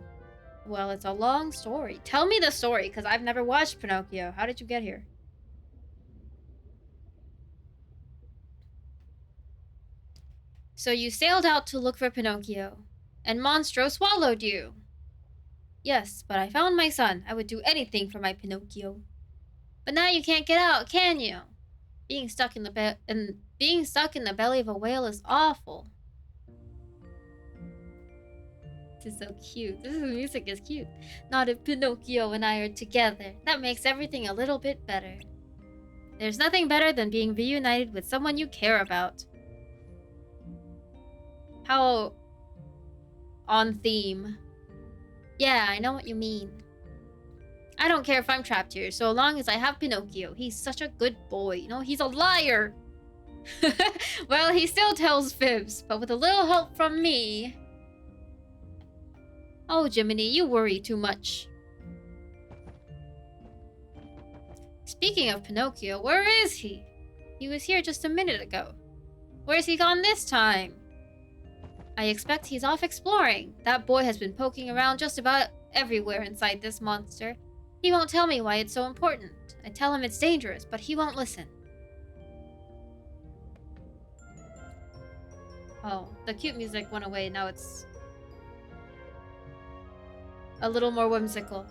Well, it's a long story. Tell me the story, because I've never watched Pinocchio. How did you get here? So you sailed out to look for Pinocchio, and Monstro swallowed you. Yes, but I found my son. I would do anything for my Pinocchio. But now you can't get out, can you? Being stuck in the belly of a whale is awful. This is so cute. This music is cute. Not if Pinocchio and I are together. That makes everything a little bit better. There's nothing better than being reunited with someone you care about. How on theme. Yeah, I know what you mean. I don't care if I'm trapped here, so long as I have Pinocchio. He's such a good boy. You know, he's a liar. Well, he still tells fibs, but with a little help from me. Oh, Jiminy, you worry too much. Speaking of Pinocchio, where is he? He was here just a minute ago. Where's he gone this time? I expect he's off exploring. That boy has been poking around just about everywhere inside this monster. He won't tell me why it's so important. I tell him it's dangerous, but he won't listen. Oh, the cute music went away. Now it's a little more whimsical.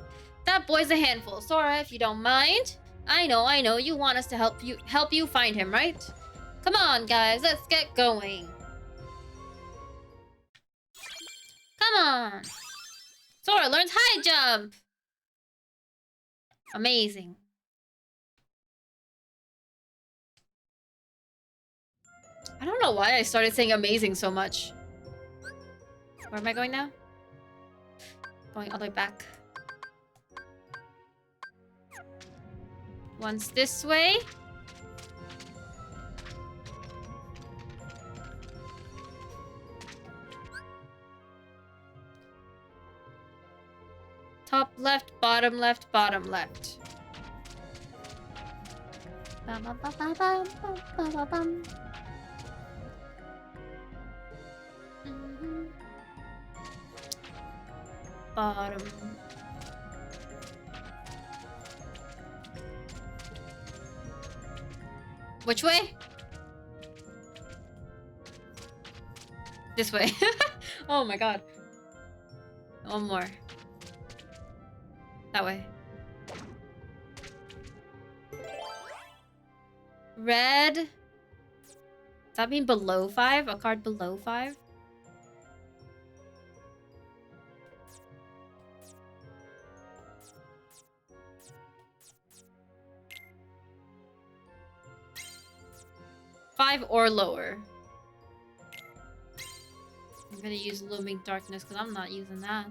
That boy's a handful. Sora, if you don't mind. I know. You want us to help you find him, right? Come on, guys. Let's get going. Come on. Sora learns high jump. Amazing. I don't know why I started saying amazing so much. Where am I going now? Going all the way back. Once this way. Top left, bottom left, bottom left. Bum, bum, bum, bum, bum, bum, bum, bum. Bottom. Which way? This way. Oh my god. One more. That way. Red. Does that mean below 5? A card below 5? Five or lower. gonna use Looming Darkness because I'm not using that.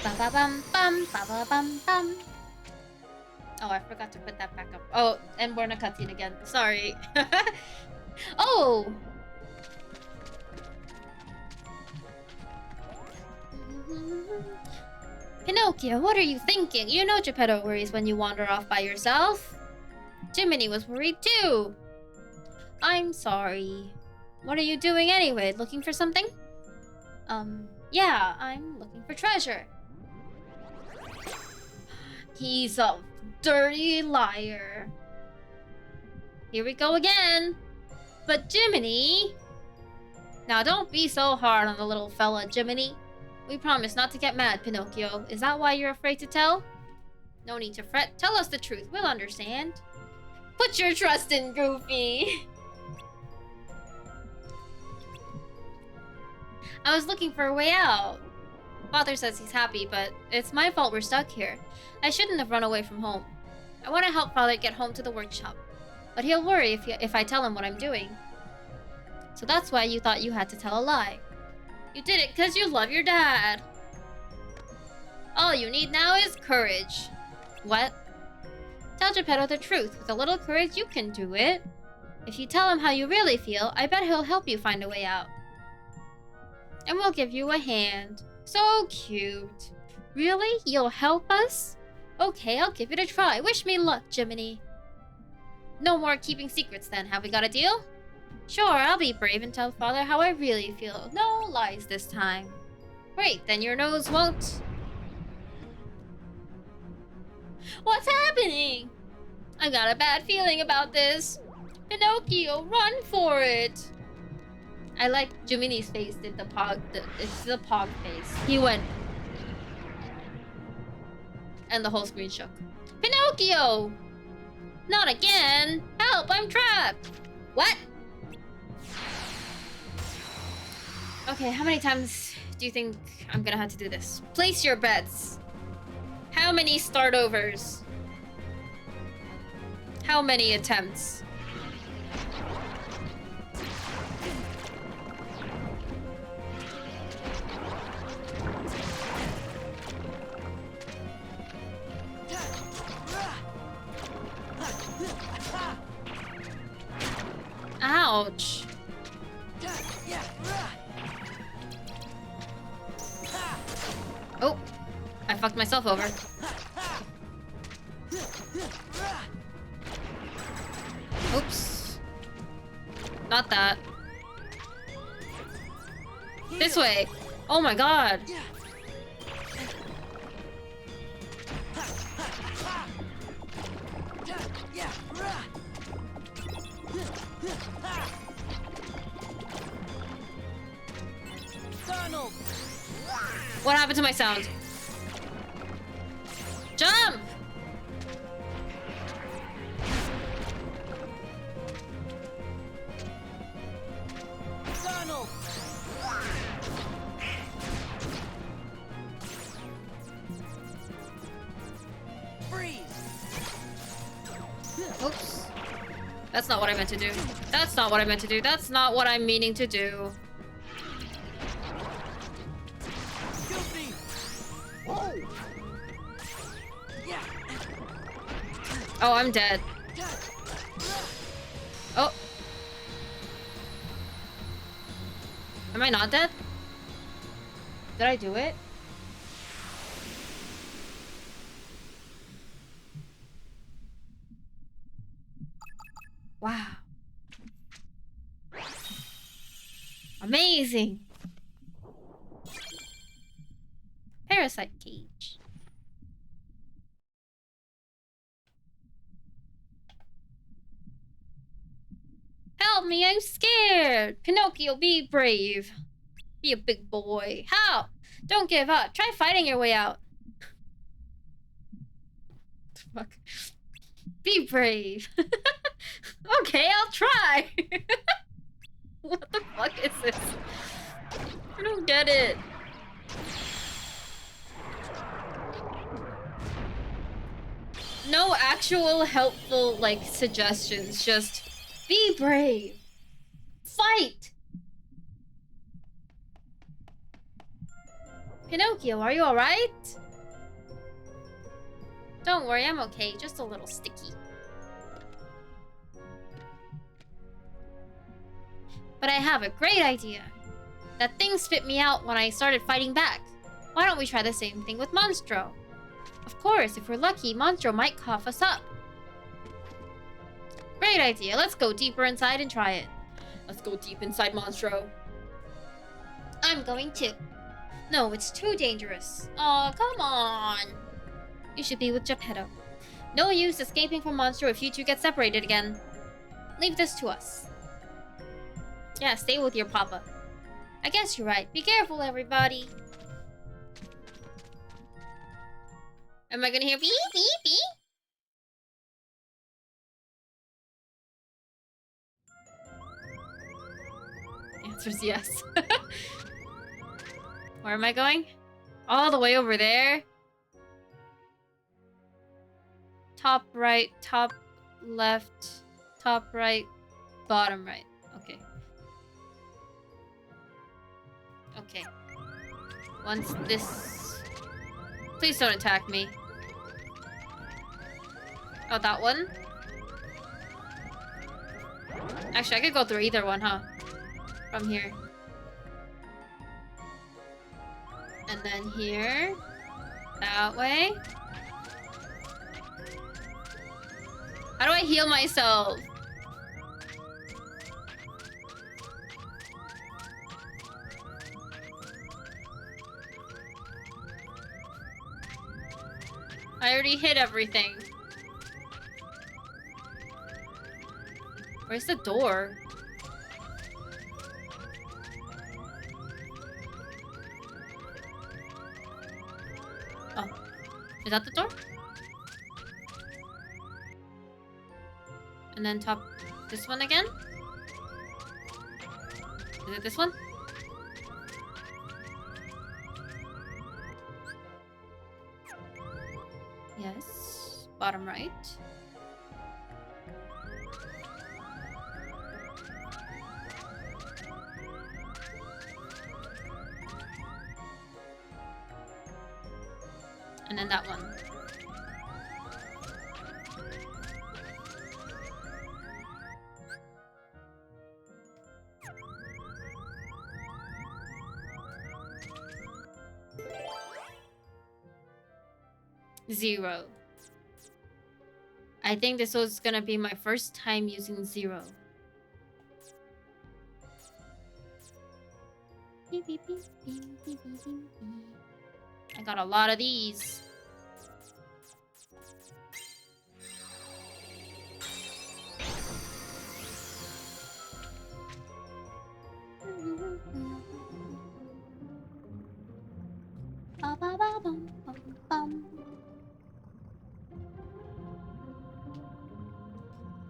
Ba-ba-bum-bum, ba-ba-bum-bum. Oh, I forgot to put that back up. Oh, and we're in a cutscene again. Sorry. Oh! Pinocchio, what are you thinking? You know Geppetto worries when you wander off by yourself. Jiminy was worried too. I'm sorry. What are you doing anyway? Looking for something? Yeah, I'm looking for treasure. He's a dirty liar. Here we go again. But Jiminy... Now don't be so hard on the little fella, Jiminy. We promise not to get mad, Pinocchio. Is that why you're afraid to tell? No need to fret. Tell us the truth. We'll understand. Put your trust in Goofy. I was looking for a way out. Father says he's happy, but it's my fault we're stuck here. I shouldn't have run away from home. I want to help Father get home to the workshop. But he'll worry if I tell him what I'm doing. So that's why you thought you had to tell a lie. You did it because you love your dad. All you need now is courage. What? Tell Geppetto the truth. With a little courage, you can do it. If you tell him how you really feel, I bet he'll help you find a way out. And we'll give you a hand. So cute. Really? You'll help us? Okay, I'll give it a try. Wish me luck, Jiminy. No more keeping secrets then. Have we got a deal? Sure, I'll be brave and tell Father how I really feel. No lies this time. Great, then your nose won't... What's happening? I got a bad feeling about this. Pinocchio, run for it. I like Jiminy's face, did the pog... it's the pog face. He went... And the whole screen shook. Pinocchio! Not again! Help, I'm trapped! What? Okay, how many times do you think I'm gonna have to do this? Place your bets. How many start overs? How many attempts? Ouch. Oh, I fucked myself over. Oops. Not that. This way. Oh my god. What happened to my sound? Jump! Donald! Freeze! Oops. That's not what I meant to do. That's not what I meant to do. That's not what I'm meaning to do. Oh, I'm dead. Oh. Am I not dead? Did I do it? Wow. Amazing. Parasite Cage. Help me, I'm scared. Pinocchio, be brave. Be a big boy. How? Don't give up. Try fighting your way out. Fuck. Be brave. Okay, I'll try. What the fuck is this? I don't get it. No actual helpful, like, suggestions. Just be brave. Fight. Pinocchio, are you alright? Don't worry, I'm okay. Just a little sticky. But I have a great idea. That thing spit me out when I started fighting back. Why don't we try the same thing with Monstro? Of course, if we're lucky, Monstro might cough us up. Great idea. Let's go deeper inside and try it. Let's go deep inside Monstro. I'm going too. No, it's too dangerous. Oh, come on. You should be with Geppetto. No use escaping from Monstro if you two get separated again. Leave this to us. Yeah, stay with your papa. I guess you're right. Be careful, everybody. Am I gonna hear beep, beep, beep? Answer's yes. Where am I going? All the way over there? Top right, top left, top right, bottom right. Okay. Okay. Once this... Please don't attack me. Oh, that one? Actually, I could go through either one, huh? From here. And then here. That way. How do I heal myself? I already hit everything. Where's the door? Oh. Is that the door? And then top this one again? Is it this one? Yes. Bottom right. And then that one. Zero. I think this was gonna be my first time using zero. I got a lot of these.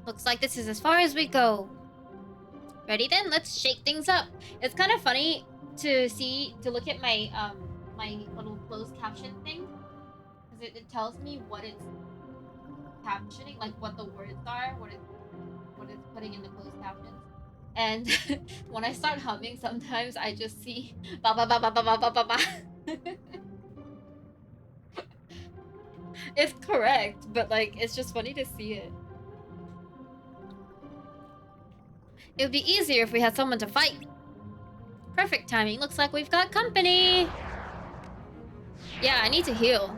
Looks like this is as far as we go. Ready then? Let's shake things up. It's kind of funny to look at my my little closed caption thing, because it tells me what it's captioning, like what the words are, what it's putting in the closed captions. And when I start humming, sometimes I just see ba ba ba ba ba ba ba ba ba. It's correct, but like it's just funny to see it. It would be easier if we had someone to fight. Perfect timing. Looks like we've got company. Yeah, I need to heal.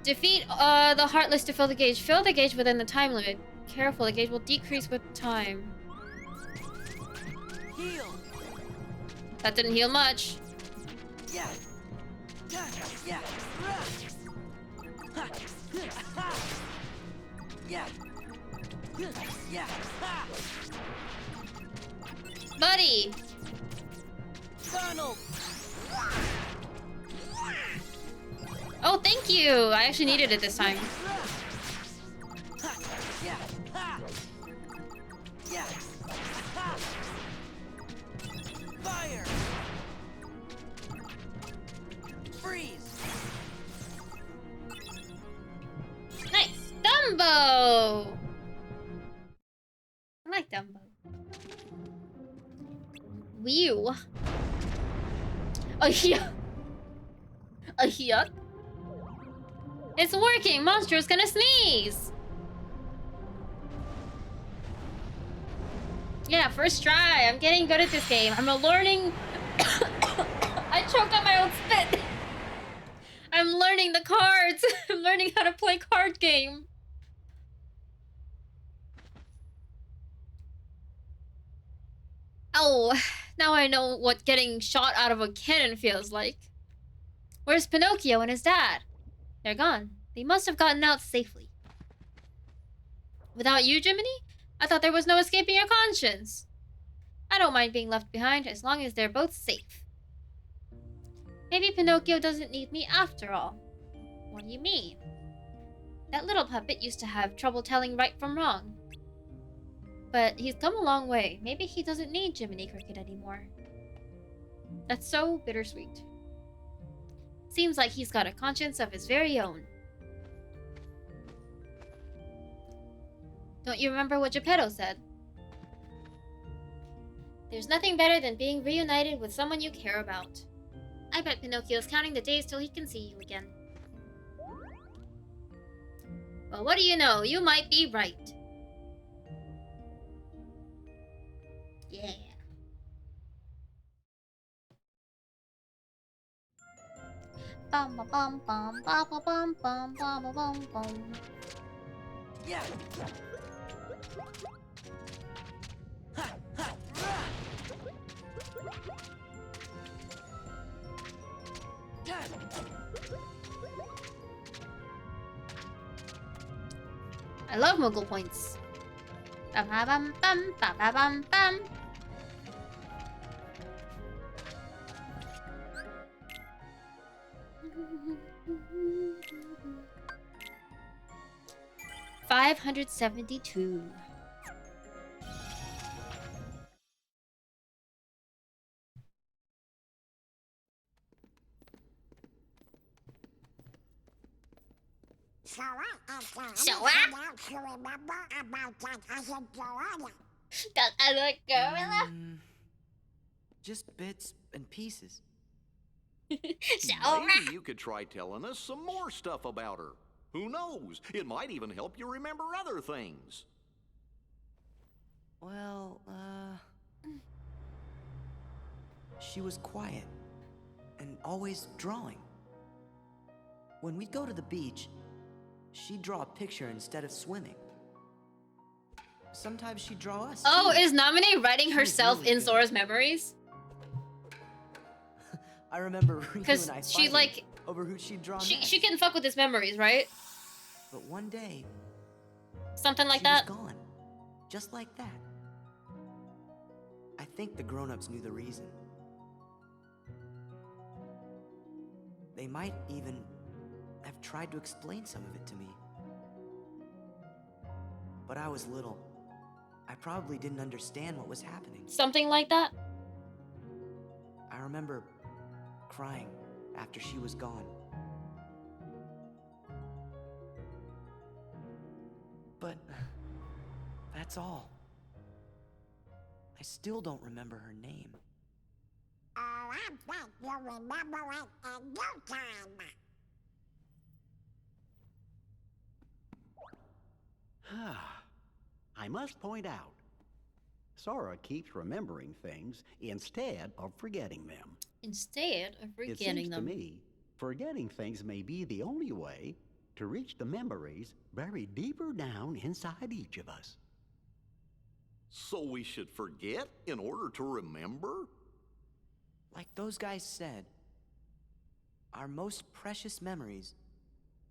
Defeat the Heartless to fill the gauge. Fill the gauge within the time limit. Careful, the gauge will decrease with time. Heal. That didn't heal much. Yeah. Yeah. Yeah. Yeah. Yeah. Buddy! Donald. Oh, thank you! I actually needed it this time. Yeah. Yeah. Fire. Freeze. Nice! Dumbo! Whew. Oh, yeah. Yuck. It's working! Monstro's gonna sneeze! Yeah, first try. I'm getting good at this game. I'm learning... I choked on my own spit. I'm learning the cards. I'm learning how to play card game. Oh, now I know what getting shot out of a cannon feels like. Where's Pinocchio and his dad? They're gone. They must have gotten out safely. Without you, Jiminy? I thought there was no escaping your conscience. I don't mind being left behind as long as they're both safe. Maybe Pinocchio doesn't need me after all. What do you mean? That little puppet used to have trouble telling right from wrong. But he's come a long way. Maybe he doesn't need Jiminy Cricket anymore. That's so bittersweet. Seems like he's got a conscience of his very own. Don't you remember what Geppetto said? There's nothing better than being reunited with someone you care about. I bet Pinocchio's counting the days till he can see you again. Well, what do you know? You might be right. Yeah. Bum bum bum bum bum bum bum bum bum bum. Yeah. Ha, ha, rah. I love Moogle points. Bum bum bum bum bum bum bum. $572. So what? To remember about that other gorilla. That other gorilla? Just bits and pieces. Maybe you could try telling us some more stuff about her. Who knows? It might even help you remember other things. Well, she was quiet and always drawing. When we'd go to the beach, she'd draw a picture instead of swimming. Sometimes she'd draw us. Oh, too. is Naminé writing herself really in good. Sora's memories? I remember Riku Because and I she fighting like over who she'd draw she next. can fuck with his memories, right? But one day, Something like she that. was gone, just like that. I think the grown-ups knew the reason. They might even have tried to explain some of it to me. But I was little. I probably didn't understand what was happening. Something like that. I remember crying after she was gone. But that's all. I still don't remember her name. Oh, I bet you'll remember it in no time. I must point out, Sora keeps remembering things instead of forgetting them. Instead of It forgetting seems them. to me, forgetting things may be the only way to reach the memories buried deeper down inside each of us. So we should forget in order to remember? Like those guys said, our most precious memories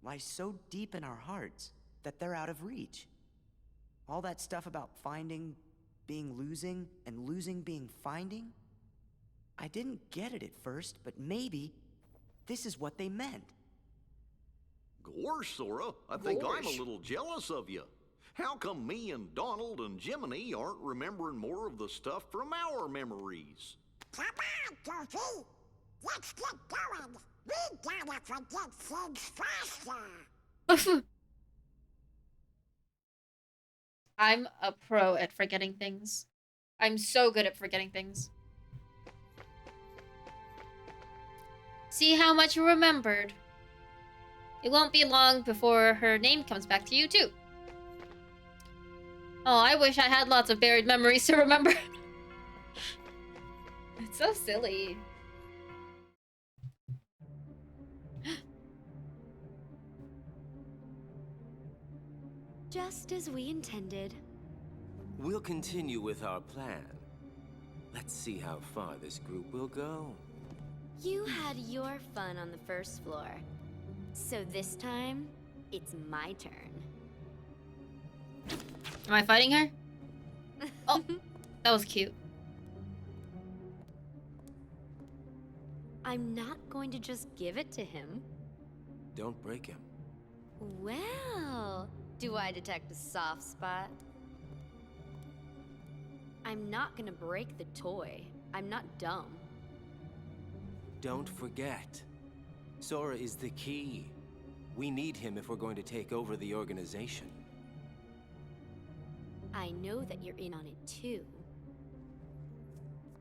lie so deep in our hearts that they're out of reach. All that stuff about finding being losing and losing being finding, I didn't get it at first, but maybe this is what they meant. Gosh, Sora, I think I'm a little jealous of you. How come me and Donald and Jiminy aren't remembering more of the stuff from our memories? Come on, Goofy. Let's get going. We gotta forget things faster. I'm a pro at forgetting things. I'm so good at forgetting things. See how much you remembered. It won't be long before her name comes back to you, too. Oh, I wish I had lots of buried memories to remember. It's so silly. Just as we intended. We'll continue with our plan. Let's see how far this group will go. You had your fun on the first floor. So this time, it's my turn. Am I fighting her? Oh, that was cute. I'm not going to just give it to him. Don't break him. Well, do I detect a soft spot? I'm not gonna break the toy. I'm not dumb. Don't forget, Sora is the key. We need him if we're going to take over the organization. I know that you're in on it too.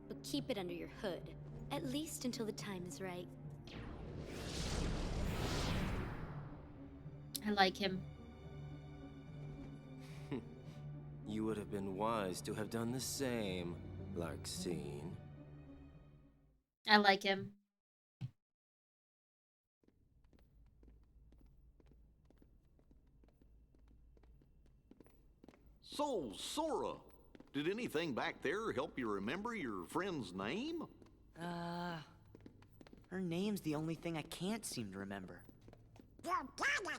But keep it under your hood, at least until the time is right. I like him. You would have been wise to have done the same, Larxene. I like him. So, Sora, did anything back there help you remember your friend's name? Her name's the only thing I can't seem to remember. You gotta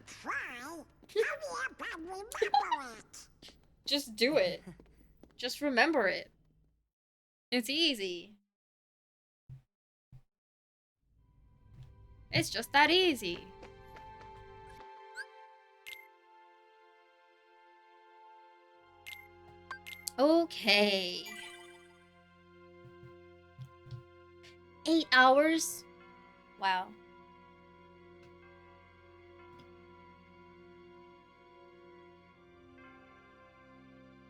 try. Hurry up and remember it. Just do it. Just remember it. It's easy. It's just that easy. Okay. 8 hours? Wow.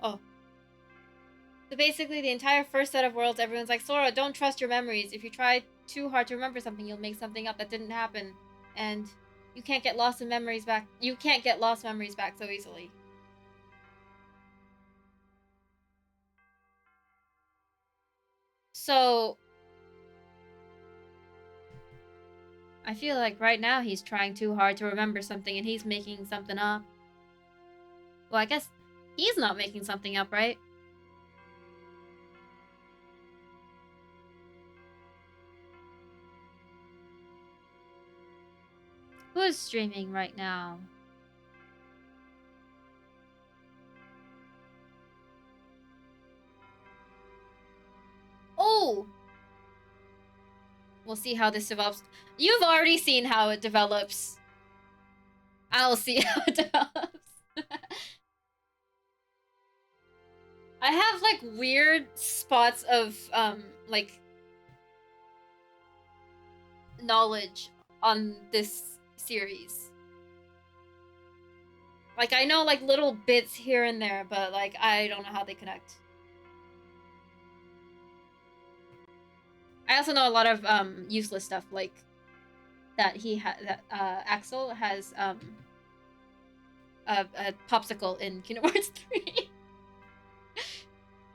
Oh. So basically, the entire first set of worlds, everyone's like, Sora, don't trust your memories. If you try too hard to remember something, you'll make something up that didn't happen. And you can't get lost in memories back. You can't get lost memories back so easily. So I feel like right now he's trying too hard to remember something and he's making something up. Well, I guess he's not making something up, right? Who is streaming right now? Oh! We'll see how this develops. You've already seen how it develops. I'll see how it develops. I have, like, weird spots of, like, knowledge on this series. Like, I know, like, little bits here and there, but, like, I don't know how they connect. I also know a lot of useless stuff, like that Axel has a popsicle in Kingdom Hearts 3.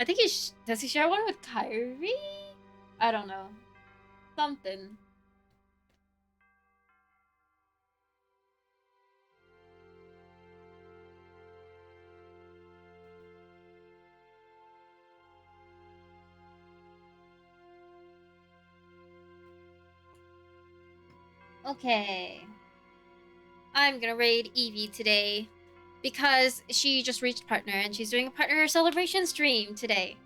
I think does he share one with Kyrie? I don't know. Something. Okay. I'm gonna raid Eevee today because she just reached partner and she's doing a partner celebration stream today.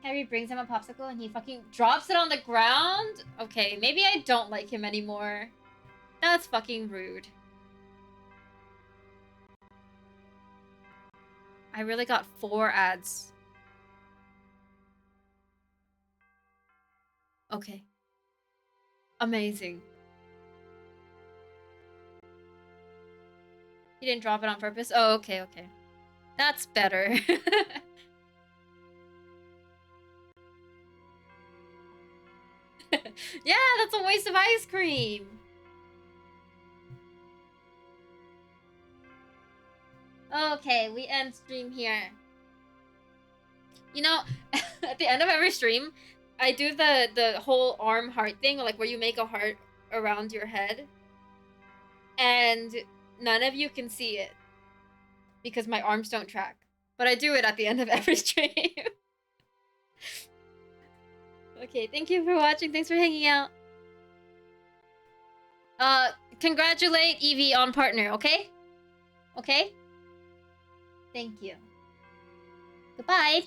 Harry brings him a popsicle and he fucking drops it on the ground? Okay, maybe I don't like him anymore. That's fucking rude. I really got 4 ads. Okay. Amazing. He didn't drop it on purpose? Oh, okay, okay. That's better. Yeah, that's a waste of ice cream. Okay, we end stream here. You know, at the end of every stream, I do the whole arm heart thing, like where you make a heart around your head. And none of you can see it because my arms don't track. But I do it at the end of every stream. Okay, thank you for watching. Thanks for hanging out. Congratulate Evie on partner, okay? Okay? Thank you. Goodbye.